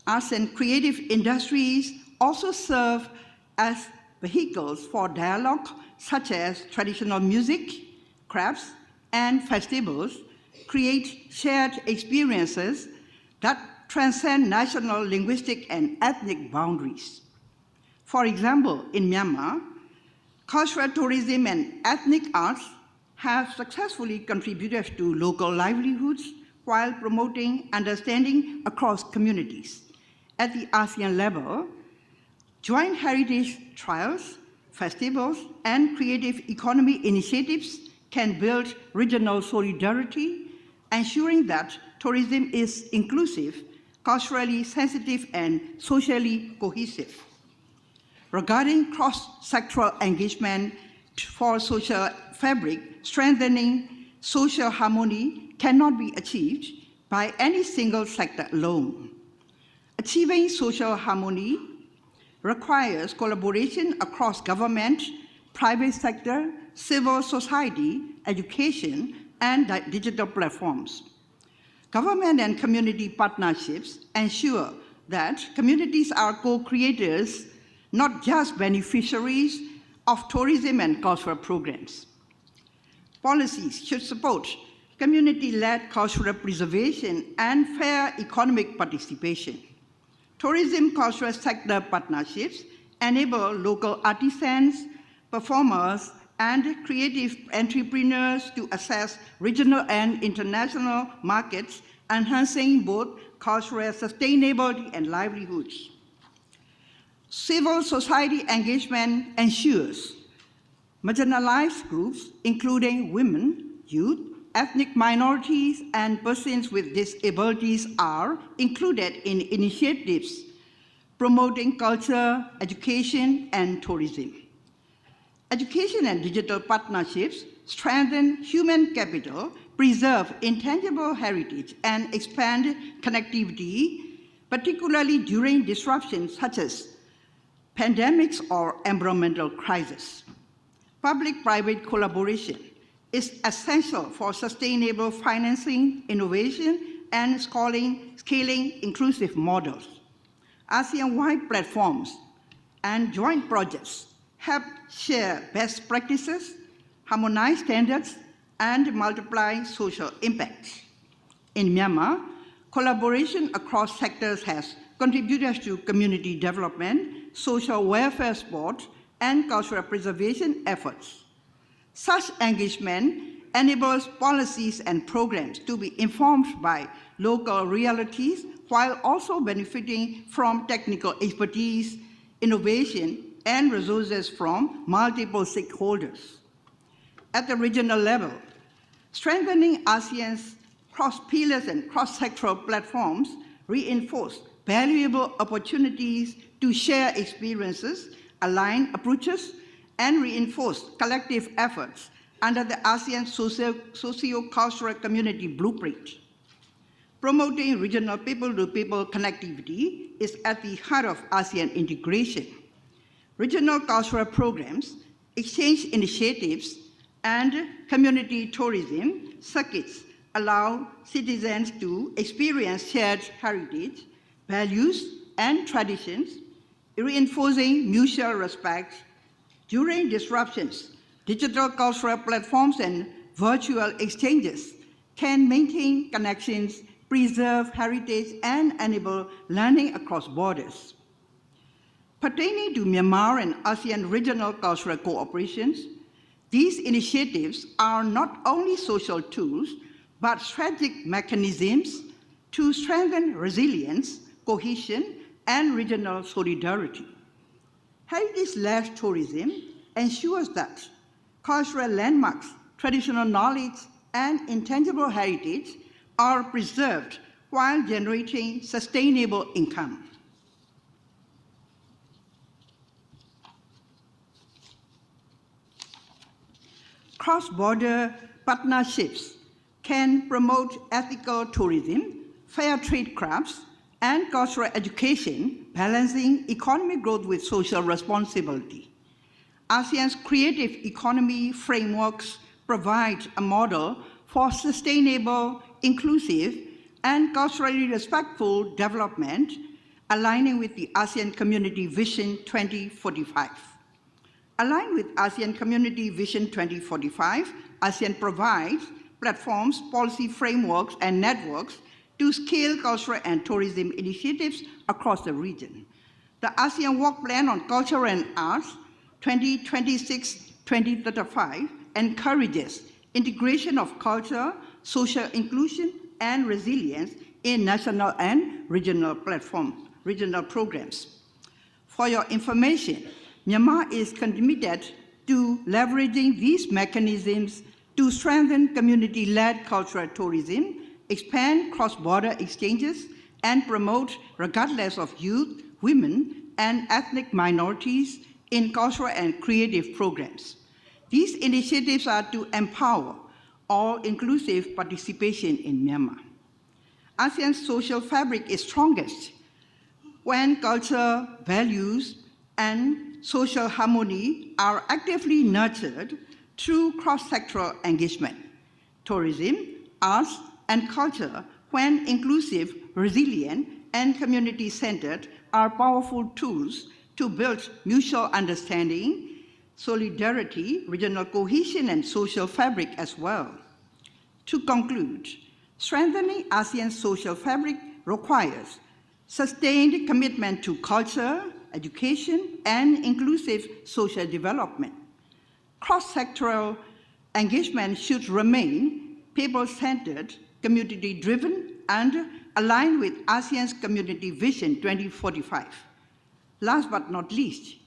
Arts and creative industries also serve as vehicles for dialogue, such as traditional music, crafts, and festivals, create shared experiences that transcend national, linguistic, and ethnic boundaries. For example, in Myanmar, cultural tourism and ethnic arts have successfully contributed to local livelihoods while promoting understanding across communities. At the ASEAN level, joint heritage trials, festivals, and creative economy initiatives can build regional solidarity, ensuring that tourism is inclusive, culturally sensitive, and socially cohesive. Regarding cross-sectoral engagement for social fabric, strengthening social harmony cannot be achieved by any single sector alone. Achieving social harmony requires collaboration across government, private sector, civil society, education, and digital platforms. Government and community partnerships ensure that communities are co-creators, not just beneficiaries of tourism and cultural programs. Policies should support community-led cultural preservation and fair economic participation. Tourism cultural sector partnerships enable local artisans, performers, and creative entrepreneurs to access regional and international markets, enhancing both cultural sustainability and livelihoods. Civil society engagement ensures marginalized groups, including women, youth, ethnic minorities, and persons with disabilities, are included in initiatives promoting culture, education, and tourism. Education and digital partnerships strengthen human capital, preserve intangible heritage, and expand connectivity, particularly during disruptions such as pandemics or environmental crises. Public-private collaboration is essential for sustainable financing, innovation, and scaling inclusive models. ASEAN-wide platforms and joint projects help share best practices, harmonize standards, and multiply social impact. In Myanmar, collaboration across sectors has contributed to community development, social welfare support, and cultural preservation efforts. Such engagement enables policies and programs to be informed by local realities while also benefiting from technical expertise, innovation, and resources from multiple stakeholders. At the regional level, strengthening ASEAN's cross-pillars and cross-sectoral platforms reinforce valuable opportunities to share experiences, align approaches, and reinforce collective efforts under the ASEAN Socio-Cultural Community Blueprint. Promoting regional people-to-people connectivity is at the heart of ASEAN integration. Regional cultural programs, exchange initiatives, and community tourism circuits allow citizens to experience shared heritage, values, and traditions, reinforcing mutual respect. During disruptions, digital cultural platforms and virtual exchanges can maintain connections, preserve heritage, and enable learning across borders. Pertaining to Myanmar and ASEAN regional cultural cooperations, these initiatives are not only social tools, but strategic mechanisms to strengthen resilience, cohesion, and regional solidarity. Heritage-led tourism ensures that cultural landmarks, traditional knowledge, and intangible heritage are preserved while generating sustainable income. Cross-border partnerships can promote ethical tourism, fair trade crafts, and cultural education, balancing economic growth with social responsibility. ASEAN's creative economy frameworks provide a model for sustainable, inclusive, and culturally respectful development, aligning with the ASEAN Community Vision 2045. Aligned with ASEAN Community Vision 2045, ASEAN provides platforms, policy frameworks, and networks to scale cultural and tourism initiatives across the region. The ASEAN Work Plan on Culture and Arts 2026-2035 encourages integration of culture, social inclusion, and resilience in national and regional programs. For your information, Myanmar is committed to leveraging these mechanisms to strengthen community-led cultural tourism, expand cross-border exchanges, and promote regardless of youth, women, and ethnic minorities in cultural and creative programs. These initiatives are to empower all-inclusive participation in Myanmar. ASEAN's social fabric is strongest when culture, values, and social harmony are actively nurtured through cross-sectoral engagement. Tourism, arts, and culture, when inclusive, resilient, and community-centered, are powerful tools to build mutual understanding, solidarity, regional cohesion, and social fabric as well. To conclude, strengthening ASEAN's social fabric requires sustained commitment to culture, education, and inclusive social development. Cross-sectoral engagement should remain people-centered, community-driven, and aligned with ASEAN's Community Vision 2045. Last but not least,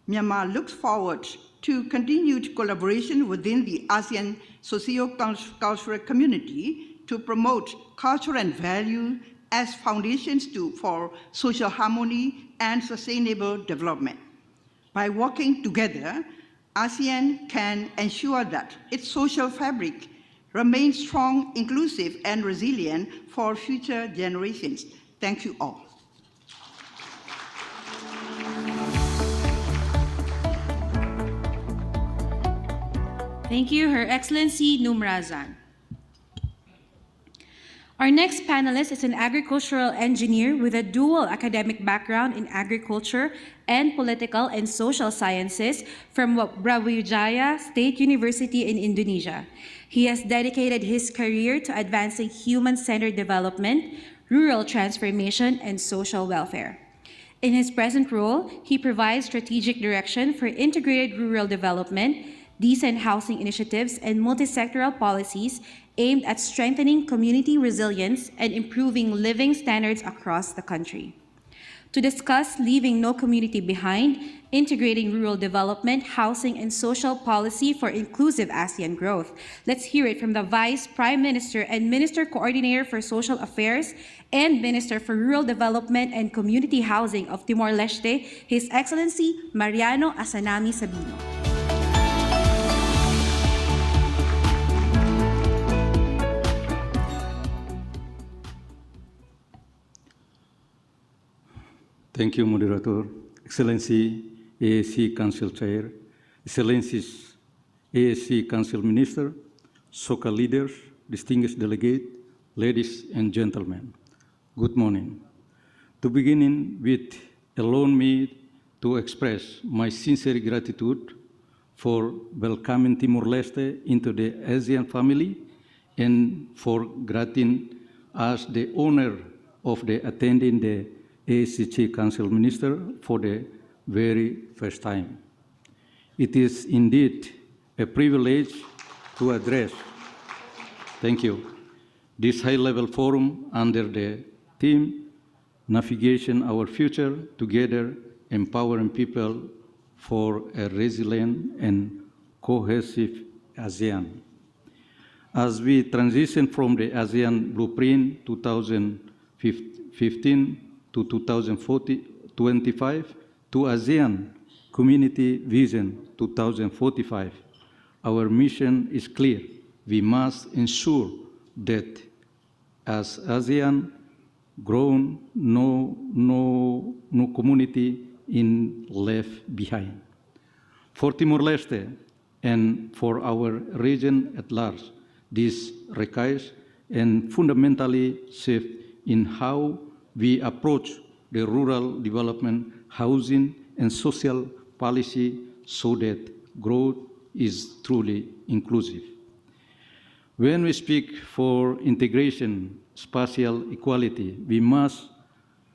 Myanmar looks forward to continued collaboration within the ASEAN socio-cultural community to promote culture and value as foundations for social harmony and sustainable development. By working together, ASEAN can ensure that its social fabric remains strong, inclusive, and resilient for future generations. Thank you all. Thank you, Her Excellency Numrazan. Our next panelist is an agricultural engineer with a dual academic background in agriculture and political and social sciences from Brawijaya State University in Indonesia. He has dedicated his career to advancing human-centered development, rural transformation, and social welfare. In his present role, he provides strategic direction for integrated rural development, decent housing initiatives, and multi-sectoral policies aimed at strengthening community resilience and improving living standards across the country. to discuss leaving no community behind, integrating rural development, housing, and social policy for inclusive ASEAN growth. Let's hear it from the Vice Prime Minister and Minister Coordinator for Social Affairs and Minister for Rural Development and Community Housing of Timor-Leste, His Excellency Mariano Asanami Sabino. Thank you, Moderator. Excellency, ASCC Council Chair, Excellencies, ASCC Council Minister, SOCA leaders, distinguished delegate, ladies and gentlemen, good morning. To begin with, allow me to express my sincere gratitude for welcoming Timor-Leste into the ASEAN family and for granting us the honor of attending the ASCC Council Minister for the very first time. It is indeed a privilege to address, thank you, this high-level forum under the theme, Navigation Our Future Together, Empowering People for a Resilient and Cohesive ASEAN. As we transition from the ASEAN Blueprint 2015 to 2025 to ASEAN Community Vision 2045, our mission is clear. We must ensure that as ASEAN grows, no community is left behind. For Timor-Leste and for our region at large, this requires a fundamentally shift in how we approach the rural development, housing, and social policy so that growth is truly inclusive. When we speak for integration, spatial equality, we must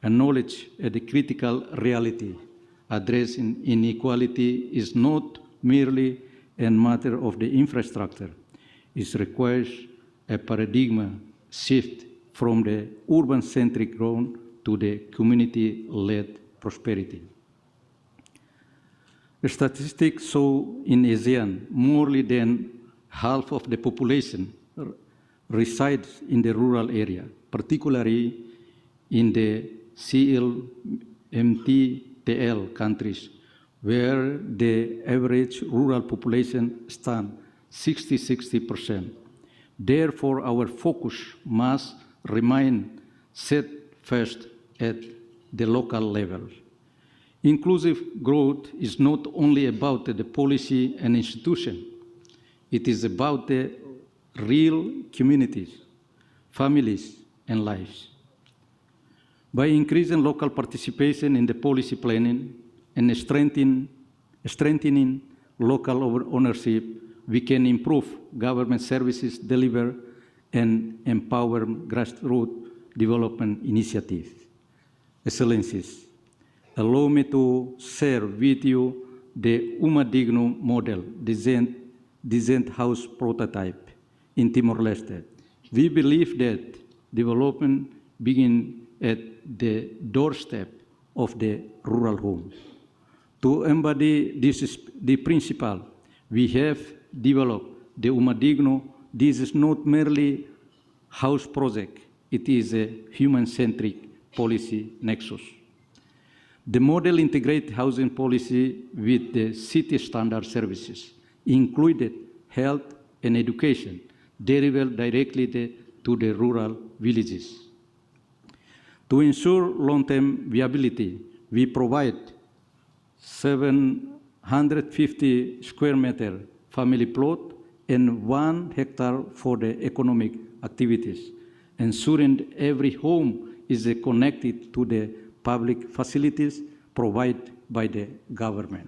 acknowledge the critical reality. Addressing inequality is not merely a matter of the infrastructure. It requires a paradigm shift from the urban-centric growth to the community-led prosperity. The statistics show in ASEAN more than half of the population resides in the rural area, particularly in the CLMTL countries, where the average rural population stands 60%. Therefore, our focus must remain set first at the local level. Inclusive growth is not only about the policy and institution. It is about the real communities, families, and lives. By increasing local participation in the policy planning and strengthening local ownership, we can improve government services delivered and empower grassroots development initiatives. Excellencies, allow me to share with you the Umadigno model, decent house prototype in Timor-Leste. We believe that development begins at the doorstep of the rural home. To embody the principle, we have developed the Umadigno. This is not merely house project, it is a human-centric policy nexus. The model integrates housing policy with the city standard services, included health and education, delivered directly to the rural villages. To ensure long-term viability, we provide 750 square meter family plot and 1 hectare for the economic activities, ensuring every home is connected to the public facilities provided by the government.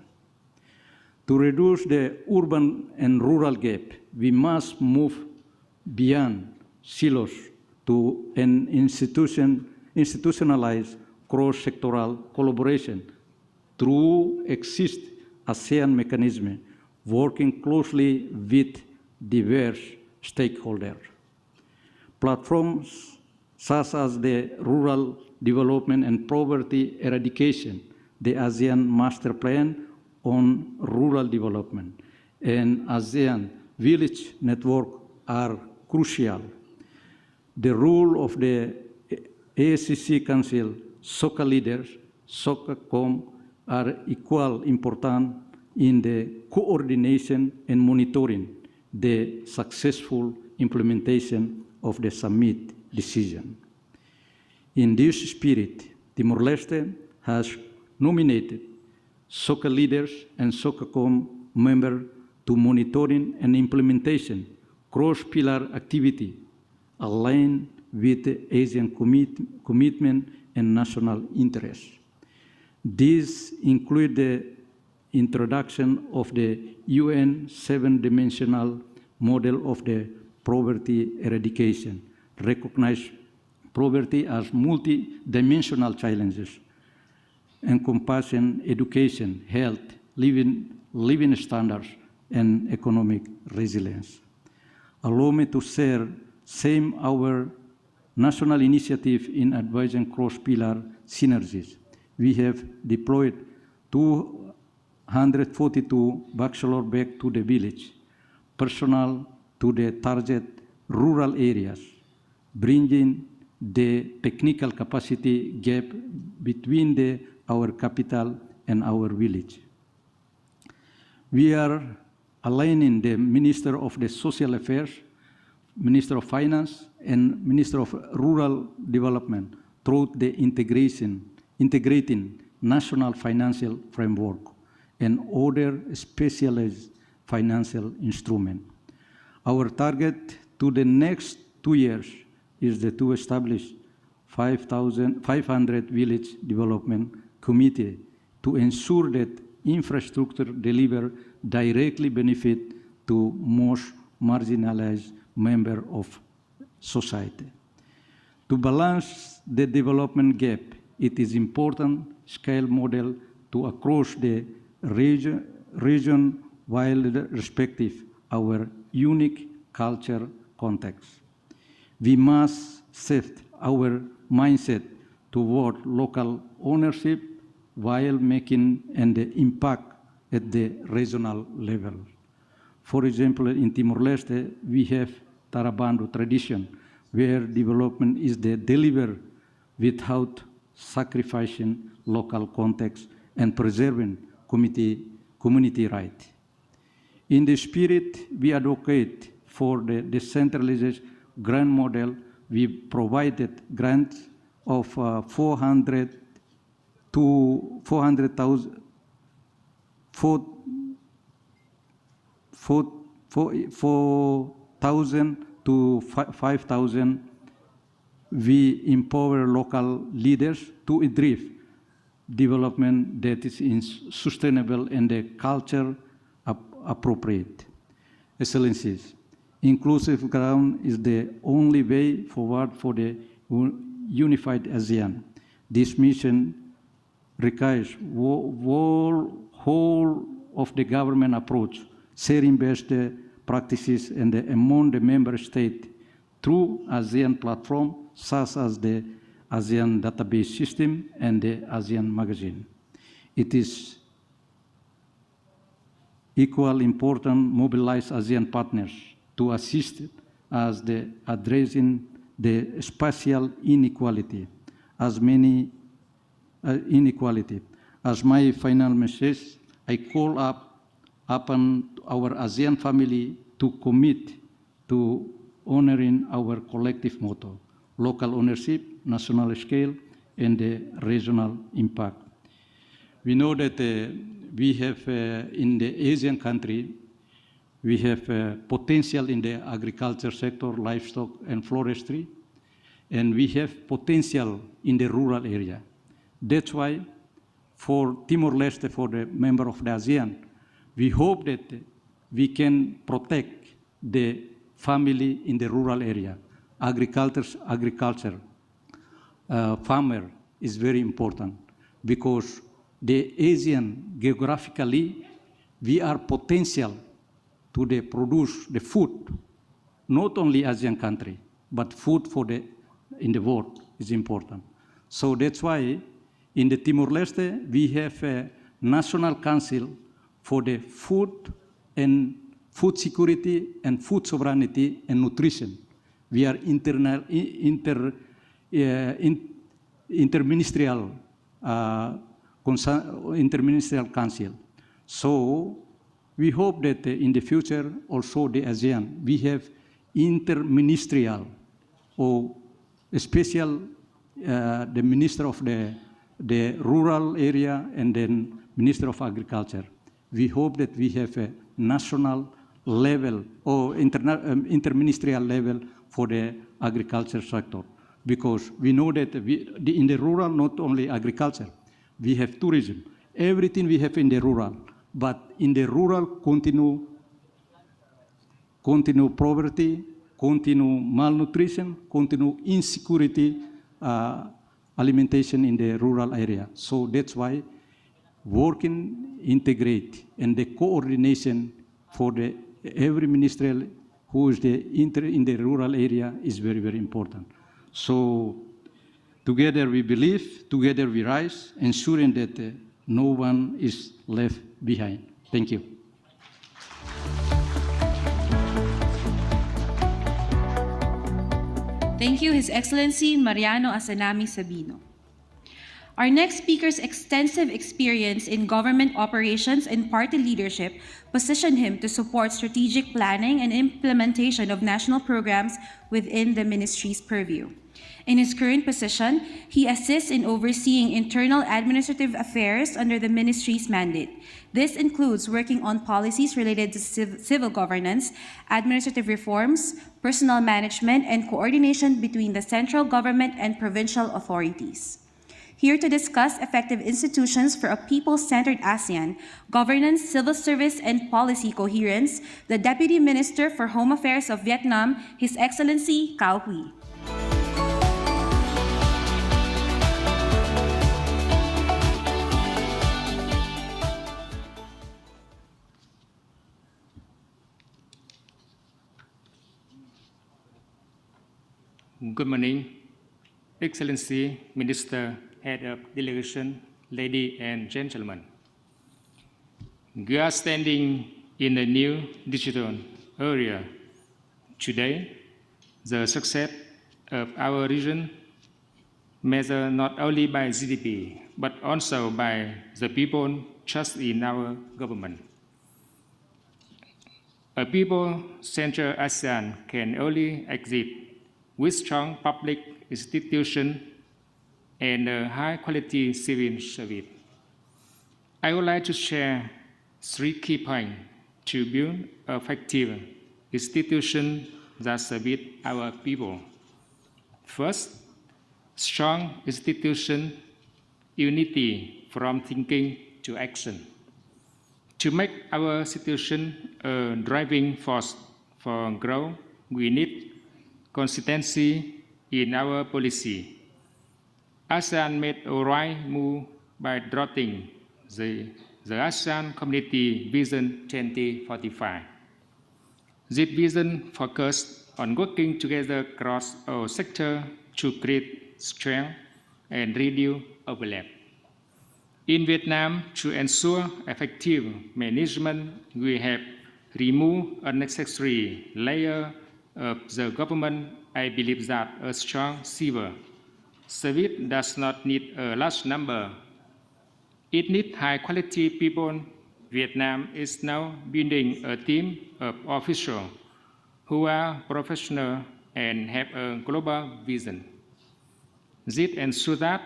To reduce the urban and rural gap, we must move beyond silos to an institutionalized cross-sectoral collaboration through existing ASEAN mechanisms, working closely with diverse stakeholders. Platforms such as the rural development and poverty eradication, the ASEAN Master Plan on Rural Development, and ASEAN Village Network are crucial. The role of the ASCC Council, SOCA leaders, SOCA-COM are equal important in the coordination and monitoring the successful implementation of the summit decision. In this spirit, Timor-Leste has nominated SOCA leaders and SOCA-COM members to monitoring and implementation cross-pillar activity aligned with the ASEAN commitment and national interests. These include the introduction of the UN 7-dimensional model of the poverty eradication, recognize poverty as multi-dimensional challenges, encompassing education, health, living standards, and economic resilience. Allow me to share some our national initiative in advising cross-pillar synergies. We have deployed 242 bachelor back to the village, personnel to the target rural areas, bringing the technical capacity gap between our capital and our village. We are aligning the Minister of the Social Affairs, Minister of Finance, and Minister of Rural Development through the integrating national financial framework and other specialized financial instruments. Our target to the next 2 years is to establish 500 village development committee to ensure that infrastructure deliver directly benefit to most marginalized member of society. To balance the development gap, it is important scale model to across the region while respective our unique culture context. We must shift our mindset toward local ownership while making an impact at the regional level. For example, in Timor-Leste, we have Tarabando tradition, where development is delivered without sacrificing local context and preserving community rights. In this spirit, we advocate for the decentralized grant model. We provided grants of 400,000 to 5,000. We empower local leaders to drive development that is sustainable and the culture appropriate. Excellencies, inclusive ground is the only way forward for the unified ASEAN. This mission requires whole of the government approach, sharing best practices and among the member states through ASEAN platform such as the ASEAN database system and the ASEAN magazine. It is equally important mobilize ASEAN partners to assist as the addressing the spatial inequality as inequality. As my final message, I call upon our ASEAN family to commit to honoring our collective motto, local ownership, national scale, and the regional impact. We know that we have in the Asian country, we have potential in the agriculture sector, livestock and forestry, and we have potential in the rural area. That's why for Timor-Leste, for the member of the ASEAN, we hope that we can protect the family in the rural area. Agriculture, farmer is very important because the Asian geographically, we are potential to produce the food, not only ASEAN country, but food for the in the world is important. So that's why in the Timor-Leste, we have a National Council for the food and food security and food sovereignty and nutrition. We are interministerial council. So we hope that in the future also the ASEAN, we have interministerial or a special, the Minister of the rural area and then Minister of Agriculture. We hope that we have a national level or interministerial level for the agriculture sector, because we know that in the rural, not only agriculture, we have tourism, everything we have in the rural, but in the rural continue poverty, continue malnutrition, continue insecurity, alimentation in the rural area. So that's why working integrate and the coordination for the every ministerial who is in the rural area is very, very important. So together we believe, together we rise, ensuring that no one is left behind. Thank you. Thank you, His Excellency Mariano Asanami Sabino. Our next speaker's extensive experience in government operations and party leadership positioned him to support strategic planning and implementation of national programs within the ministry's purview. In his current position, he assists in overseeing internal administrative affairs under the ministry's mandate. This includes working on policies related to civil governance, administrative reforms, personnel management, and coordination between the central government and provincial authorities. Here to discuss effective institutions for a people-centered ASEAN, governance, civil service, and policy coherence, the Deputy Minister for Home Affairs of Vietnam, His Excellency Cao Huy. Good morning, Excellency Minister, Head of Delegation, ladies and gentlemen. We are standing in a new digital era. Today, the success of our region measured not only by GDP, but also by the people trust in our government. A people-centered ASEAN can only exist with strong public institutions and a high-quality civil service. I would like to share 3 key points to build effective institutions that serve our people. First, strong institution unity from thinking to action. To make our institution a driving force for growth, we need consistency in our policy. ASEAN made a right move by adopting the ASEAN Community Vision 2045. This vision focused on working together across all sectors to create strength and reduce overlap. In Vietnam, to ensure effective management, we have removed unnecessary layers of the government. I believe that a strong civil service does not need a large number. It needs high-quality people. Vietnam is now building a team of officials who are professional and have a global vision. This ensures that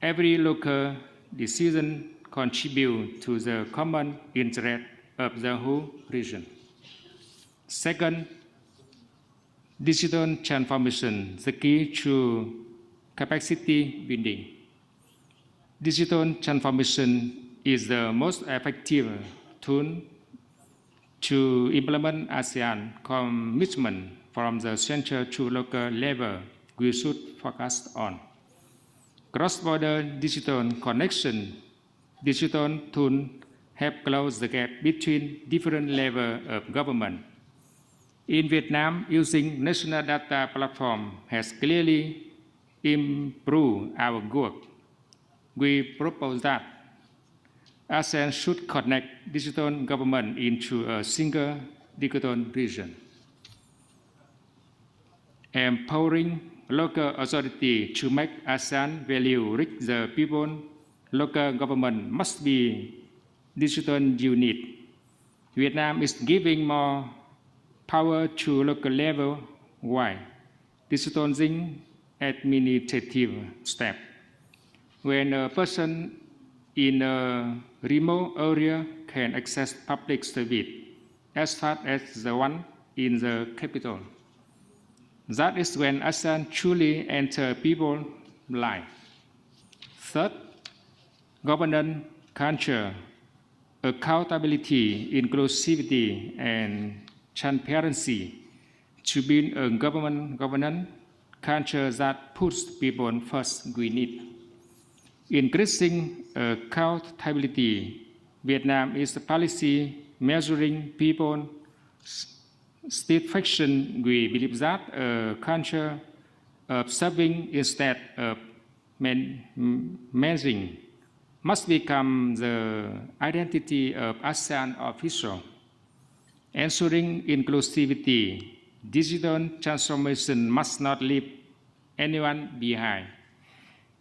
every local decision contributes to the common interest of the whole region. Second, digital transformation, the key to capacity building. Digital transformation is the most effective tool to implement ASEAN commitment from the central to local level. We should focus on cross-border digital connection. Digital tools help close the gap between different levels of government. In Vietnam, using national data platform has clearly improved our work. We propose that ASEAN should connect digital government into a single digital region. Empowering local authority to make ASEAN value reach the people, local government must be digital unit. Vietnam is giving more power to local level. Why? Digitalizing administrative step. When a person in a remote area can access public service as fast as the one in the capital. That is when ASEAN truly enters people's life. Third, governance culture, accountability, inclusivity, and transparency to build a governance culture that puts people first we need. Increasing accountability, Vietnam is a policy measuring people's satisfaction. We believe that a culture of serving instead of managing must become the identity of ASEAN officials. Ensuring inclusivity, digital transformation must not leave anyone behind.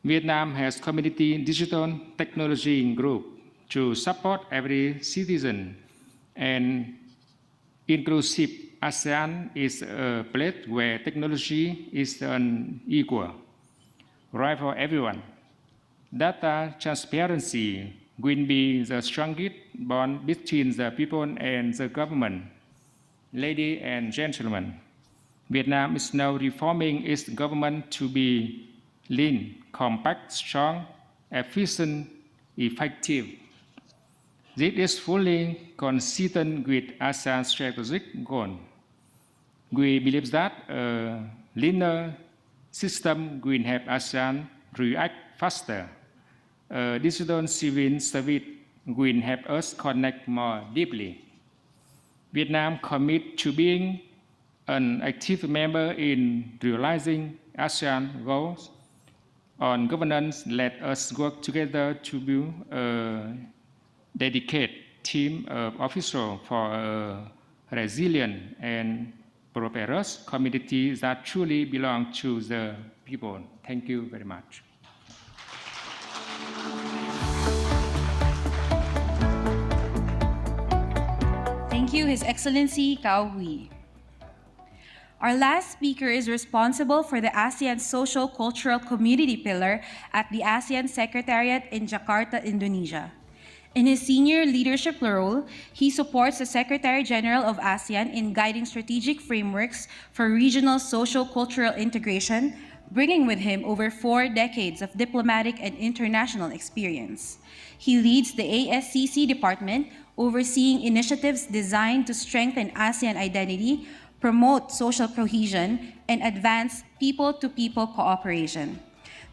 Vietnam has community digital technology group to support every citizen, and inclusive ASEAN is a place where technology is unequal, right for everyone. Data transparency will be the strongest bond between the people and the government. Ladies and gentlemen, Vietnam is now reforming its government to be lean, compact, strong, efficient, effective. This is fully consistent with ASEAN's strategic goal. We believe that a leaner system will help ASEAN react faster. Digital civil service will help us connect more deeply. Vietnam commits to being an active member in realizing ASEAN goals. On governance, let us work together to build a dedicated team of officials for a resilient and prosperous community that truly belongs to the people. Thank you very much. Thank you, His Excellency Cao Hui. Our last speaker is responsible for the ASEAN Socio-Cultural Community Pillar at the ASEAN Secretariat in Jakarta, Indonesia. In his senior leadership role, he supports the Secretary General of ASEAN in guiding strategic frameworks for regional socio-cultural integration, bringing with him over 4 decades of diplomatic and international experience. He leads the ASCC department, overseeing initiatives designed to strengthen ASEAN identity, promote social cohesion, and advance people-to-people cooperation.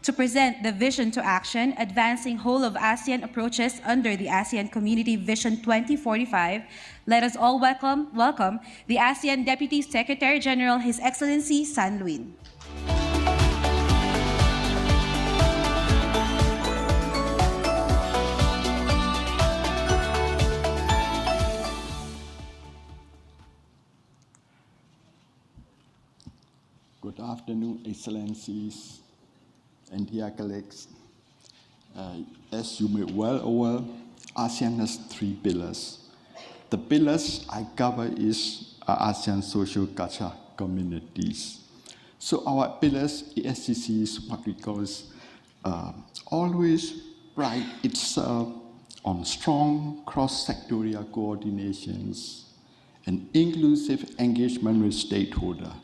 To present the vision to action, advancing whole of ASEAN approaches under the ASEAN Community Vision 2045, let us all welcome the ASEAN Deputy Secretary General, His Excellency San Luin. Good afternoon, Excellencies and dear colleagues. As you may well aware, ASEAN has 3 pillars. The pillars I cover is ASEAN Socio-Cultural communities. So our pillars, ASCC, is what we call always pride itself on strong cross-sectorial coordinations and inclusive engagement with stakeholders.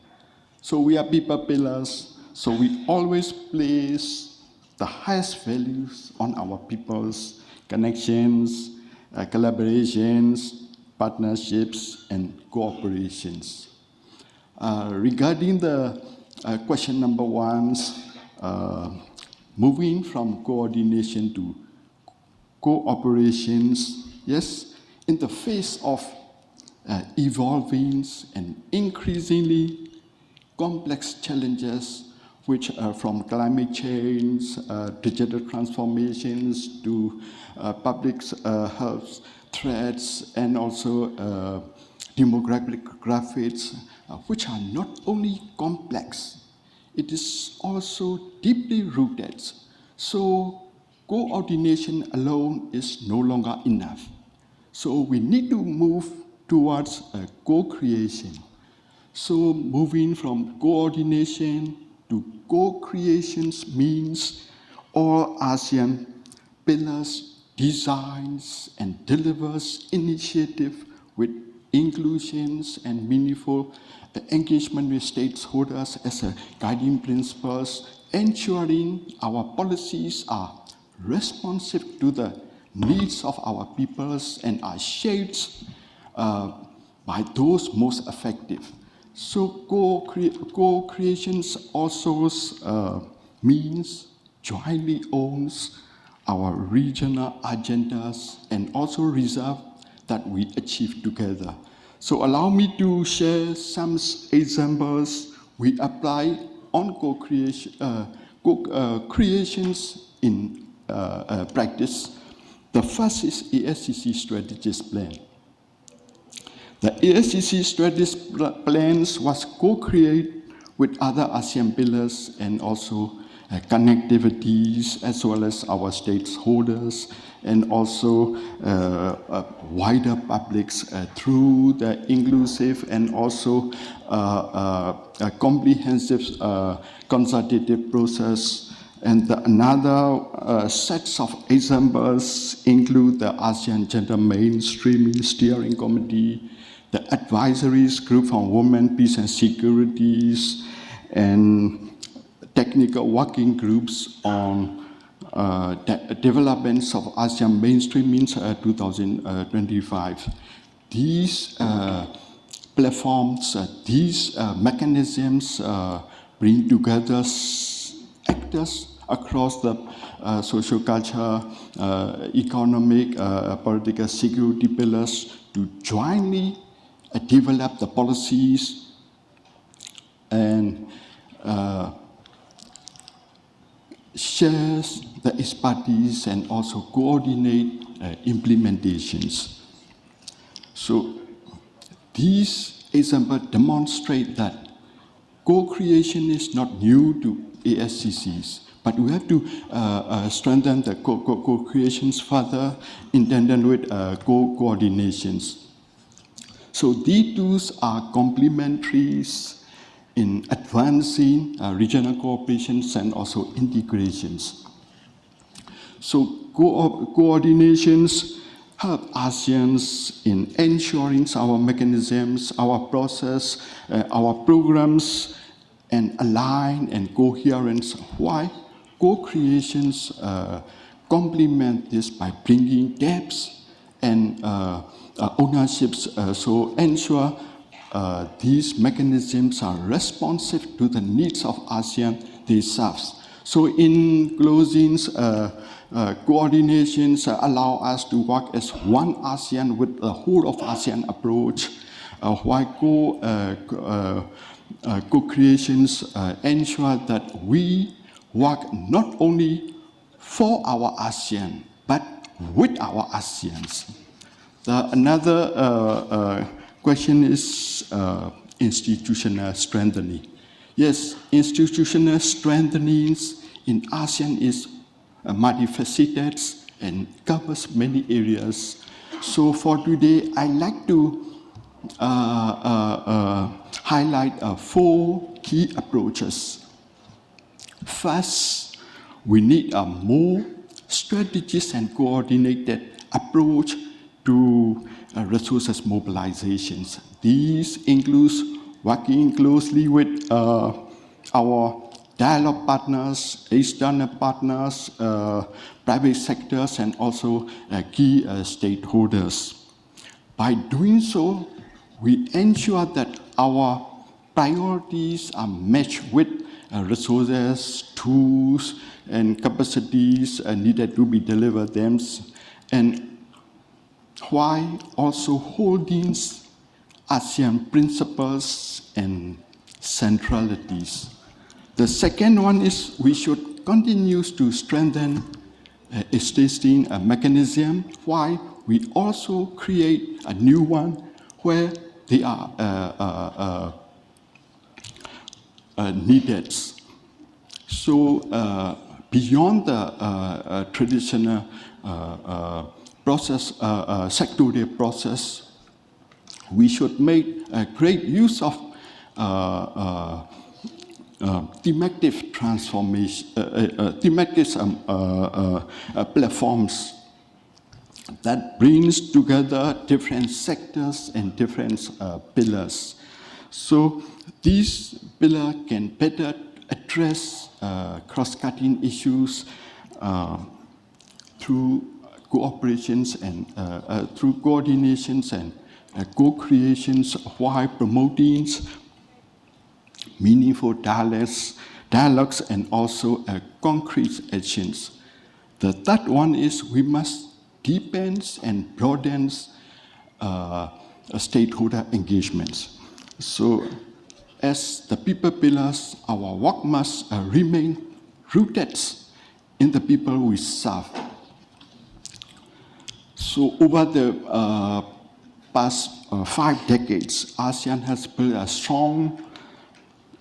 So we are people pillars, so we always place the highest values on our people's connections, collaborations, partnerships, and cooperations. Regarding the question number 1, moving from coordination to cooperations, yes, in the face of evolving and increasingly complex challenges, which are from climate change, digital transformations, to public health threats, and also demographics, which are not only complex, it is also deeply rooted. So coordination alone is no longer enough. So we need to move towards co-creation. So moving from coordination to co-creation means all ASEAN pillars designs and delivers initiative with inclusions and meaningful engagement with stakeholders as a guiding principles, ensuring our policies are responsive to the needs of our peoples and are shaped by those most effective. So co-creations also means jointly owns our regional agendas and also results that we achieve together. So allow me to share some examples we apply on co-creations in practice. The first is ASCC Strategist Plan. The ASCC Strategist Plans was co-created with other ASEAN pillars and also connectivities, as well as our stakeholders and also wider publics through the inclusive and also a comprehensive consultative process. And another sets of examples include the ASEAN Gender Mainstreaming Steering Committee, the advisories group on women, peace and securities, and technical working groups on developments of ASEAN mainstreaming 2025. These platforms, these mechanisms bring together actors across the social, culture, economic, political, security pillars to jointly develop the policies and shares the expertise and also coordinate implementations. So these examples demonstrate that co-creation is not new to ASCCs, but we have to strengthen the co-creations further in tandem with co-coordinations. So these tools are complementaries in advancing regional cooperations and also integrations. So coordinations help ASEANs in ensuring our mechanisms, our process, our programs, and align and coherence. Why? Co-creations complement this by bringing depths and ownerships, so ensure these mechanisms are responsive to the needs of ASEAN themselves. So in closings, coordinations allow us to work as one ASEAN with the whole of ASEAN approach, while co-creations ensure that we work not only for our ASEAN, but with our ASEANs. Another question is institutional strengthening. Yes, institutional strengthening in ASEAN is multifaceted and covers many areas. So for today, I'd like to highlight 4 key approaches. First, we need a more strategic and coordinated approach to resources mobilizations. These includes working closely with our dialogue partners, external partners, private sectors, and also key stakeholders. By doing so, we ensure that our priorities are matched with resources, tools, and capacities needed to be delivered them, and while also holding ASEAN principles and centralities. The second one is we should continue to strengthen existing mechanism while we also create a new one where they are needed. So beyond the traditional process, sectorial process, we should make great use of thematic transformation, thematic platforms that brings together different sectors and different pillars. So these pillars can better address cross-cutting issues through cooperations and through coordinations and co-creations while promoting meaningful dialogues and also concrete actions. The third one is we must deepen and broaden stakeholder engagements. So as the people pillars, our work must remain rooted in the people we serve. So over the past 5 decades, ASEAN has built a strong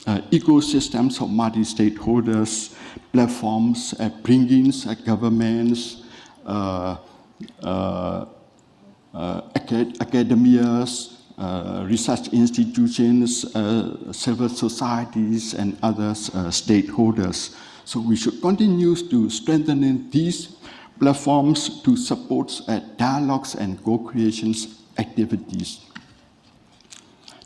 ecosystems of multi-stakeholders, platforms, bringing governments, academias, research institutions, civil societies, and other stakeholders. So we should continue to strengthen these platforms to support dialogues and co-creations activities.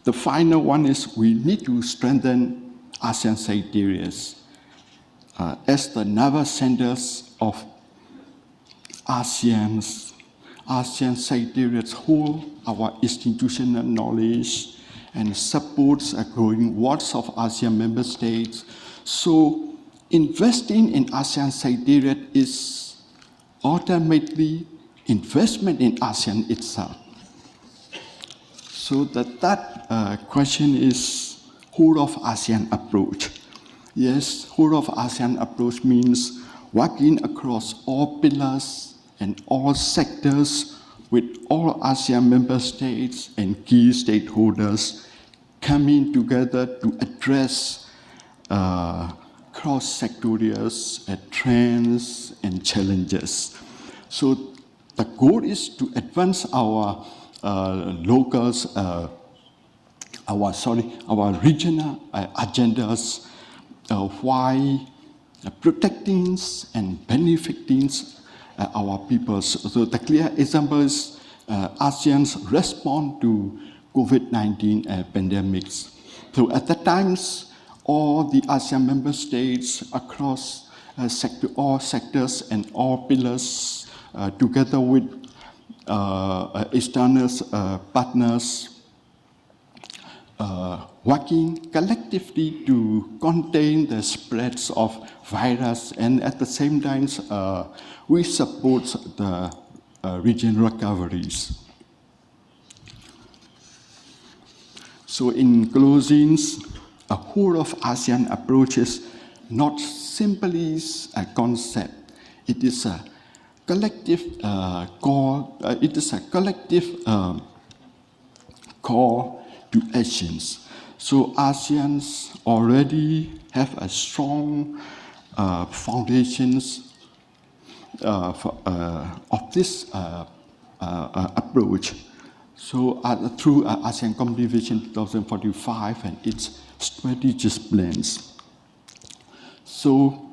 The final one is we need to strengthen ASEAN secretariats. As the naval centers of ASEAN secretariats hold our institutional knowledge and supports a growing world of ASEAN member states. So investing in ASEAN secretariat is ultimately investment in ASEAN itself. So the third question is whole of ASEAN approach. Yes, whole of ASEAN approach means working across all pillars and all sectors with all ASEAN member states and key stakeholders coming together to address cross-sectorial trends and challenges. So the goal is to advance our locals, our regional agendas while protecting and benefiting our peoples. So the clear example is ASEAN's response to COVID-19 pandemics. So at the times, all the ASEAN member states across all sectors and all pillars, together with external partners, working collectively to contain the spreads of virus, and at the same time, we support the region recoveries. So in closing, a whole of ASEAN approach is not simply a concept. It is a collective call. It is a collective call to actions. So ASEANs already have a strong foundations of this approach. So through ASEAN Community Vision 2045 and its strategic plans. So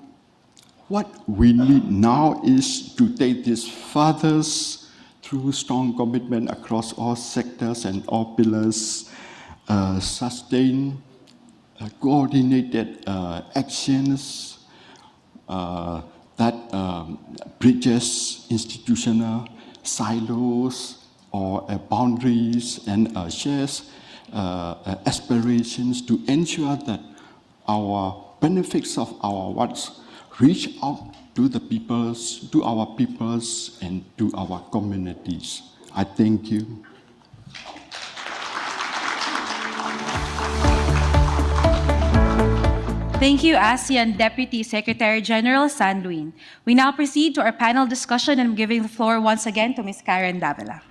what we need now is to take this further through strong commitment across all sectors and all pillars, sustain coordinated actions that bridges institutional silos or boundaries and shares aspirations to ensure that our benefits of our works reach out to the peoples, to our peoples, and to our communities. I thank you. Thank you, ASEAN Deputy Secretary General Sandwin. We now proceed to our panel discussion, and I'm giving the floor once again to Ms. Karen Davila.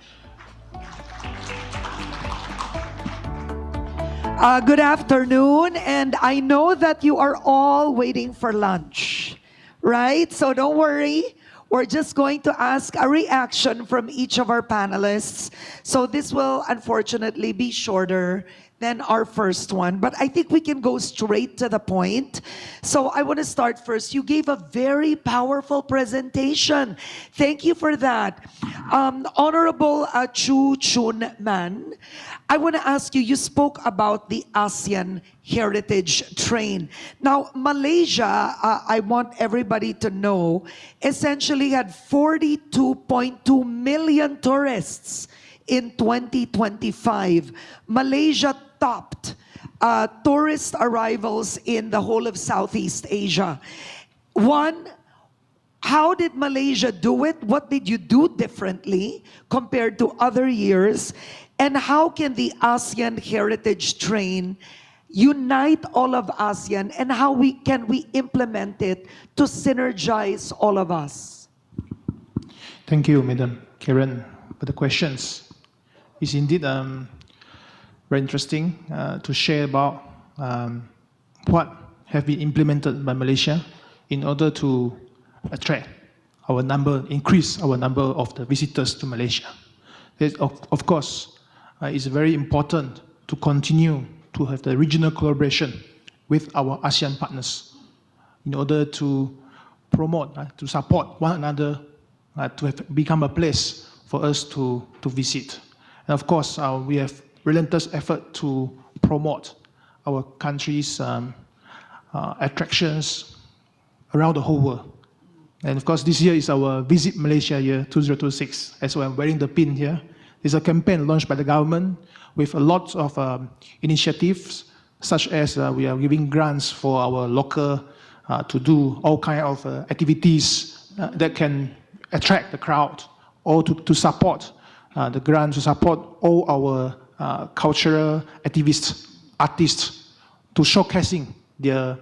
Good afternoon, and I know that you are all waiting for lunch, right? So don't worry. We're just going to ask a reaction from each of our panelists. So this will unfortunately be shorter than our first one, but I think we can go straight to the point. So I want to start first. You gave a very powerful presentation. Thank you for that. Honorable Chu Chun Man, I want to ask you, you spoke about the ASEAN Heritage Train. Now, Malaysia, I want everybody to know, essentially had 42.2 million tourists in 2025. Malaysia topped tourist arrivals in the whole of Southeast Asia. One, how did Malaysia do it? What did you do differently compared to other years? And how can the ASEAN Heritage Train unite all of ASEAN, and how can we implement it to synergize all of us? Thank you, Madam Karen, for the questions. It's indeed very interesting to share about what have been implemented by Malaysia in order to attract our number, increase our number of the visitors to Malaysia. Of course, it's very important to continue to have the regional collaboration with our ASEAN partners in order to promote, to support one another, to become a place for us to visit. And of course, we have relentless effort to promote our country's attractions around the whole world. And of course, this year is our Visit Malaysia year 2026. As well, I'm wearing the pin here. It's a campaign launched by the government with a lot of initiatives, such as we are giving grants for our local to do all kinds of activities that can attract the crowd, or to support the grants, to support all our cultural activists, artists, to showcasing their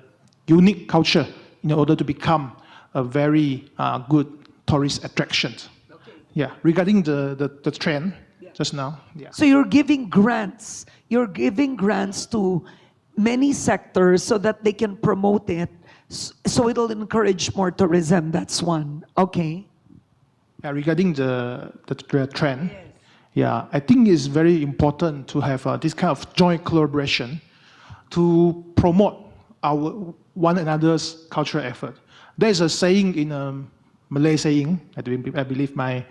unique culture in order to become a very good tourist attraction. Okay. Yeah, regarding the trend, just now. Yeah. So you're giving grants. You're giving grants to many sectors so that they can promote it, so it'll encourage more tourism. That's one. Okay. Yeah, regarding the trend, yes. Yeah, I think it's very important to have this kind of joint collaboration to promote our one another's cultural effort. There's a saying in Malay saying, I believe my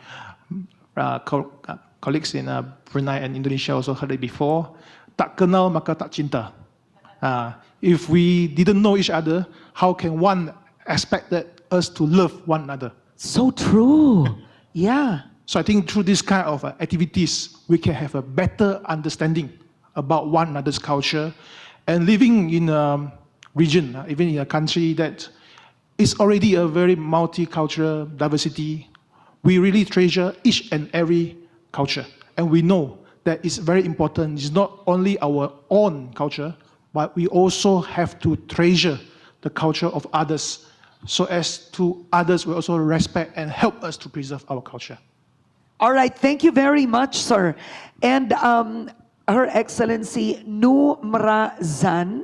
colleagues in Brunei and Indonesia also heard it before, tak kenal maka tak cinta. If we didn't know each other, how can one expect us to love one another? So true. Yeah. So I think through this kind of activities, we can have a better understanding about one another's culture. And living in a region, even in a country that is already a very multicultural diversity, we really treasure each and every culture. And we know that it's very important. It's not only our own culture, but we also have to treasure the culture of others, so as to others will also respect and help us to preserve our culture. All right, thank you very much, sir. And Her Excellency Nu Mra Zan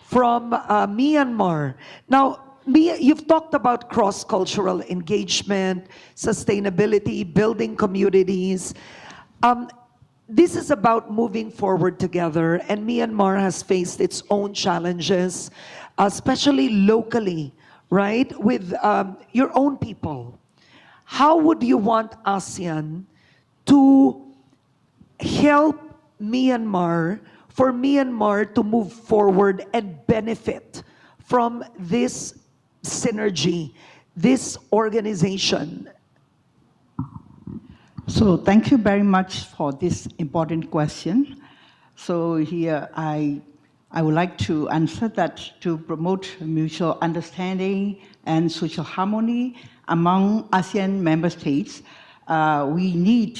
from Myanmar. Now, you've talked about cross-cultural engagement, sustainability, building communities. This is about moving forward together, and Myanmar has faced its own challenges, especially locally, right, with your own people. How would you want ASEAN to help Myanmar, for Myanmar to move forward and benefit from this synergy, this organization? So thank you very much for this important question. So here I would like to answer that to promote mutual understanding and social harmony among ASEAN member states, we need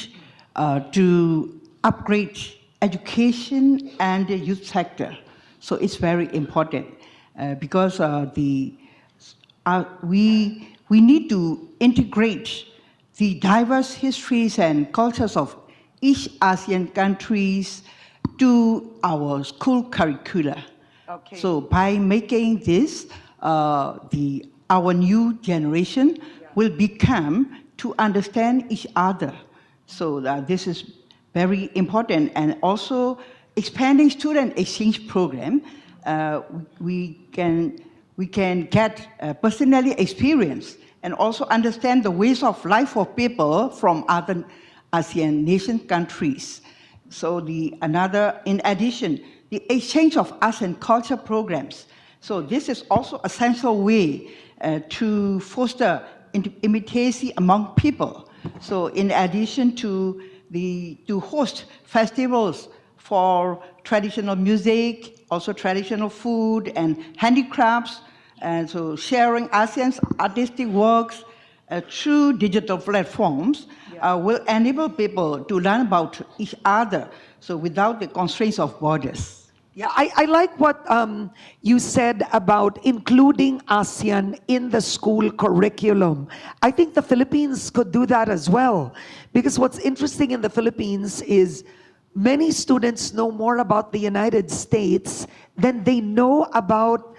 to upgrade education and the youth sector. So it's very important. because we need to integrate the diverse histories and cultures of each ASEAN countries to our school curricula. Okay. So by making this, our new generation will become to understand each other. So this is very important, and also expanding student exchange program. We can get personally experience and also understand the ways of life of people from other ASEAN nation countries. So in addition, the exchange of arts and culture programs. So this is also essential way to foster intimacy among people. So in addition to host festivals for traditional music, also traditional food and handicrafts, and so sharing ASEAN's artistic works through digital platforms will enable people to learn about each other, so without the constraints of borders. Yeah, I like what you said about including ASEAN in the school curriculum. I think the Philippines could do that as well, because what's interesting in the Philippines is many students know more about the United States than they know about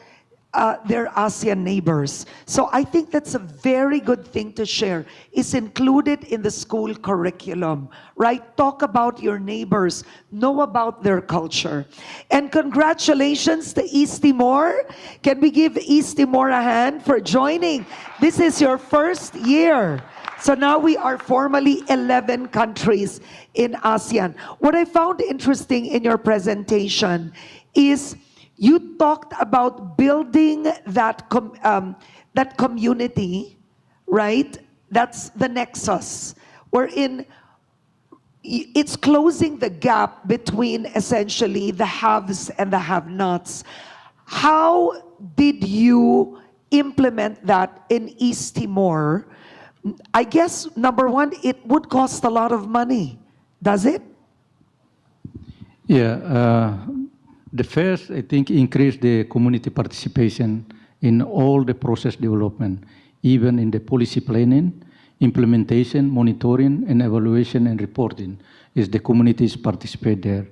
their ASEAN neighbors. So I think that's a very good thing to share. It's included in the school curriculum, right? Talk about your neighbors, know about their culture. And congratulations to East Timor. Can we give East Timor a hand for joining? This is your first year. So now we are formally 11 countries in ASEAN. What I found interesting in your presentation is you talked about building that community, right? That's the nexus, wherein it's closing the gap between essentially the haves and the have-nots. How did you implement that in East Timor? I guess, number one, it would cost a lot of money. Does it? Yeah. The first, I think, increase the community participation in all the process development, even in the policy planning, implementation, monitoring, and evaluation and reporting, is the communities participate there.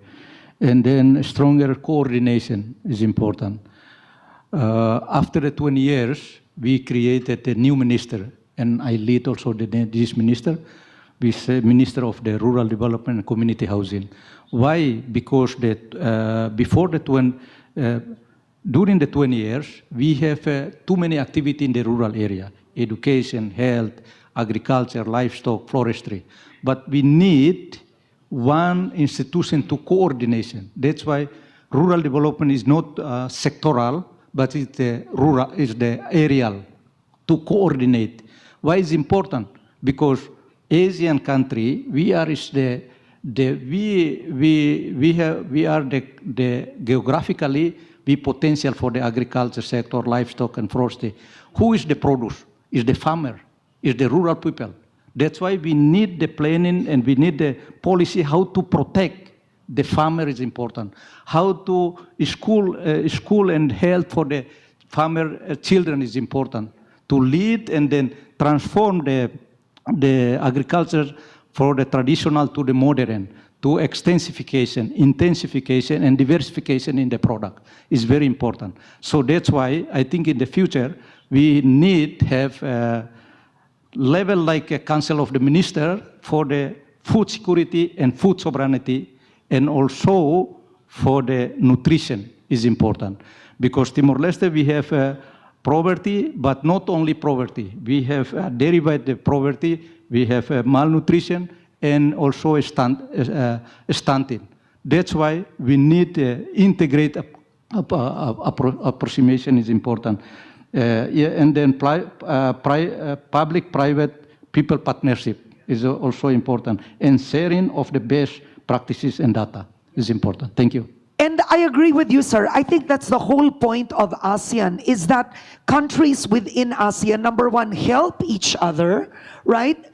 And then stronger coordination is important. After the 20 years, we created a new minister, and I lead also this minister. We say Minister of the Rural Development and Community Housing. Why? Because during the 20 years, we have too many activity in the rural area: education, health, agriculture, livestock, forestry. But we need one institution to coordination. That's why rural development is not sectoral, but it's the aerial to coordinate. Why is important? Because Asian country, we are geographically we potential for the agriculture sector, livestock and forestry. Who is the produce? Is the farmer? Is the rural people? That's why we need the planning and we need the policy how to protect the farmer is important. How to school and health for the farmer children is important. To lead and then transform the agriculture for the traditional to the modern, to extensification, intensification, and diversification in the product is very important. So that's why I think in the future we need to have a level like a Council of the Minister for the food security and food sovereignty, and also for the nutrition is important. Because Timor-Leste we have poverty, but not only poverty. We have derivative poverty, we have malnutrition, and also stunting. That's why we need integrate approximation is important. And then public-private people partnership is also important. And sharing of the best practices and data is important. Thank you. And I agree with you, sir. I think that's the whole point of ASEAN, is that countries within ASEAN, number one, help each other, right?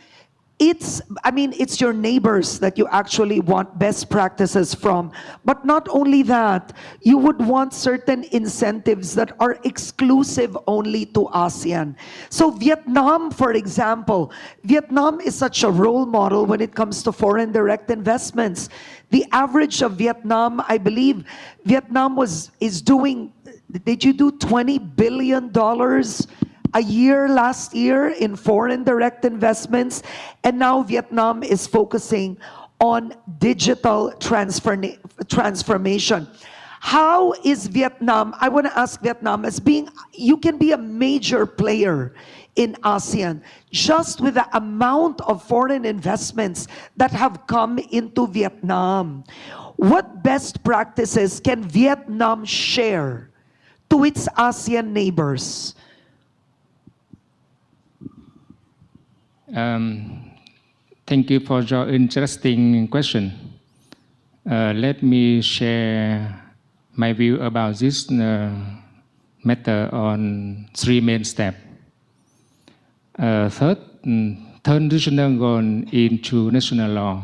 it's your neighbors that you actually want best practices from. But not only that, you would want certain incentives that are exclusive only to ASEAN. So Vietnam, for example, Vietnam is such a role model when it comes to foreign direct investments. The average of Vietnam, I believe, Vietnam is doing, did you do $20 billion a year last year in foreign direct investments? And now Vietnam is focusing on digital transformation. How is Vietnam, I want to ask Vietnam, as being, you can be a major player in ASEAN, just with the amount of foreign investments that have come into Vietnam. What best practices can Vietnam share to its ASEAN neighbors? Thank you for your interesting question. Let me share my view about this matter on three main steps. Third, turn regional goal into national law.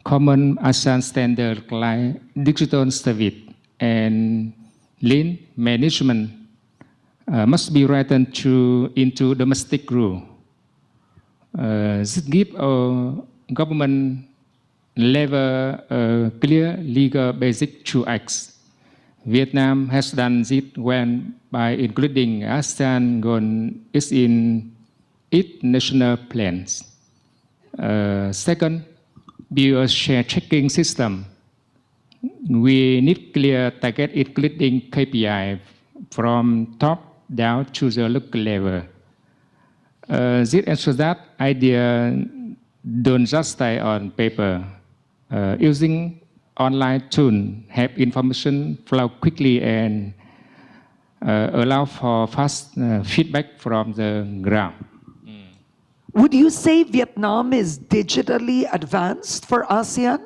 Common ASEAN standard like digital service and lean management must be written into domestic rule. This gives government level a clear legal basic to act. Vietnam has done this well by including ASEAN goals in its national plans. Second, build a shared checking system. We need clear target including KPI from top down to the local level. This ensures that ideas don't just stay on paper. Using online tools help information flow quickly and allow for fast feedback from the ground. Would you say Vietnam is digitally advanced for ASEAN?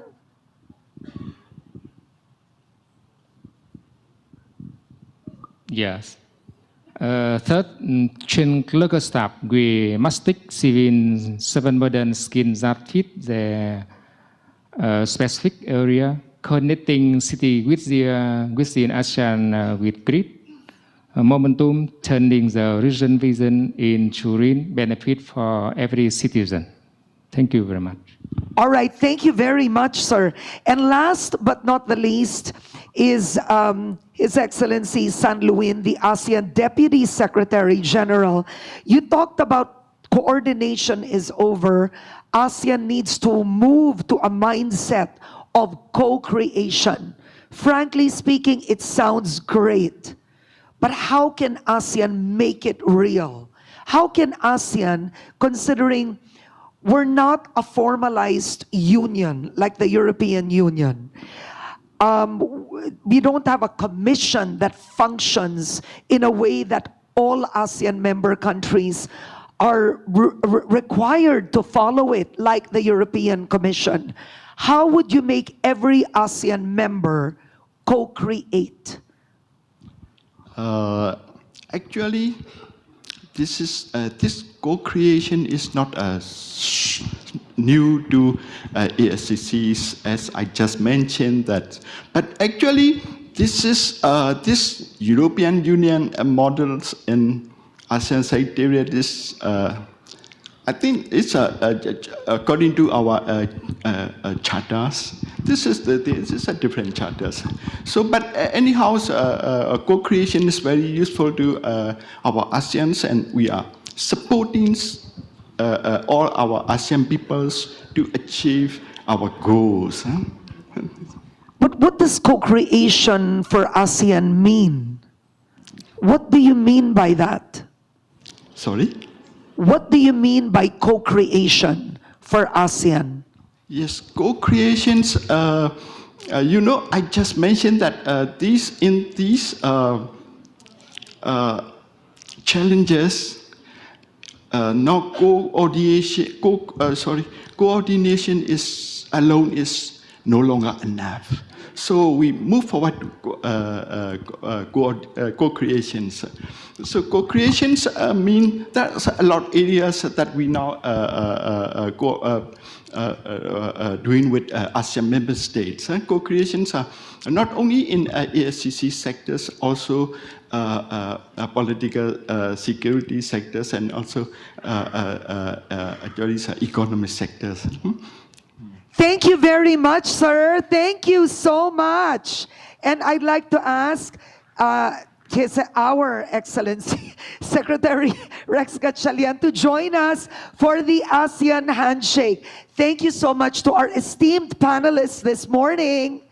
Yes. Third, train local staff. We must take civil 7 modern skills that fit the specific area, connecting city within ASEAN with grid momentum, turning the region vision into real benefit for every citizen. Thank you very much. All right, thank you very much, sir. And last but not the least is His Excellency San Luin, the ASEAN Deputy Secretary General. You talked about coordination is over. ASEAN needs to move to a mindset of co-creation. Frankly speaking, it sounds great. But how can ASEAN make it real? How can ASEAN, considering we're not a formalized union like the European Union, we don't have a commission that functions in a way that all ASEAN member countries are required to follow it like the European Commission. How would you make every ASEAN member co-create? Actually, this co-creation is not new to ASCCs, as I just mentioned that. But actually, this is this European Union models in ASEAN Secretariat is, I think it's according to our charters. This is a different charters. So, but anyhow, co-creation is very useful to our ASEANs, and we are supporting all our ASEAN peoples to achieve our goals. But what does co-creation for ASEAN mean? What do you mean by that? Sorry? What do you mean by co-creation for ASEAN? Yes, co-creations, you know, I just mentioned that these challenges, now coordination is alone is no longer enough. So we move forward to co-creations. So co-creations mean there's a lot of areas that we now doing with ASEAN member states. Co-creations are not only in ASCC sectors, also political security sectors, and also economic sectors. Thank you very much, sir. Thank you so much. And I'd like to ask our Excellency Secretary Rex Gatchalian to join us for the ASEAN Handshake. Thank you so much to our esteemed panelists this morning.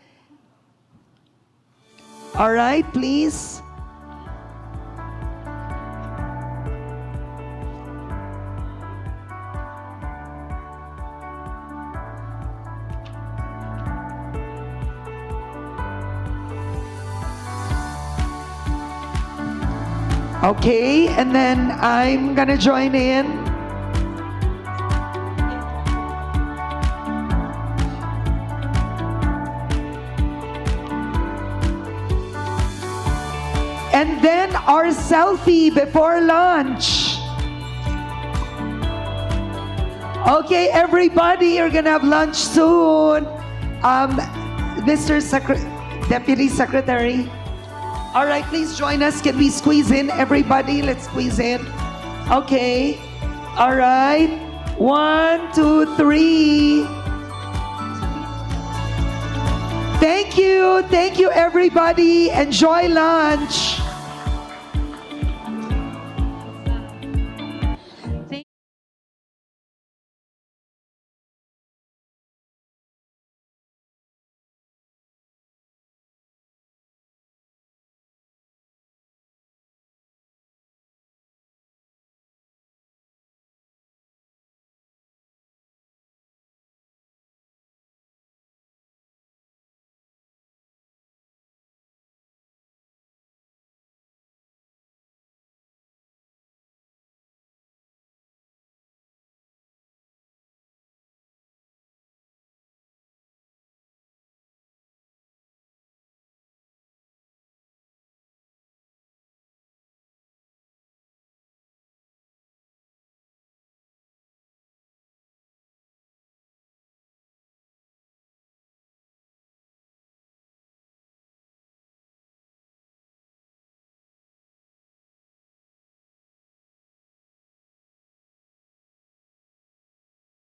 All right, please. Okay, and then I'm gonna join in. And then our selfie before lunch. Okay, everybody, you're gonna have lunch soon. Mr. Deputy Secretary. All right, please join us. Can we squeeze in, everybody? Let's squeeze in. Okay. All right. 1, 2, 3. Thank you. Thank you, everybody. Enjoy lunch.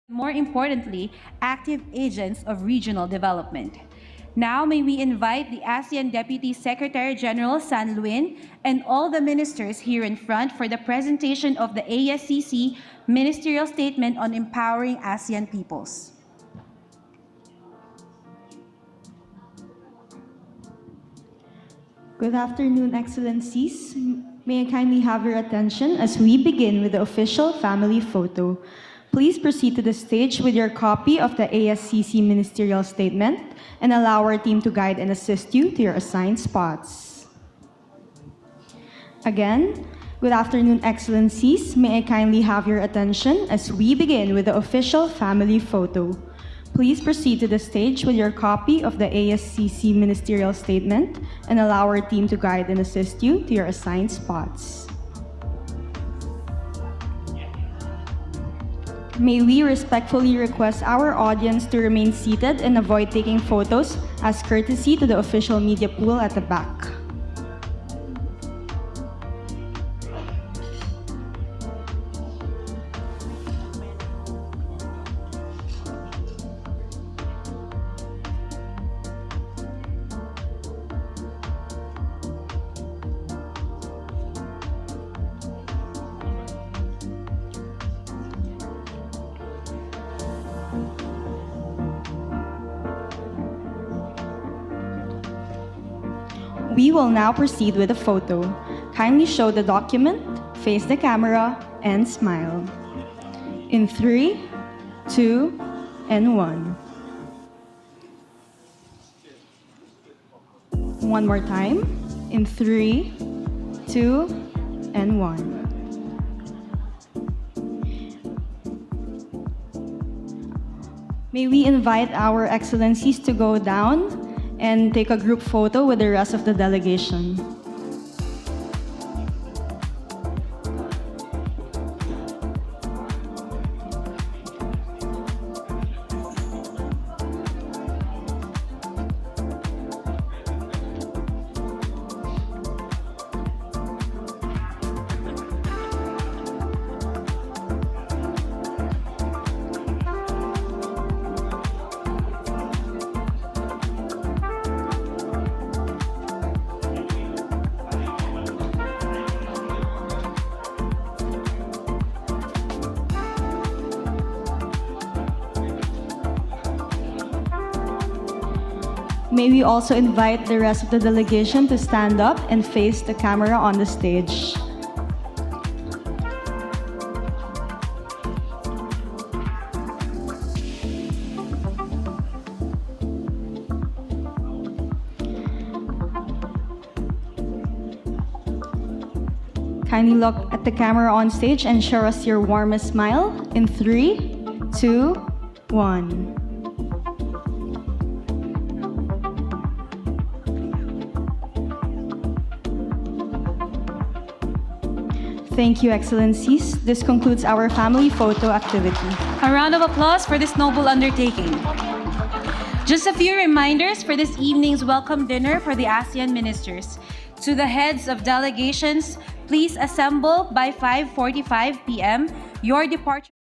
More importantly, active agents of regional development. Now may we invite the ASEAN Deputy Secretary General San Luin and all the ministers here in front for the presentation of the ASCC Ministerial Statement on Empowering ASEAN Peoples. Good afternoon, Excellencies. May I kindly have your attention as we begin with the official family photo. Please proceed to the stage with your copy of the ASCC Ministerial Statement and allow our team to guide and assist you to your assigned spots. Again, good afternoon, Excellencies. May I kindly have your attention as we begin with the official family photo. Please proceed to the stage with your copy of the ASCC Ministerial Statement and allow our team to guide and assist you to your assigned spots. May we respectfully request our audience to remain seated and avoid taking photos as courtesy to the official media pool at the back. We will now proceed with the photo. Kindly show the document, face the camera, and smile. In 3, 2, and 1. One more time. In 3, 2, and 1. May we invite our excellencies to go down and take a group photo with the rest of the delegation. May we also invite the rest of the delegation to stand up and face the camera on the stage. Kindly look at the camera on stage and show us your warmest smile in 3, 2, 1. Thank you, Excellencies. This concludes our family photo activity. A round of applause for this noble undertaking. Just a few reminders for this evening's welcome dinner for the ASEAN ministers. To the heads of delegations, please assemble by 5:45 p.m. Your departure